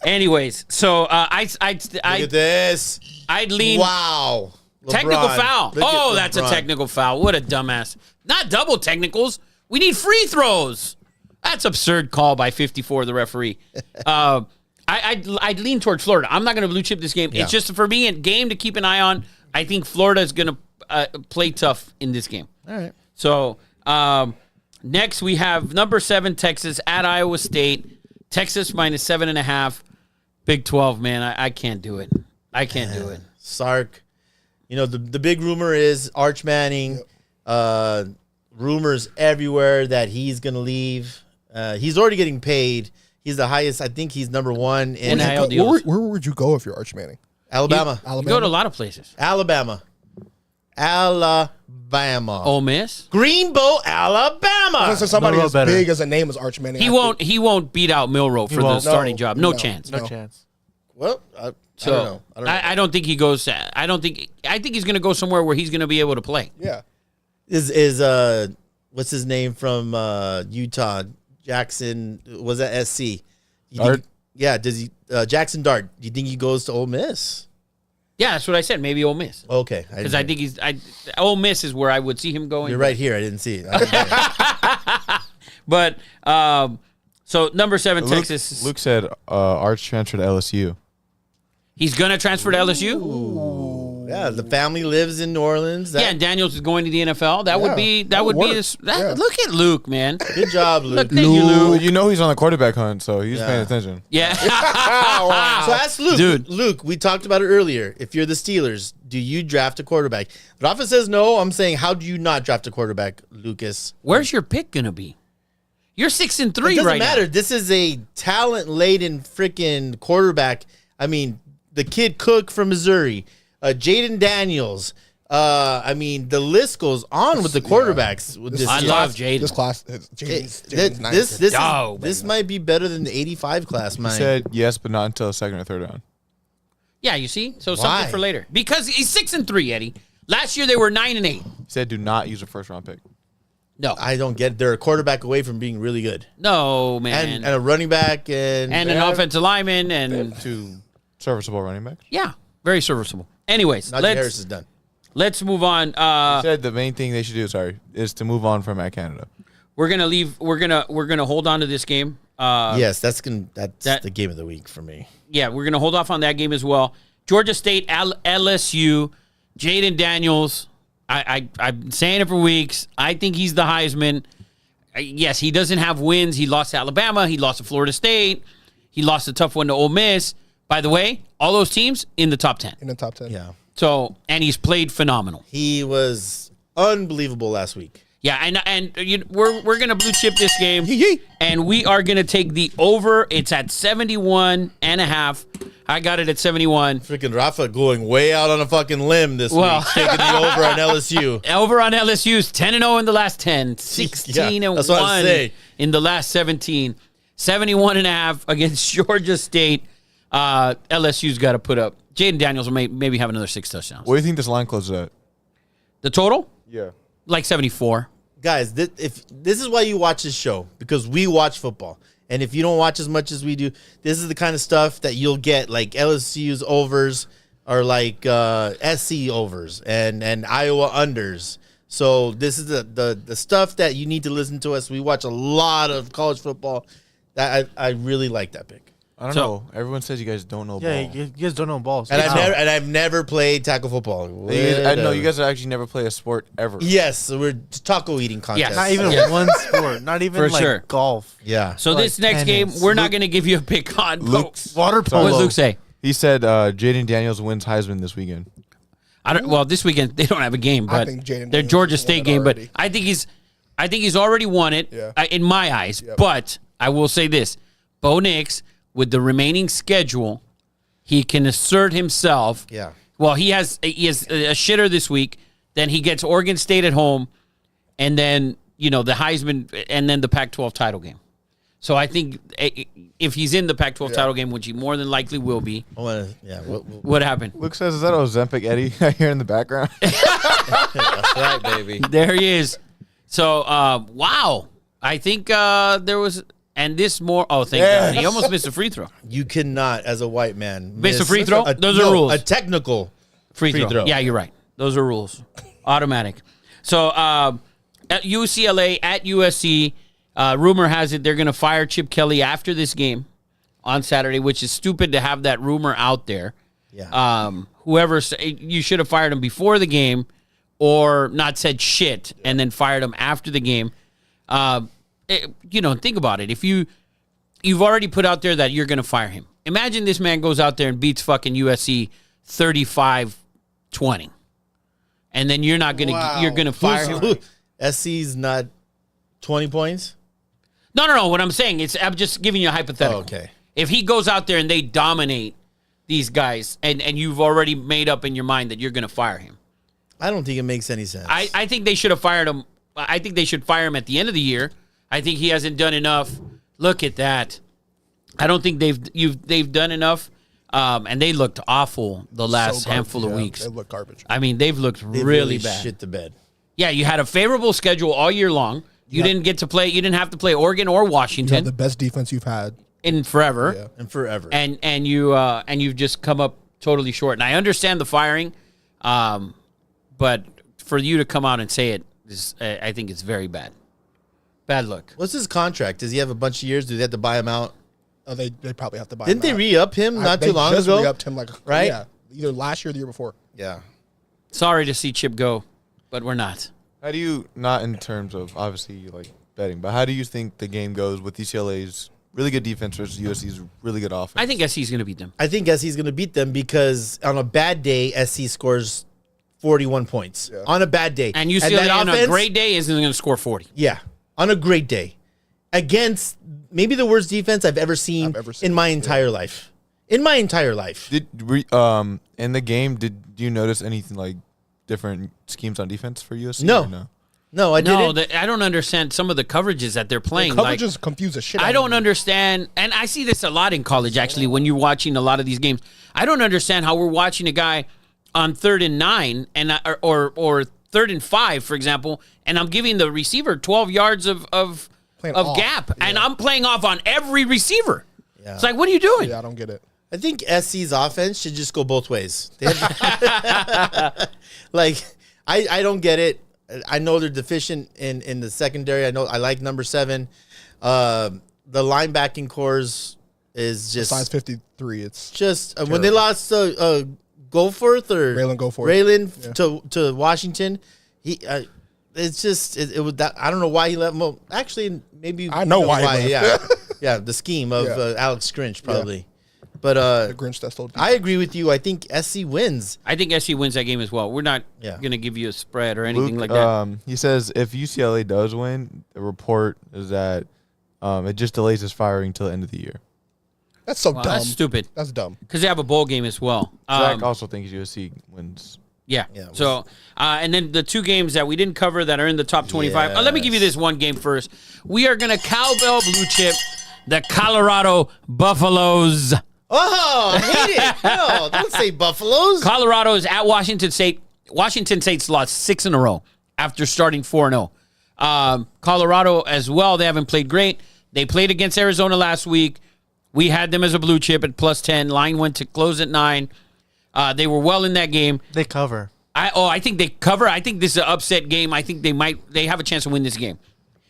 Anyways, so Look at I'd this. lean Wow. technical LeBron. foul. Look at Oh, that's a LeBron. technical foul. What a dumbass. Not double technicals. We need free throws. That's absurd call by 54, the referee. I'd lean towards Florida. I'm not going to blue chip this game. Yeah. It's just for me a game to keep an eye on. I think Florida is going to play tough in this game. All right. So next we have number 7 Texas at Iowa State. Texas minus 7.5. Big 12, man. I can't do it. I can't do it. Sark. You know, the big rumor is Arch Manning. Rumors everywhere that he's going to leave. He's already getting paid. He's the highest. I think he's number 1 in NIL deals. Where would you go if you're Arch Manning? Alabama. You go to a lot of places. Alabama. Ole Miss. Greenbow, Alabama. So somebody Milroe as better. big as a name as Arch Manning. He won't beat out Milroe for the won't. starting No, job. No no. chance. No chance. Well, I So don't know. I don't know. I don't think he goes. I think he's going to go somewhere where he's going to be able to play. Yeah. Is what's his name from Utah? Jackson, was that SC? You Dart? think, yeah, does he Jackson Dart? Do you think he goes to Ole Miss? Yeah, that's what I said. Maybe Ole Miss. Okay, Because I think Ole Miss is where I would see him going. you're right here. I didn't see it. But so number 7 Texas. Luke said Arch transferred to LSU. He's gonna transfer to LSU. Yeah, the family lives in New Orleans. Yeah, and Daniels is going to the NFL. That would be that would work. Yeah. Look at Luke, man. Good job, Luke. Look, thank you, Luke. Well, you know he's on the quarterback hunt, so he's Yeah. paying attention. Yeah. So ask Luke. Dude. Luke, we talked about it earlier. If you're the Steelers, do you draft a quarterback? Rafa says no. I'm saying, how do you not draft a quarterback, Lucas? Where's your pick gonna be? You're 6-3 It doesn't right matter. now. This is a talent-laden freaking quarterback. I mean, the kid Cook from Missouri, Jaden Daniels. I mean, the list goes on with the quarterbacks. With this I year. love Jaden. This class, Jaden's nice. This might be better than the 85 class, He man. said yes, but not until the second or third round. Yeah, you see? So Why? something for later. Because he's 6-3, Eddie. Last year they were 9-8. He said do not use a first-round pick. No. I don't get it. They're a quarterback away from being really good. No, man. And a running back and And an offensive lineman and Two serviceable running backs. yeah, very serviceable. Anyways, Najee Harris is done. let's move on. He said the main thing they should do, is to move on from Matt Canada. We're gonna leave. We're gonna hold on to this game. Yes, that's the game of the week for me. Yeah, we're gonna hold off on that game as well. Georgia State, LSU, Jaden Daniels. I've been saying it for weeks. I think he's the Heisman. Yes, he doesn't have wins. He lost to Alabama. He lost to Florida State. He lost a tough one to Ole Miss. By the way, all those teams in the top 10. In the top 10. Yeah. So, and he's played phenomenal. He was unbelievable last week. Yeah, we're gonna blue chip this game, and we are gonna take the over. It's at 71.5. I got it at 71. Freaking Rafa going way out on a fucking limb this Well- week, taking the over on LSU. Over on LSU's 10-0 in the last 10, 16 and that's what I'm 1 saying. in the last 17. 71.5 against Georgia State. LSU's got to put up. Jaden Daniels will maybe have another 6 touchdowns. What do you think this line closes at? The total? Yeah. Like 74. Guys, if this is why you watch this show, because we watch football. And if you don't watch as much as we do, this is the kind of stuff that you'll get, like LSU's overs or like SC overs and Iowa unders. So this is the stuff that you need to listen to us. We watch a lot of college football. That I really like that pick. I don't So- know. Everyone says you guys don't know Yeah, ball. you guys don't know balls. And Wow. I've never played tackle football. I know you guys actually never play a sport ever. Yes, so we're taco eating contest. Yes. Not even Yeah. one sport. Not even For like sure. golf. Yeah. So Like this next game, tennis. we're not going to give you a pick on. Luke's Water What polo. does Luke say? He said Jaden Daniels wins Heisman this weekend. Well, this weekend they don't have a game, I but think Jaden their Daniels Georgia has won State it game. But already. I think he's already won it Yeah. in my eyes. Yep. But I will say this: Bo Nix, with the remaining schedule, he can assert himself. Yeah. Well, he has a shitter this week. Then he gets Oregon State at home, and then the Heisman, and then the Pac-12 title game. So I think if he's in the Pac-12 title game, which he more than likely will be, what happened? Luke says, is that Ozempic Eddie I hear in the background? That's right, baby. There he is. So, wow. I think there was, and this more. Oh, thank God. He almost missed a free throw. You cannot, as a white man, Miss a free throw? Those are rules. A technical Free throw. Yeah, you're right. Those are rules. Automatic. So, at UCLA, at USC, rumor has it they're going to fire Chip Kelly after this game on Saturday, which is stupid to have that rumor out there. Yeah. You should have fired him before the game or not said shit and then fired him after the game. Think about it. If you've already put out there that you're going to fire him. Imagine this man goes out there and beats fucking USC 35-20. And then you're going to fire him. SC's not 20 points? No. What I'm saying is I'm just giving you a hypothetical. Oh, okay. If he goes out there and they dominate these guys and you've already made up in your mind that you're going to fire him. I don't think it makes any sense. I think they should have fired him. I think they should fire him at the end of the year. I think he hasn't done enough. Look at that. I don't think they've done enough. And they looked awful the last handful of weeks. They look garbage. I mean, they've looked They really bad. shit the bed. Yeah, you had a favorable schedule all year long. You didn't get to play. You didn't have to play Oregon or You Washington have the best defense you've had. in forever. Yeah. And forever. And you've just come up totally short. And I understand the firing, but for you to come out and say it is, I think it's very bad. Bad look. What's his contract? Does he have a bunch of years? Do they have to buy him out? Oh, they probably have to buy Didn't him they out. re-up him not too long just ago? re-upped him Right? Yeah, either last year or the year before. Yeah. Sorry to see Chip go, but we're not. How do you, not in terms of obviously you like betting, but how do you think the game goes with UCLA's really good defense versus USC's really good offense? I think SC's going to beat them. I think SC's going to beat them because on a bad day, SC scores 41 points. Yeah. On a bad day. And UCLA that on a offense- great day isn't going to score 40. Yeah. On a great day. against maybe the worst defense I've ever seen in my entire life. In my entire life. In the game, did you notice anything like different schemes on defense for USC? No, I didn't. No, I don't understand some of the coverages that they're playing. The coverages confuse the shit out of me. I don't understand, and I see this a lot in college, actually, when you're watching a lot of these games. I don't understand how we're watching a guy on 3rd and 9 or 3rd and 5, for example, and I'm giving the receiver 12 yards of gap, and I'm playing off on every receiver. Yeah. It's like, what are you doing? Yeah, I don't get it. I think SC's offense should just go both ways. Like, I don't get it. I know they're deficient in the secondary. I know I like number 7. The linebacking cores is just size 53. It's just when they lost Goforth or Raylan to Washington. It's just it was that I don't know why he let him. Actually, maybe I know why. Yeah, the scheme of Alex Grinch probably. Yeah. But the Grinch that stole. I agree with you. I think SC wins. I think SC wins that game as well. We're not going to give you a spread or anything like that. He says if UCLA does win, the report is that it just delays his firing till the end of the year. That's so dumb. That's stupid. That's dumb. Because they have a bowl game as well. Zach also thinks USC wins. Yeah. So, and then the 2 games that we didn't cover that are in the top 25. Let me give you this one game first. We are going to cowbell blue chip the Colorado Buffaloes. Oh, I hate it. No, don't say Buffaloes. Colorado is at Washington State. Washington State's lost 6 in a row after starting 4-0. Colorado as well, they haven't played great. They played against Arizona last week. We had them as a blue chip at +10. Line went to close at 9. They were well in that game. They cover. I think they cover. I think this is an upset game. I think they have a chance to win this game.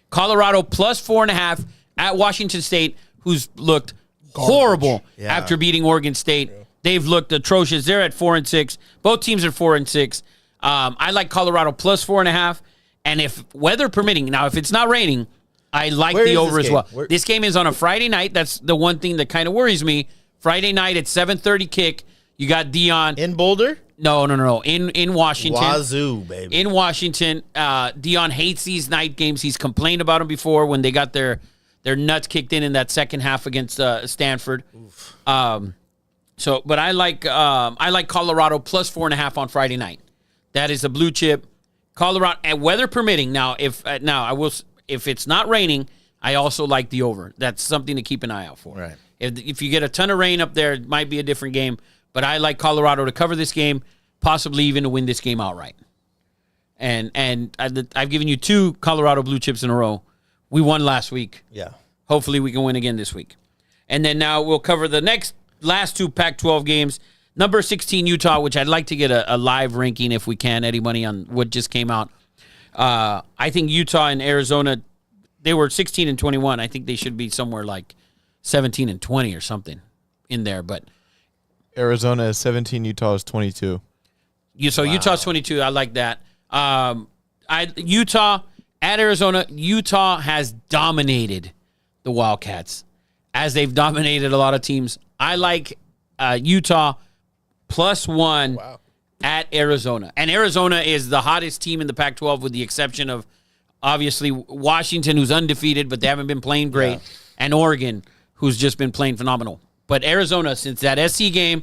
Colorado +4.5 at Washington State, who's looked horrible after beating Oregon State. Yeah. They've looked atrocious. They're at 4-6. Both teams are 4-6. I like Colorado +4.5. And if weather permitting, now if it's not raining, I like the over as well. This game is on a Friday night. That's the one thing that kind of worries me. Friday night at 7:30 kick. You got Dion in Boulder. No. In Washington. Wazoo, baby. In Washington. Dion hates these night games. He's complained about them before when they got their nuts kicked in that second half against Stanford. But I like Colorado +4.5 on Friday night. That is a blue chip. Colorado, and weather permitting. Now, if it's not raining, I also like the over. That's something to keep an eye out for. Right. If you get a ton of rain up there, it might be a different game. But I like Colorado to cover this game, possibly even to win this game outright. And I've given you 2 Colorado blue chips in a row. We won last week. Yeah. Hopefully we can win again this week. And then now we'll cover the last 2 Pac-12 games. Number 16, Utah, which I'd like to get a live ranking if we can. Eddie Money on what just came out. I think Utah and Arizona, they were 16 and 21. I think they should be somewhere like 17 and 20 or something in there. But Arizona is 17, Utah is 22. Utah's 22. I like that. Utah at Arizona. Utah has dominated the Wildcats as they've dominated a lot of teams. I like Utah +1 at Arizona. And Arizona is the hottest team in the Pac-12 with the exception of, obviously, Washington, who's undefeated, but they haven't been playing great, and Oregon, who's just been playing phenomenal. But Arizona, since that SC game,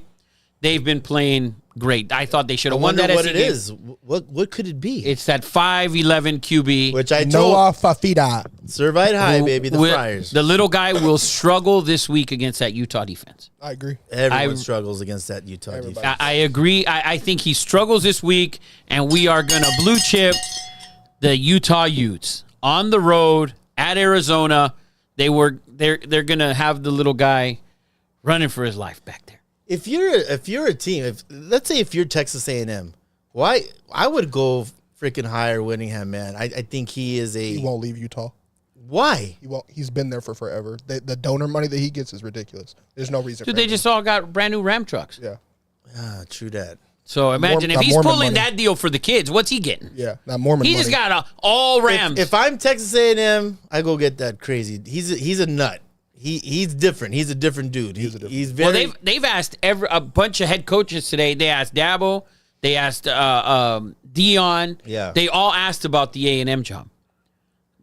they've been playing great. I thought they should have won that SC game. What it is. What could it be? It's that 5'11" QB. Which I told. Noah Fafita. Survived high, baby. The Friars. The little guy will struggle this week against that Utah defense. I agree. Everyone struggles against that Utah defense. I agree. I think he struggles this week, and we are going to blue chip the Utah Utes on the road at Arizona. They're going to have the little guy running for his life back there. If you're a team, let's say if you're Texas A&M, why I would go freaking hire Whittingham, man. I think he won't leave Utah. Why? He won't. He's been there for forever. The donor money that he gets is ridiculous. There's no reason. Dude, they just all got brand new Ram trucks. Yeah. True that. So imagine if he's pulling that deal for the kids, what's he getting? Yeah, not Mormon money. He just got all Rams. If I'm Texas A&M, I go get that crazy. He's a nut. He's different. He's a different dude. He's very. Well, they've asked a bunch of head coaches today. They asked Dabo. They asked Dion. Yeah. They all asked about the A&M job.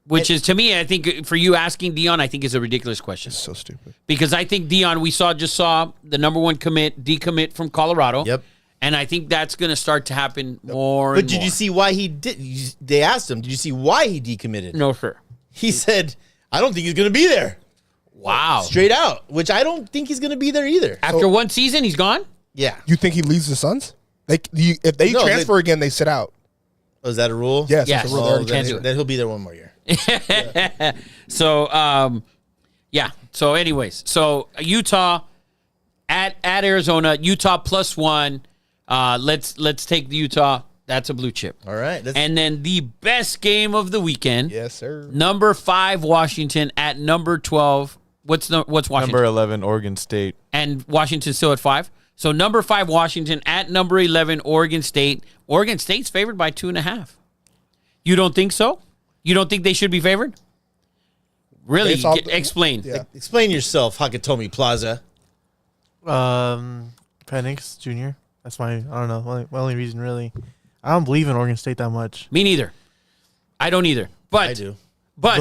Which is, to me, I think, for you asking Dion, I think is a ridiculous question. It's so stupid. Because I think Dion, we just saw the number one decommit from Colorado. Yep. And I think that's going to start to happen more But and did more. you see why he did? They asked him, did you see why he decommitted? No, sir. He said, I don't think he's going to be there. Wow. Straight out, which I don't think he's going to be there either. After one season, he's gone? Yeah. You think he leads the Suns? If they transfer again, they sit out. Oh, is that a rule? Yes. Yes. It's a rule. They already Can't changed do it. Then he'll be there one more year. So, yeah. So, anyways, so Utah at Arizona, Utah +1. Let's take the Utah. That's a blue chip. All right. And then the best game of the weekend. Yes, sir. Number 5 Washington at number 12. What's Washington? Number 11, Oregon State. And Washington still at 5. So number 5 Washington at number 11 Oregon State. Oregon State's favored by 2.5. You don't think so? You don't think they should be favored? Really? Based off Explain. Yeah. Explain yourself, Hakatomi Plaza. Penix Jr. That's I don't know, my only reason really. I don't believe in Oregon State that much. Me neither. I don't either. But I do. But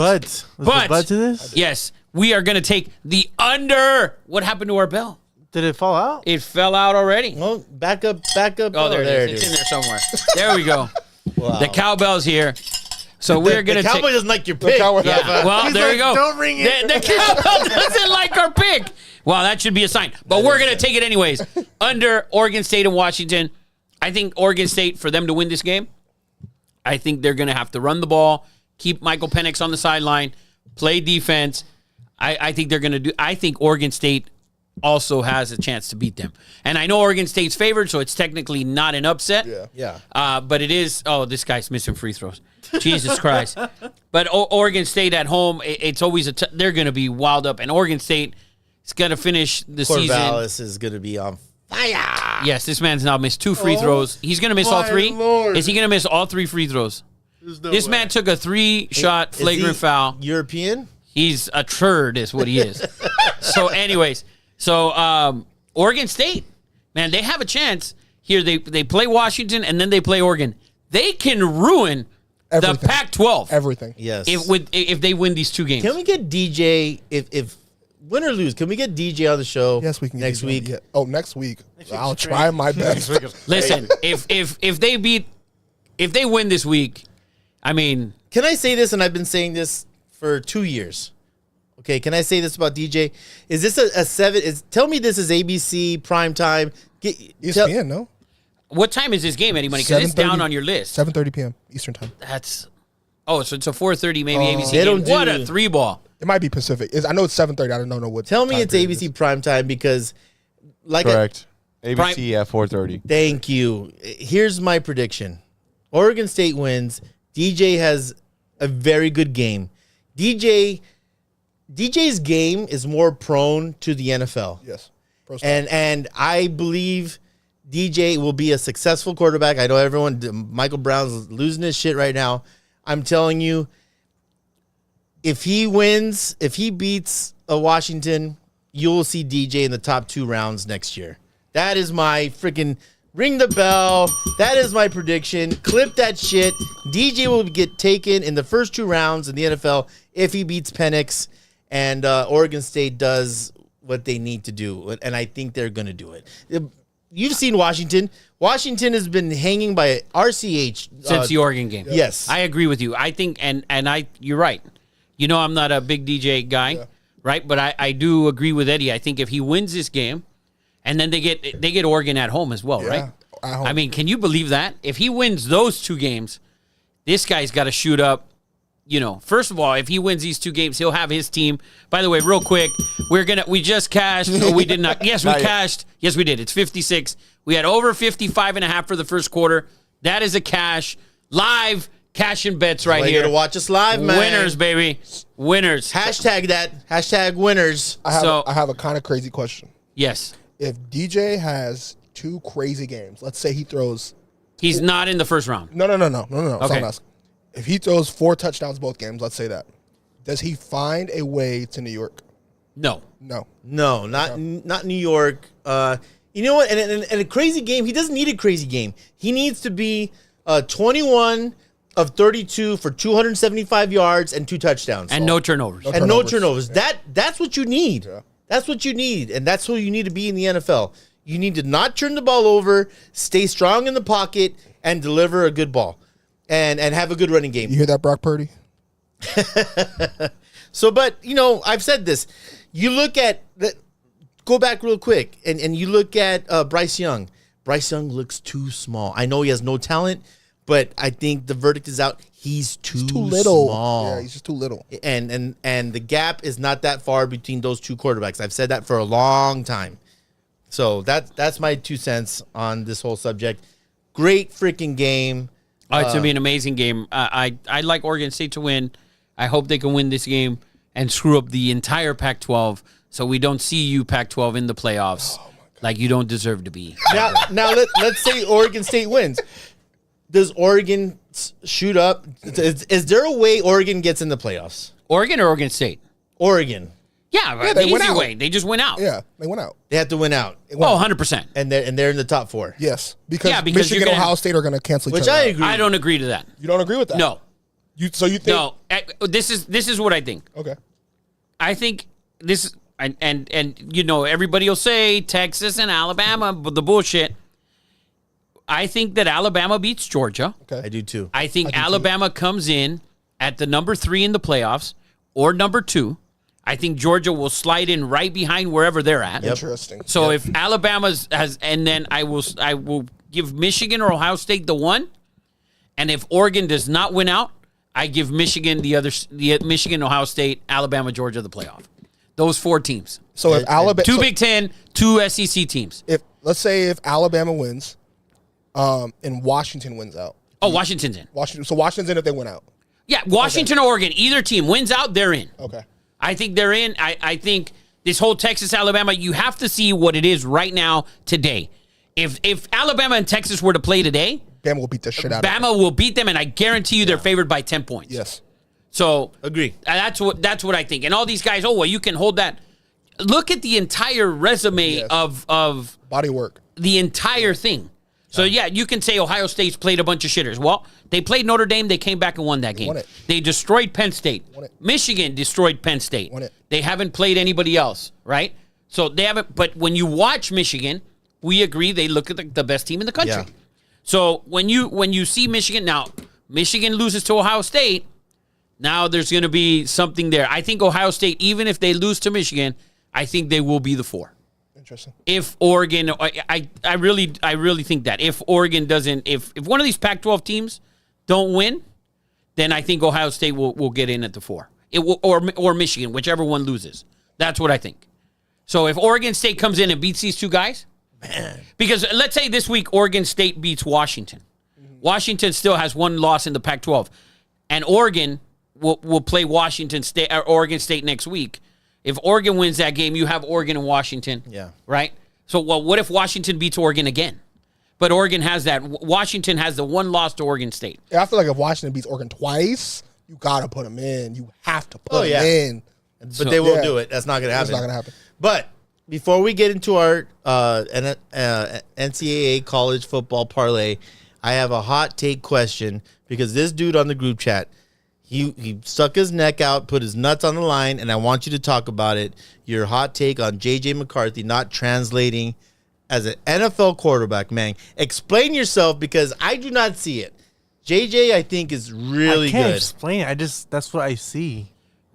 to this? Yes, we are going to take the under. What happened to our bell? Did it fall out? It fell out already. Well, back up. Oh, there it is. It's in there somewhere. There we go. Wow. The cowbell's here. So we're going to The take. Cowboy doesn't like your pick. Cowboy- Yeah. Well, He's there like, you go. "Don't ring it." The cowbell doesn't like our pick. Well, that should be a sign. But we're going to take it anyways. Under Oregon State and Washington. I think Oregon State, for them to win this game, I think they're going to have to run the ball, keep Michael Penix on the sideline, play defense. I think they're going to do. I think Oregon State also has a chance to beat them. And I know Oregon State's favored, so it's technically not an upset. Yeah. Yeah. But it is. Oh, this guy's missing free throws. Jesus Christ. But Oregon State at home, it's always they're going to be wild up. And Oregon State is going to finish the season. Corvallis is going to be on fire. Yes, this man's now missed 2 free throws. He's going to miss all 3. Lord. Is he going to miss all 3 free throws? This man took a 3-shot Is flagrant he foul. European? He's a turd is what he is. So anyways, Oregon State, man, they have a chance here. They play Washington and then they play Oregon. They can ruin Everything. the Pac-12 Everything. Yes. if they win these 2 games. Can we get DJ if win or lose? Can we get DJ on the show? Yes, we can. Get next these week. on. Yeah. Oh, next week. I'll try my best. Listen, if they win this week, I mean, Can I say this? And I've been saying this for 2 years. Okay, can I say this about DJ? Is this a 7? Tell me this is ABC prime time. ESPN, no? what time is this game, Eddie Money? Because it's 7:30 down on your list. 7:30 p.m. Eastern time. So it's a 4:30 maybe ABC They game. don't What do- a 3-ball. It might be Pacific. I know it's 7:30. I don't know what. Tell me time it's period it is. ABC prime time because, like, Correct. ABC at 4:30. thank you. Here's my prediction: Oregon State wins. DJ has a very good game. DJ's game is more prone to the NFL. Yes. Pro style. And I believe DJ will be a successful quarterback. I know Michael Brown's losing his shit right now. I'm telling you, if he beats Washington, you will see DJ in the top 2 rounds next year. That is my freaking ring the bell. That is my prediction. Clip that shit. DJ will get taken in the first 2 rounds in the NFL if he beats Penix and Oregon State does what they need to do. And I think they're going to do it. You've seen Washington. Washington has been hanging by RCH Since the Oregon game. Yes. I agree with you. I think, and you're right. You know, I'm not a big DJ guy, right? But I do agree with Eddie. I think if he wins this game, and then they get Oregon at home as well, right? At home. I mean, can you believe that? If he wins those 2 games, this guy's got to shoot up. You know, first of all, if he wins these 2 games, he'll have his team. By the way, real quick, we just cashed. Oh, we did not. Yes, we cashed. Yes, we did. It's 56. We had over 55.5 for the first quarter. That is a cash. Live cash and bets right Well, you here. got to watch us live, man. Winners, baby. Winners. Hashtag that. Hashtag winners. I have a kind of crazy question. Yes. If DJ has 2 crazy games, let's say he throws. He's not in the first round. No. That's Okay. what I'm asking. If he throws 4 touchdowns both games, let's say that, does he find a way to New York? No. No. No, not New York. You know what? And a crazy game, he doesn't need a crazy game. He needs to be 21 of 32 for 275 yards and 2 touchdowns. And no turnovers. And no turnovers. That's what you need. Yeah. That's what you need. And that's who you need to be in the NFL. You need to not turn the ball over, stay strong in the pocket, and deliver a good ball. And have a good running game. You hear that, Brock Purdy? So, but, I've said this. You look at, go back real quick, and you look at Bryce Young. Bryce Young looks too small. I know he has no talent, but I think the verdict is out. He's too little. Small. Yeah, he's just too little. And the gap is not that far between those two quarterbacks. I've said that for a long time. So that's my 2 cents on this whole subject. Great freaking game. It's going to be an amazing game. I'd like Oregon State to win. I hope they can win this game and screw up the entire Pac-12 so we don't see you, Pac-12, in the playoffs like you don't deserve to be. Now let's say Oregon State wins. Does Oregon shoot up? Is there a way Oregon gets in the playoffs? Oregon or Oregon State? Oregon. Yeah, the easy way. They just went out. Yeah, they went out. They have to win out. 100%. And they're in the top 4. Yes, because you're Michigan and gonna, Ohio State are going to cancel each which other I out. agree. I don't agree to that. You don't agree with that? No. So you think? No. This is what I think. Okay. I think this and everybody will say Texas and Alabama, but the bullshit. I think that Alabama beats Georgia. Okay. I do too. I think Alabama comes in at the number 3 in the playoffs or number 2. I think Georgia will slide in right behind wherever they're at. Yep. Interesting. So if Alabama's has, and then I will give Michigan or Ohio State the 1, and if Oregon does not win out, I give Michigan the Michigan, Ohio State, Alabama, Georgia the playoff. Those 4 teams. So if Alabama, 2 Big Ten, 2 SEC teams. Let's say if Alabama wins, and Washington wins out. Oh, Washington's in. So Washington's in if they win out. Yeah, Washington or Oregon, either team wins out, they're in. Okay. I think they're in. I think this whole Texas, Alabama, you have to see what it is right now, today. If Alabama and Texas were to play today, Bama will beat the shit out of them. Bama will beat them, and I guarantee you they're favored by 10 points. Yes. So agree. That's what I think. And all these guys, you can hold that. Look at the entire resume of body work. The entire thing. So, you can say Ohio State's played a bunch of shitters. Well, they played Notre Dame. They came back and won that game. Won it. They destroyed Penn State. Won it. Michigan destroyed Penn State. Won it. They haven't played anybody else, right? So, they haven't. But when you watch Michigan, we agree they look at the best team in the country. Yeah. So, when you see Michigan, now, Michigan loses to Ohio State, now there's going to be something there. I think Ohio State, even if they lose to Michigan, I think they will be the 4. Interesting. If Oregon, I really think that if Oregon doesn't, if one of these Pac-12 teams don't win, then I think Ohio State will get in at the 4. It will, or Michigan, whichever one loses. That's what I think. So if Oregon State comes in and beats these 2 guys, man, because let's say this week Oregon State beats Washington. Mm-hmm. Washington still has 1 loss in the Pac-12, and Oregon will play Washington State or Oregon State next week. If Oregon wins that game, you have Oregon and Washington. Yeah. Right? So, what if Washington beats Oregon again? But Oregon has that. Washington has the 1 loss to Oregon State. Yeah, I feel like if Washington beats Oregon twice, you got to put them in. You have to put them in. But they won't do it. That's not going to happen. That's not going to happen. But before we get into our NCAA college football parlay, I have a hot take question because this dude on the group chat, He stuck his neck out, put his nuts on the line, and I want you to talk about it. Your hot take on J.J. McCarthy not translating as an NFL quarterback, man. Explain yourself because I do not see it. J.J., I think, is really good. I can't explain it. That's what I see.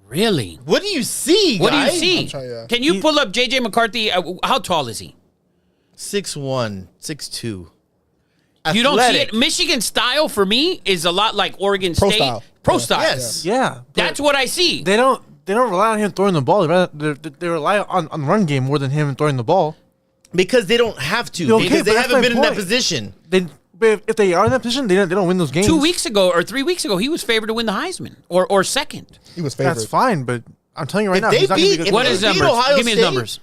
Really? What do you see, What guys? do you see? Can you pull up J.J. McCarthy? How tall is he? 6'1", 6'2". You don't see it. Michigan style for me is a lot like Oregon State. Pro style. Yes. Yeah. That's what I see. They don't rely on him throwing the ball. They rely on the run game more than him throwing the ball. Because they don't have to. Okay, because they but haven't that's been my in that point. position. But if they are in that position, they don't win those games. 2 weeks ago or 3 weeks ago, he was favored to win the Heisman or second. He was favored. That's fine, but I'm telling you right If now, they he's not going to beat- be if good. What they is beat numbers? Ohio Give me his State? numbers.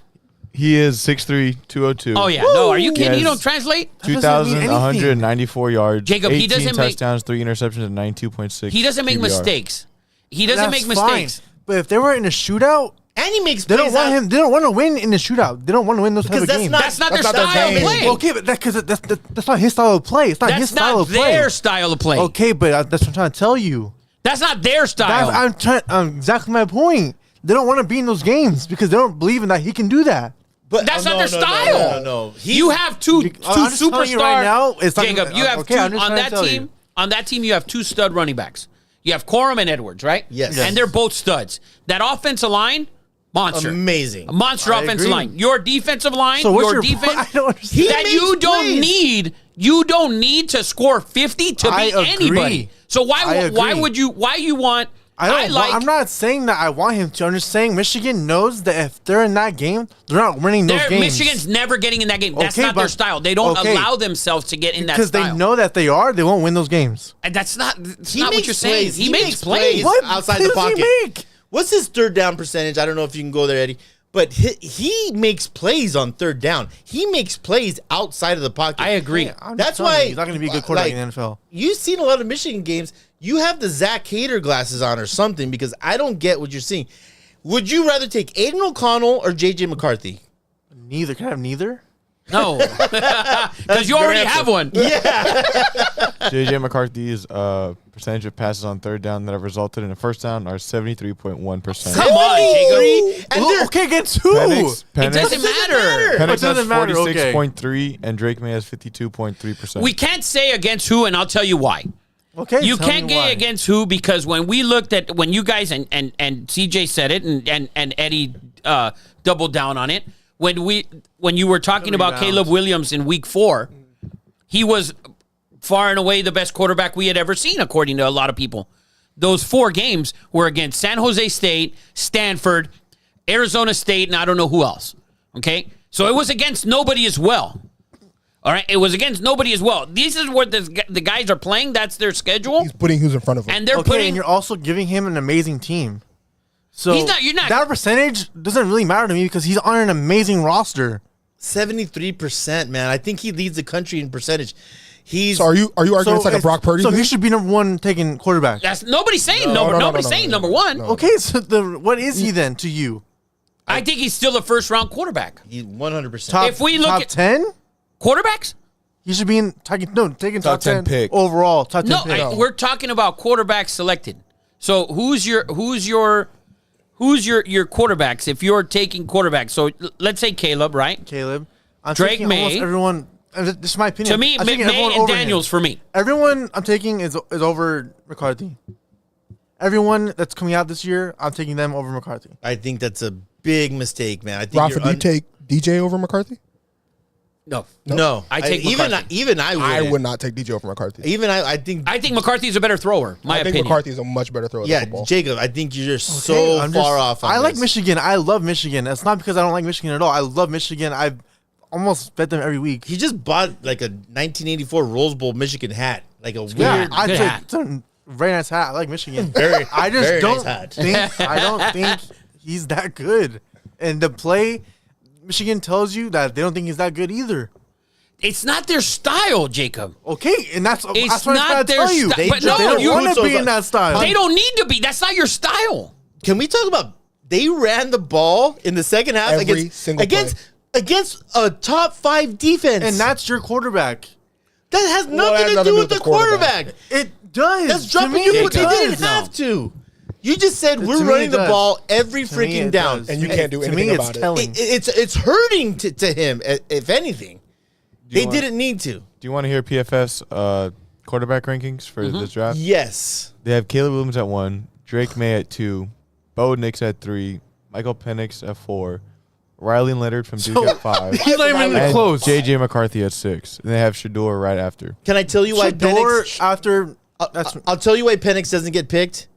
He is 6'3", 202. Oh, yeah. No, are you kidding? Yes. You don't translate? That doesn't mean anything. 2,194 yards. Jacob, he 18 doesn't make- touchdowns, 3 interceptions, and 92.6. He doesn't make QBR. mistakes. He doesn't That's make mistakes. fine. But if they were in a shootout And he makes They plays. don't want him. They don't want to win in the shootout. They don't want to win those type of Because games. That's not their That's not their style of game. play. Okay, but that's because that's not his style of play. It's not his That's style not of play. their style of play. Okay, but that's what I'm trying to tell you. That's not their style. I'm trying. Exactly my point. They don't want to be in those games because they don't believe in that he can do that. But That's not no, their no, style. No. You have two I'm just telling you right superstar. now, it's not Jacob, gonna- you have okay, two I'm just on trying to that tell team. you. On that team, you have two stud running backs. You have Corum and Edwards, right? Yes. And they're both studs. That offensive line, monster. Amazing. A monster I offensive agree. line. Your defensive line, So what's your your defense. I don't understand. that makes you don't plays. need. You don't need to score 50 to I beat agree. anybody. So I why agree. would you? Why you want? I'm not saying that I want him to. I'm just saying Michigan knows that if they're in that game, they're not winning those games. Michigan's never getting in that game. That's Okay, not their but- style. They don't okay. allow themselves to get in that Because style. they know that they won't win those games. And that's not. That's He not what makes you're saying. plays. He makes plays. What outside plays the does he pocket. make? What's his third down percentage? I don't know if you can go there, Eddie. But he makes plays on third down. He makes plays outside of the pocket. I agree. I'm just That's telling you, why he's not going to be a good quarterback in the NFL. You've seen a lot of Michigan games. You have the Zach Hader glasses on or something because I don't get what you're seeing. Would you rather take Aiden O'Connell or J.J. McCarthy? Neither. Can I have neither? No, because you already have one. J.J. McCarthy's percentage of passes on third down that have resulted in a first down are 73.1%. Come on, Jacob. And Ooh, they're- okay, against who? It doesn't matter. Penix It doesn't has matter, okay. 46.3 and Drake May has 52.3%. We can't say against who, and I'll tell you why. Okay, You tell can't me why. get against who because when we looked at when you guys and CJ said it and Eddie doubled down on it when you were talking about Rebounds. Caleb Williams in week 4, he was far and away the best quarterback we had ever seen, according to a lot of people. Those 4 games were against San Jose State, Stanford, Arizona State, and I don't know who else. Okay, so it was against nobody as well. All right, it was against nobody as well. This is what the guys are playing. That's their schedule, He's putting who's in front of him. and they're Okay, putting. and you're also giving him an amazing team. So You're not. that percentage doesn't really matter to me because he's on an amazing roster. 73%, man. I think he leads the country in percentage. He's So are you arguing it's like a Brock Purdy? So thing? he should be number 1 taking quarterback. That's nobody's saying No, nobody's saying number 1. Okay, so what is he then to you? I think he's still a first round quarterback. 100%. Top, If we look top at- 10? Quarterbacks? He should be taking top 10 pick. overall. Top 10 No, pick. we're talking about quarterbacks selected. So who's your quarterbacks if you're taking quarterbacks? So let's say Caleb, right? Caleb. I'm Drake taking May. almost everyone. This is my opinion. To me, I'm taking May everyone and over Daniels him. for me. Everyone I'm taking is over McCarthy. Everyone that's coming out this year, I'm taking them over McCarthy. I think that's a big mistake, man. I think Rafa, do you take DJ over McCarthy? No, I take McCarthy. even I I wouldn't. would not take DJ over McCarthy. Even I think I think McCarthy's a better thrower. My I think opinion. McCarthy is a much better thrower yeah, than football. Jacob. I think you're Okay, so I'm far just- off. On I like this. Michigan. I love Michigan. It's not because I don't like Michigan at all. I love Michigan. I've almost bet them every week. He just bought like a 1984 Rose Bowl Michigan hat, like a weird. Yeah, I good take hat. it's a very nice hat. I like Michigan. very I just nice don't hat. think I don't think he's that good. And the play, Michigan tells you that they don't think he's that good either. It's not their style, Jacob. Okay, and that's what I'm not trying to their tell you. style. But They no, don't you- want so to be it's in like- that style. They don't need to be. That's not your style. Can we talk about they ran the ball in the second half Every single against a top 5 defense, And that's your quarterback. that has has nothing to do with the quarterback. It does. That's To dropping me, you. it They didn't does. have to. You just said To we're me, running it the does. ball every To me, freaking it down. does. And you can't do To anything me, about it's it. telling. It's hurting to him. If anything, they want- didn't need to. Do you want to hear PFF's quarterback rankings for this draft? Yes. They have Caleb Williams at 1, Drake May at 2, Bo Nix at 3, Michael Penix at 4, Riley Leonard from Duke at 5, He's not even and close. J.J. McCarthy at 6. And they have Shador right after. Can I tell you why Shador Penix? after that's I'll tell you why Penix doesn't get picked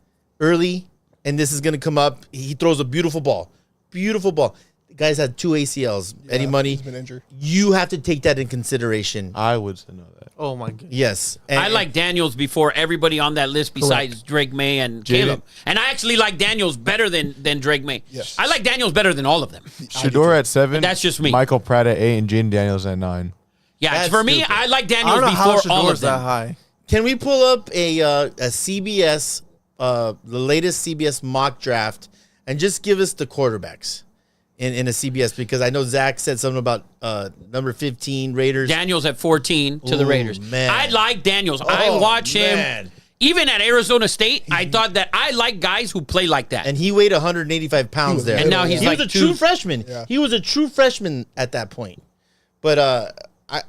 early, and this is going to come up. He throws a beautiful ball. Beautiful ball. The guy's had 2 ACLs. Eddie Money. He's been injured. You have to take that in consideration. I would say know that. oh my god. Yes. I like Daniels before everybody on that list besides Drake May and Caleb. And I actually like Daniels better than Drake May. Yes. I like Daniels better than all of them. Shador at 7. That's just me. Michael Pratt at 8 and Jaden Daniels at 9. Yeah, That's for me, stupid. I like I Daniels don't know how before all of Shador's that them. high. Can we pull up a CBS, the latest CBS mock draft, and just give us the quarterbacks in a CBS, because I know Zach said something about number 15 Raiders. Daniels at 14 to the Raiders. Man. I like Daniels. I watch him. Even at Arizona State, I thought that I like guys who play like that. And he weighed 185 pounds there. And now he was a true freshman. Yeah. He was a true freshman at that point. But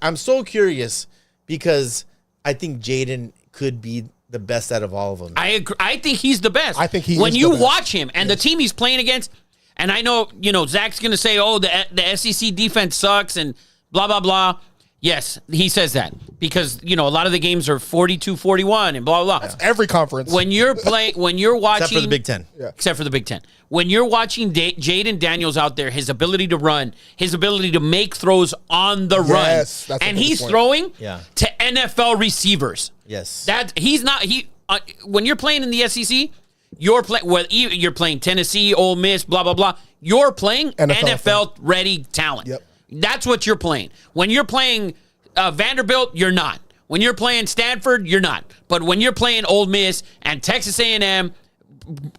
I'm so curious because I think Jaden could be the best out of all of them. I agree. I think he's the best. I think he when is you the best. watch him and the team he's playing against, and I know, Zach's going to say, oh, the SEC defense sucks and blah, blah, blah. Yes, he says that because, a lot of the games are 42-41 and blah, blah, blah. Every conference. When you're watching. Except for the Big Ten. Yeah. Except for the Big Ten. When you're watching Jaden Daniels out there, his ability to run, his ability to make throws on the run, that's a and good he's point. throwing Yeah. to NFL receivers. Yes. When you're playing in the SEC, you're playing Tennessee, Ole Miss, blah, blah, blah. You're playing NFL-ready talent. Yep. That's what you're playing. When you're playing Vanderbilt, you're not. When you're playing Stanford, you're not. But when you're playing Ole Miss and Texas A&M,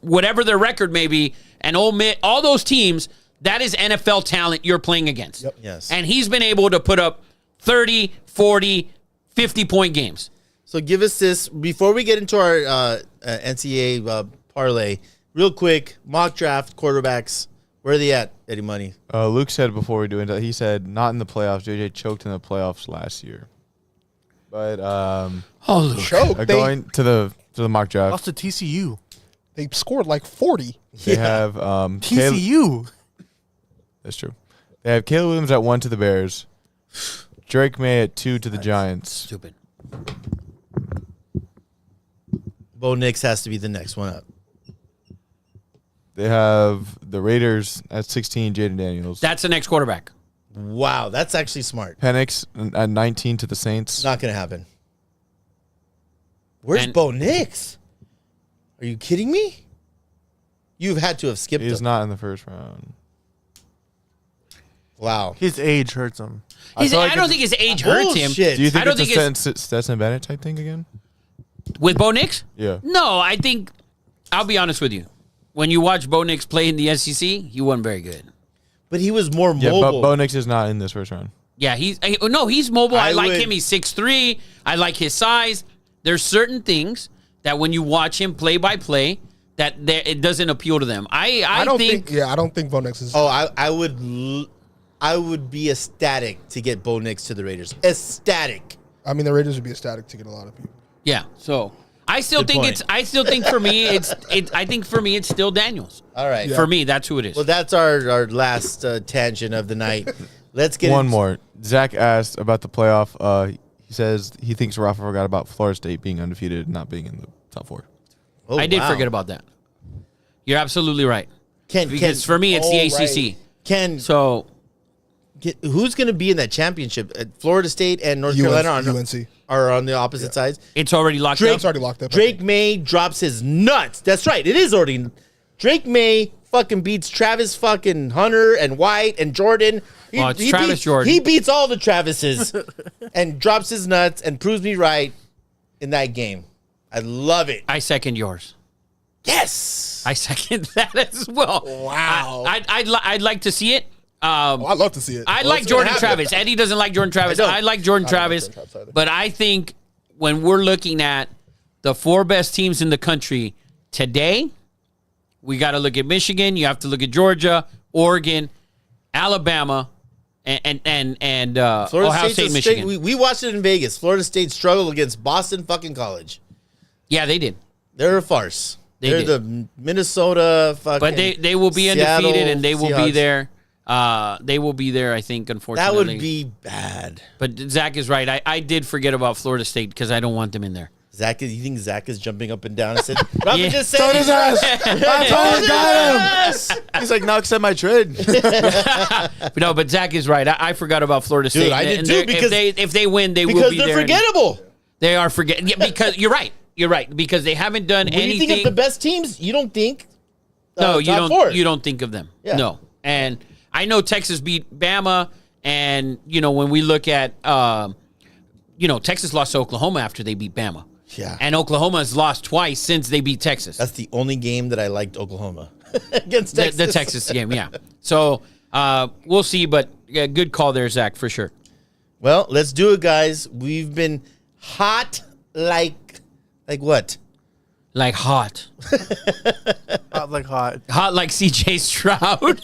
whatever their record may be, and Ole Miss, all those teams, that is NFL talent you're playing against. Yep. Yes. And he's been able to put up 30, 40, 50-point games. So give us this before we get into our NCAA parlay. Real quick, mock draft quarterbacks. Where are they at, Eddie Money? Luke said before we do it, he said not in the playoffs. JJ choked in the playoffs last year. But Choke. going to the mock draft, Lost to TCU. They scored like 40. they have TCU. That's true. They have Caleb Williams at 1 to the Bears, Drake May at 2 to the Giants. Stupid. Bo Nix has to be the next one up. They have the Raiders at 16, Jaden Daniels. That's the next quarterback. Wow, that's actually smart. Penix at 19 to the Saints. It's not going to happen. Where's And- Bo Nix? Are you kidding me? You've had to have skipped He's him. not in the first round. Wow. His age hurts him. I feel like don't it's- think his age hurts him. Bullshit. Do you think I don't it's think a Stetson Bennett type thing again? With Bo Nix? Yeah. No, I think, I'll be honest with you. When you watch Bo Nix play in the SEC, he wasn't very good. But he was more Yeah, mobile. but Bo Nix is not in this first round. Yeah, he's mobile. I like would- him. He's 6'3". I like his size. There's certain things that when you watch him play by play, that it doesn't appeal to them. I don't think I don't think Bo Nix is. Oh, I would be ecstatic to get Bo Nix to the Raiders. Ecstatic. I mean, the Raiders would be ecstatic to get a lot of people. yeah. So I still Good think point. I still think for me it's still Daniels. All right. For me, that's who it is. Well, that's our last tangent of the night. Let's get One into- more. Zach asked about the playoff. He says he thinks Rafa forgot about Florida State being undefeated and not being in the top 4. Oh, I did wow. forget about that. You're absolutely right. Because Because for me, it's the ACC. So Who's going to be in that championship? Florida State and North Carolina UNC. are on the opposite sides. it's already locked It's up. already locked up. I Drake think. May drops his nuts. That's right. It is already. Drake May fucking beats Travis fucking Hunter and White and Jordan. It's Travis Jordan. He beats all the Travises and drops his nuts and proves me right in that game. I love it. I second yours. Yes. I second that as well. Wow. I'd like to see it. Oh, I'd love to see it. I Well, like it's gonna Jordan happen. Travis. Eddie doesn't like Jordan Travis. I don't. I like Jordan Travis. Jordan Travis either. But I think when we're looking at the 4 best teams in the country today, we got to look at Michigan. You have to look at Georgia, Oregon, Alabama, and Florida Ohio State's State, a Michigan. straight- we watched it in Vegas. Florida State struggled against Boston fucking College. Yeah, they did. They're a farce. They They're did. the Minnesota fucking. But they will be Seattle undefeated, and they will be Seahawks. there. They will be there, I think, That unfortunately. would be bad. But Zach is right. I did forget about Florida State because I don't want them in there. Zach, you think Zach is jumping up and down and said, Robin Yeah. just said Stone his ass. I totally got him. Yes. He's like, now accept my trade. No, but Zach is right. I forgot about Florida Dude, State. I did And too, they're- because- if they win, they will Because be they're there. and forgettable. They are forget. Yeah, because you're right. You're right because they haven't done When anything. you think of the best teams, you don't think no, you top don't. 4. You don't think of them. Yeah. No, and I know Texas beat Bama, and when we look at, Texas lost to Oklahoma after they beat Bama. Yeah. And Oklahoma has lost twice since they beat Texas. That's the only game that I liked Oklahoma. against Texas. The Texas game, yeah. So we'll see, but yeah, good call there, Zach, for sure. Well, let's do it, guys. We've been hot like what? Like hot. Hot like hot. Hot like CJ Stroud.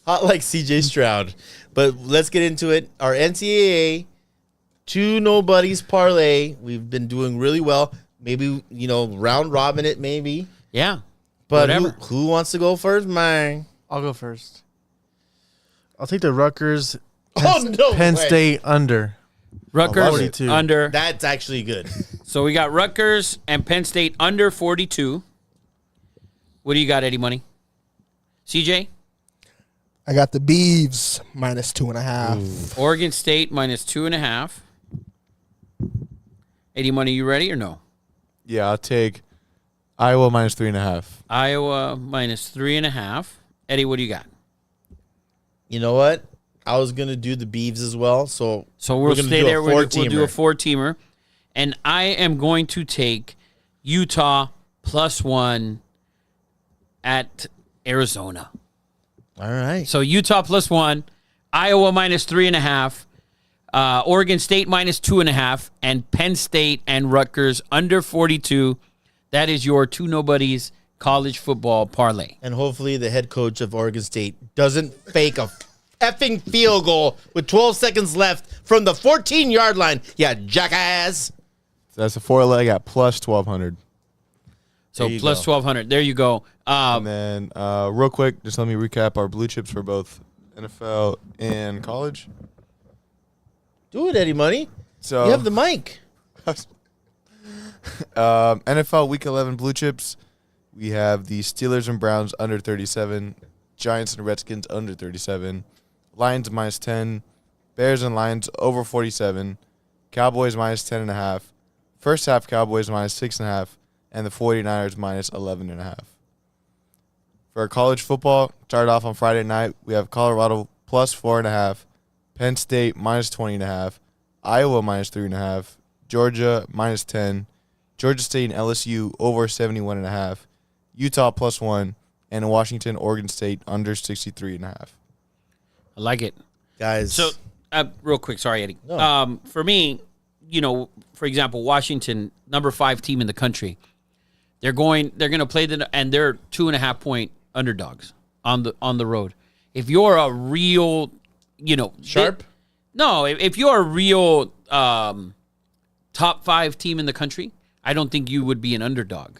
Hot like CJ Stroud. But let's get into it. Our NCAA 2 Nobodies parlay. We've been doing really well. Maybe, round robin it, maybe. Yeah. But whatever. who wants to go first, man? I'll go first. I'll take the Rutgers way. Penn State under. Rutgers 42. under. That's actually good. So we got Rutgers and Penn State under 42. What do you got, Eddie Money? CJ? I got the Beavs minus 2.5. Oregon State minus 2.5. Eddie Money, you ready or no? Yeah, I'll take Iowa minus 3.5. Iowa minus 3.5. Eddie, what do you got? You know what? I was going to do the Beavs as well. So we'll gonna stay do a there. We'll do four-teamer. a 4-teamer. And I am going to take Utah +1 at Arizona. All right. So Utah +1, Iowa minus 3.5, Oregon State minus 2.5, and Penn State and Rutgers under 42. That is your 2 Nobodies college football parlay. And hopefully the head coach of Oregon State doesn't fake a effing field goal with 12 seconds left from the 14-yard line. Yeah, jackass. So that's a 4-leg at plus 1,200. So There you plus go. 1,200. There you go. And then real quick, just let me recap our blue chips for both NFL and college. Do it, Eddie Money. So You have the mic. NFL Week 11 blue chips. We have the Steelers and Browns under 37, Giants and Redskins under 37, Lions minus 10, Bears and Lions over 47, Cowboys minus 10.5, first half Cowboys minus 6.5, and the 49ers minus 11.5. For our college football, started off on Friday night, we have Colorado plus 4.5, Penn State minus 20.5, Iowa minus 3.5, Georgia minus 10, Georgia State and LSU over 71.5, Utah +1, and Washington, Oregon State under 63.5. I like it. Guys. So, real quick, sorry, Eddie. No. For me, for example, Washington, number 5 team in the country, they're going to play and they're 2.5-point underdogs on the road. If you're a real, Sharp? if you're a real top 5 team in the country, I don't think you would be an underdog.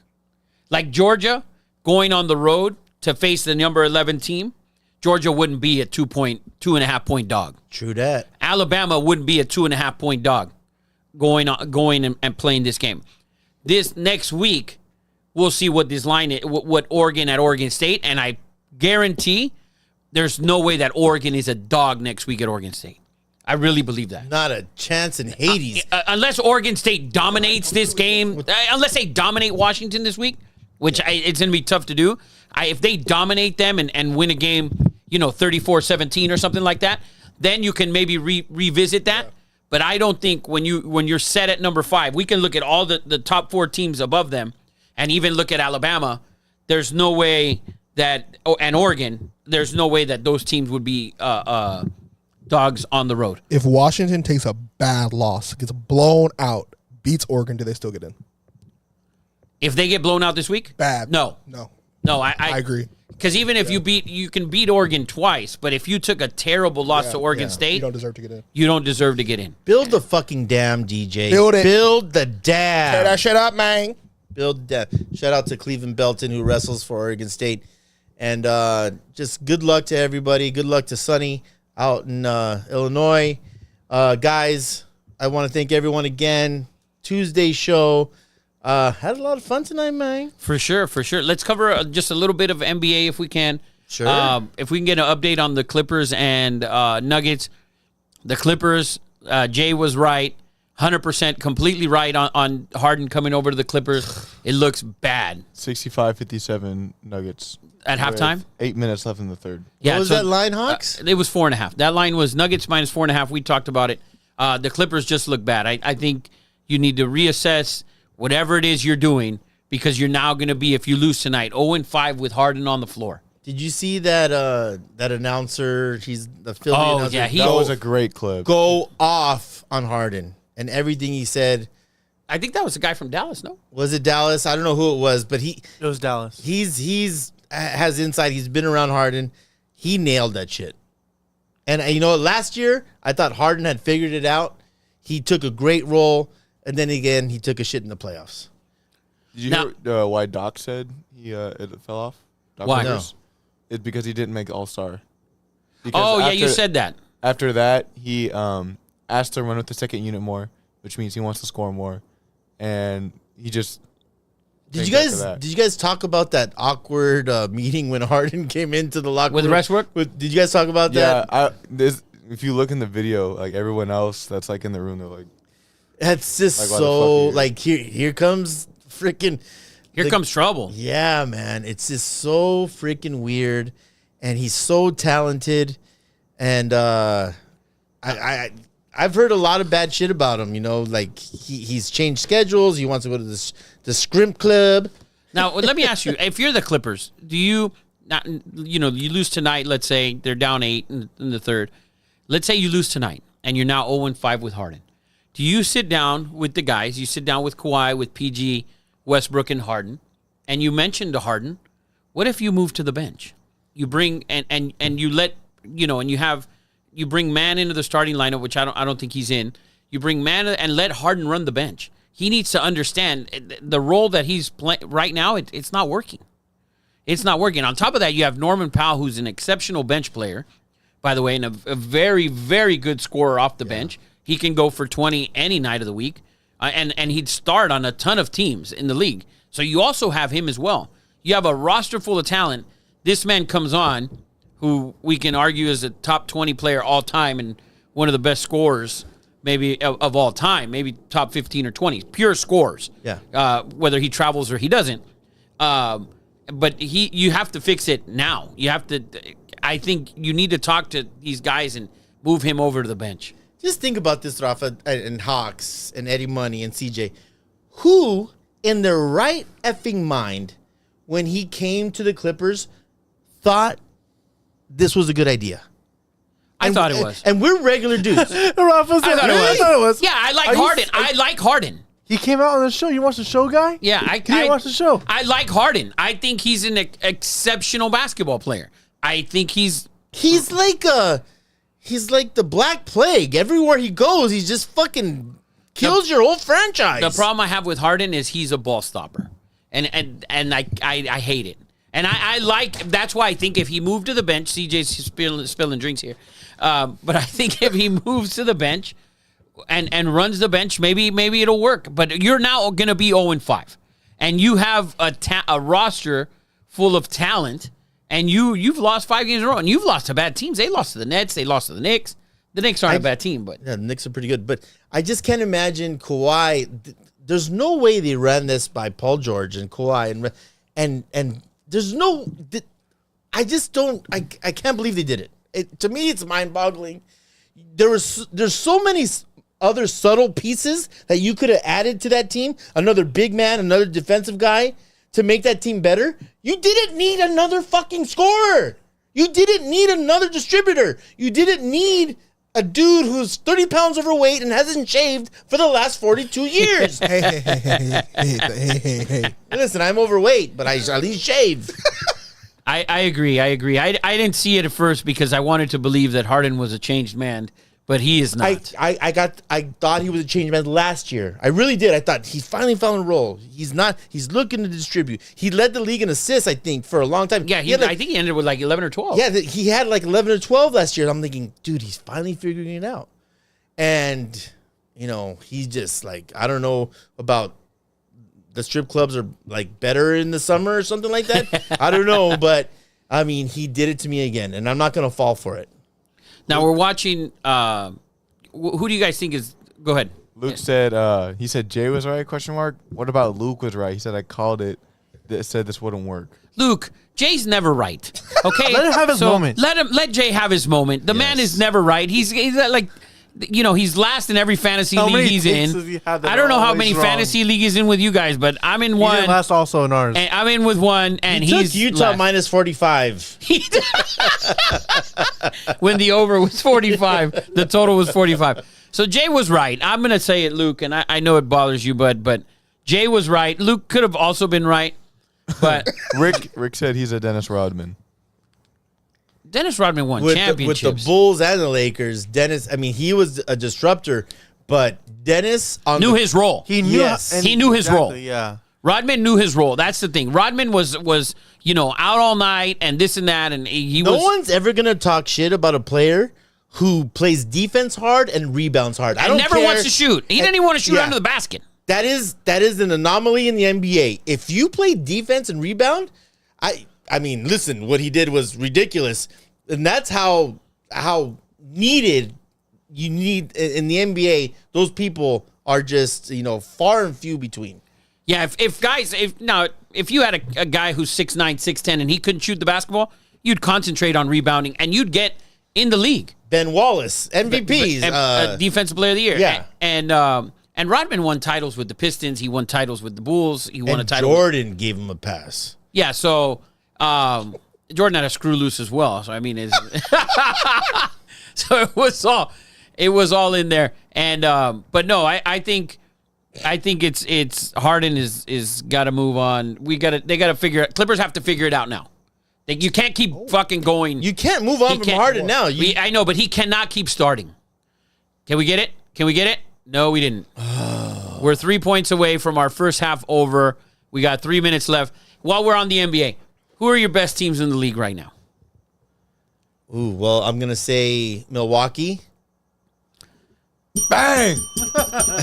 Like Georgia going on the road to face the number 11 team, Georgia wouldn't be a 2.5-point dog. True that. Alabama wouldn't be a 2.5-point dog going and playing this game. This next week, we'll see what this line is, what Oregon at Oregon State, and I guarantee there's no way that Oregon is a dog next week at Oregon State. I really believe that. Not a chance in Hades. Unless Oregon State dominates this game, unless they dominate Washington this week, which it's going to be tough to do. If they dominate them and win a game, 34-17 or something like that, then you can maybe revisit that. Yeah. But I don't think when you're set at number 5, we can look at all the top 4 teams above them and even look at Alabama. There's no way that, and Oregon, there's no way that those teams would be dogs on the road. If Washington takes a bad loss, gets blown out, beats Oregon, do they still get in? If they get blown out this week? Bad. No, I agree. Because even if you can beat Oregon twice, but if you took a terrible loss to Oregon State, you don't deserve to get in. You don't deserve to get in. Build the fucking dam, DJ. Build it. Build the dam. Tear that shit up, man. Build the dam. Shout out to Cleveland Belton, who wrestles for Oregon State. And just good luck to everybody. Good luck to Sonny out in Illinois. Guys, I want to thank everyone again. Tuesday show. Had a lot of fun tonight, man. For sure. Let's cover just a little bit of NBA if we can. Sure. If we can get an update on the Clippers and Nuggets. The Clippers, Jay was right. 100% completely right on Harden coming over to the Clippers. It looks bad. 65-57 Nuggets. At halftime? 8 minutes left in the third. Yeah, what was that line, Hawks? It was 4.5. That line was Nuggets minus 4.5. We talked about it. The Clippers just look bad. I think you need to reassess whatever it is you're doing because you're now going to be, if you lose tonight, 0-5 with Harden on the floor. Did you see that that announcer? He's the Philly announcer. Yeah, that was a great clip. Go off on Harden and everything he said. I think that was the guy from Dallas, no? Was it Dallas? I don't know who it was, but It was Dallas. he's has insight. He's been around Harden. He nailed that shit. And you know, last year I thought Harden had figured it out. He took a great role, and then again he took a shit in the playoffs. Did you hear why Doc said it fell off? Doc Why? Rivers? It's because he didn't make All-Star. You said that. After that, he asked to run with the second unit more, which means he wants to score more, and he just. Did you guys talk about that awkward meeting when Harden came into the locker room with Westbrook? Did you guys talk about that? Yeah, if you look in the video, like everyone else that's like in the room, they're like, that's just like, so like here comes freaking. Here comes trouble. Yeah, man. It's just so freaking weird. And he's so talented. And I've heard a lot of bad shit about him, you know, like he's changed schedules. He wants to go to the scrimp club. Now, let me ask you, if you're the Clippers, do you not, you lose tonight, let's say they're down 8 in the third. Let's say you lose tonight and you're now 0-5 with Harden. Do you sit down with the guys? You sit down with Kawhi, with PG, Westbrook, and Harden, and you mentioned to Harden, what if you move to the bench? You bring and you let and you bring Man into the starting lineup, which I don't think he's in. You bring Man and let Harden run the bench. He needs to understand the role that he's playing right now. It's not working. It's not working. On top of that, you have Norman Powell, who's an exceptional bench player, by the way, and a very, very good scorer off the bench. He can go for 20 any night of the week. And he'd start on a ton of teams in the league. So you also have him as well. You have a roster full of talent. This man comes on, who we can argue is a top 20 player all time and one of the best scorers maybe of all time, maybe top 15 or 20, pure scorers. Yeah. Whether he travels or he doesn't. But you have to fix it now. You have to. I think you need to talk to these guys and move him over to the bench. Just think about this, Rafa, and Hawks, and Eddie Money, and CJ. Who, in their right effing mind, when he came to the Clippers, thought this was a good idea? I thought it was. And we're regular dudes. Rafa said, I thought it was. Yeah, I like Harden. I like Harden. He came out on the show. You watch the show, guy? Yeah, I watch the show. I like Harden. I think he's an exceptional basketball player. I think he's like the Black Plague. Everywhere he goes, he just fucking kills your whole franchise. The problem I have with Harden is he's a ball stopper, and I hate it. And I like, that's why I think if he moved to the bench, CJ's spilling drinks here, but I think if he moves to the bench and runs the bench, maybe it'll work. But you're now going to be 0-5, and you have a roster full of talent. And you've lost 5 games in a row, and you've lost to bad teams. They lost to the Nets. They lost to the Knicks. The Knicks aren't a bad team, but yeah, the Knicks are pretty good. But I just can't imagine Kawhi. There's no way they ran this by Paul George and Kawhi, and there's no. I just don't. I can't believe they did it. To me, it's mind-boggling. There's so many other subtle pieces that you could have added to that team. Another big man, another defensive guy, to make that team better. You didn't need another fucking scorer. You didn't need another distributor. You didn't need a dude who's 30 pounds overweight and hasn't shaved for the last 42 years. Hey. Listen, I'm overweight, but I at least shave. I agree. I didn't see it at first because I wanted to believe that Harden was a changed man, but he is not. I thought he was a changed man last year. I really did. I thought he's finally found a role. He's not. He's looking to distribute. He led the league in assists, I think, for a long time. Yeah, I think he ended with like 11 or 12. Yeah, he had like 11 or 12 last year. I'm thinking, dude, he's finally figuring it out. And, he's just like, I don't know about the strip clubs are like better in the summer or something like that. I don't know, but I mean, he did it to me again, and I'm not going to fall for it. Now we're watching. Who do you guys think is? Go ahead. Luke said. He said Jay was right? Question mark. What about Luke was right? He said I called it. That said this wouldn't work. Luke, Jay's never right. Okay, let him have his moment. Let Jay have his moment. The man is never right. He's like he's last in every fantasy league he's in. I don't know how many fantasy league he's in with you guys, but I'm in one. He didn't last also in ours. And I'm in with one, and he's Utah minus 45. When the over was 45, the total was 45. So Jay was right. I'm going to say it, Luke, and I know it bothers you, but Jay was right. Luke could have also been right, but Rick said he's a Dennis Rodman. Dennis Rodman won championships. With the Bulls and the Lakers, Dennis, he was a disruptor, but Dennis knew his role. He knew he knew his role. Yeah. Rodman knew his role. That's the thing. Rodman was out all night and this and that, and no one's ever going to talk shit about a player who plays defense hard and rebounds hard. I don't never care. wants to shoot. He didn't even want to shoot under the basket. That is an anomaly in the NBA. If you play defense and rebound, listen, what he did was ridiculous. And that's how needed you need in the NBA. Those people are just, far and few between. Yeah, if you had a guy who's 6'9", 6'10", and he couldn't shoot the basketball, you'd concentrate on rebounding and you'd get in the league. Ben Wallace, MVPs, Defensive Player of the Year. Yeah. And Rodman won titles with the Pistons. He won titles with the Bulls. He won a title. Jordan gave him a pass. Yeah, so Jordan had a screw loose as well. So so it was all in there. And but no, I think it's Harden is got to move on. They got to figure it. Clippers have to figure it out now. You can't keep fucking going. You can't move on from Harden now. I know, but he cannot keep starting. Can we get it? No, we didn't. We're 3 points away from our first half over. We got 3 minutes left. While we're on the NBA, who are your best teams in the league right now? Ooh, well, I'm going to say Milwaukee. Bang!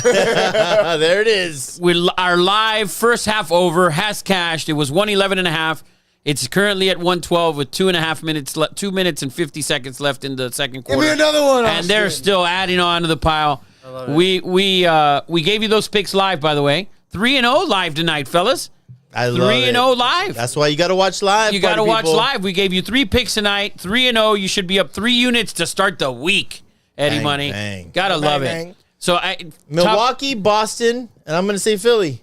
There it is. Our live first half over has cashed. It was 111.5. It's currently at 112 with 2.5 minutes 2 minutes and 50 seconds left in the second quarter. Give me another one, and they're still adding on to the pile. We gave you those picks live, by the way. 3-0 live tonight, fellas. I love 3-0 live. That's why you got to watch live. You got to watch live. We gave you 3 picks tonight. 3-0. You should be up 3 units to start the week. Eddie Bang, Money. bang. Gotta love bang. it. So Milwaukee, Boston, and I'm going to say Philly.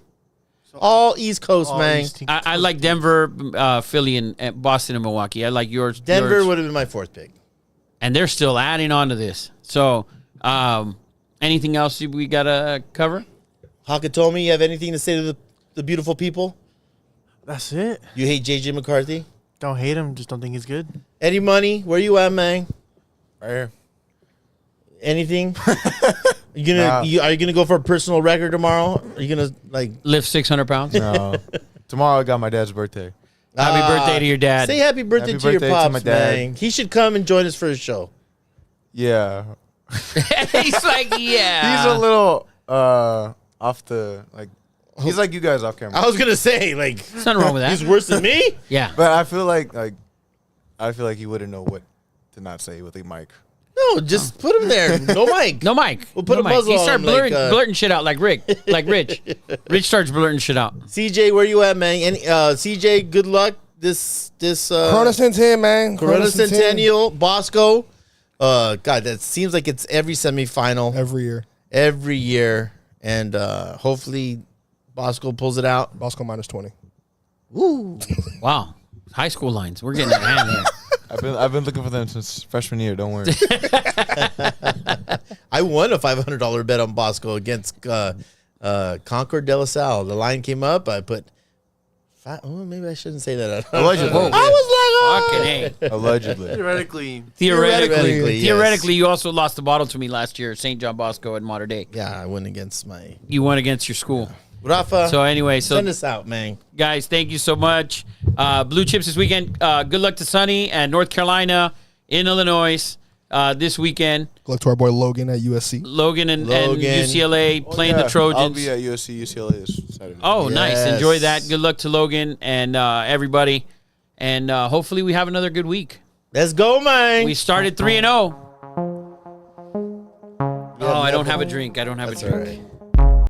All East Coast, man. I like Denver, Philly, and Boston and Milwaukee. I like yours. Denver would have been my 4th pick. And they're still adding on to this. So, anything else we got to cover? Hakatomi, you have anything to say to the beautiful people? That's it. You hate J.J. McCarthy? Don't hate him. Just don't think he's good. Eddie Money, where you at, man? Right here. Anything? Are you gonna go for a personal record tomorrow? Are you gonna Lift 600 pounds? No. Tomorrow I got my dad's birthday. Happy birthday to your dad. Say happy birthday Happy to your birthday to pops, my dad. man. He should come and join us for his show. Yeah. He's like, yeah. He's a little off the he's like you guys off camera. I was gonna say There's nothing wrong with that. he's worse than me. Yeah. But I feel like he wouldn't know what to not say with a mic. No, just put him there. No mic. No mic. We'll put no a muzzle He on started him blurting shit out like Rich. Rich starts blurting shit out. CJ, where you at, man? And CJ, good luck this Corona Centennial, man. Corona Centennial, Bosco. God, that seems like it's every semifinal Every year. and hopefully Bosco pulls it out. Bosco minus 20. Woo! Wow. High school lines. We're getting out of hand here. I've been looking for them since freshman year. Don't worry. I won a $500 bet on Bosco against Concord de La Salle. The line came up. I put. Maybe I shouldn't say that. Allegedly. I was like, oh. Fucking A. Allegedly. Theoretically, yes. you also lost the bottle to me last year, St. John Bosco and Mater Dei. Yeah, I went against my You won against your school. Rafa. So anyway, send us out, man. Guys, thank you so much. Blue Chips this weekend. Good luck to Sonny and North Carolina in Illinois this weekend. Good luck to our boy Logan at USC. Logan and UCLA playing the Trojans. I'll be at USC, UCLA this Saturday. Oh, nice. Yes. Enjoy that. Good luck to Logan and everybody. And hopefully we have another good week. Let's go, man. We started 3-0. Oh, I don't have a drink. I don't have a drink. All right.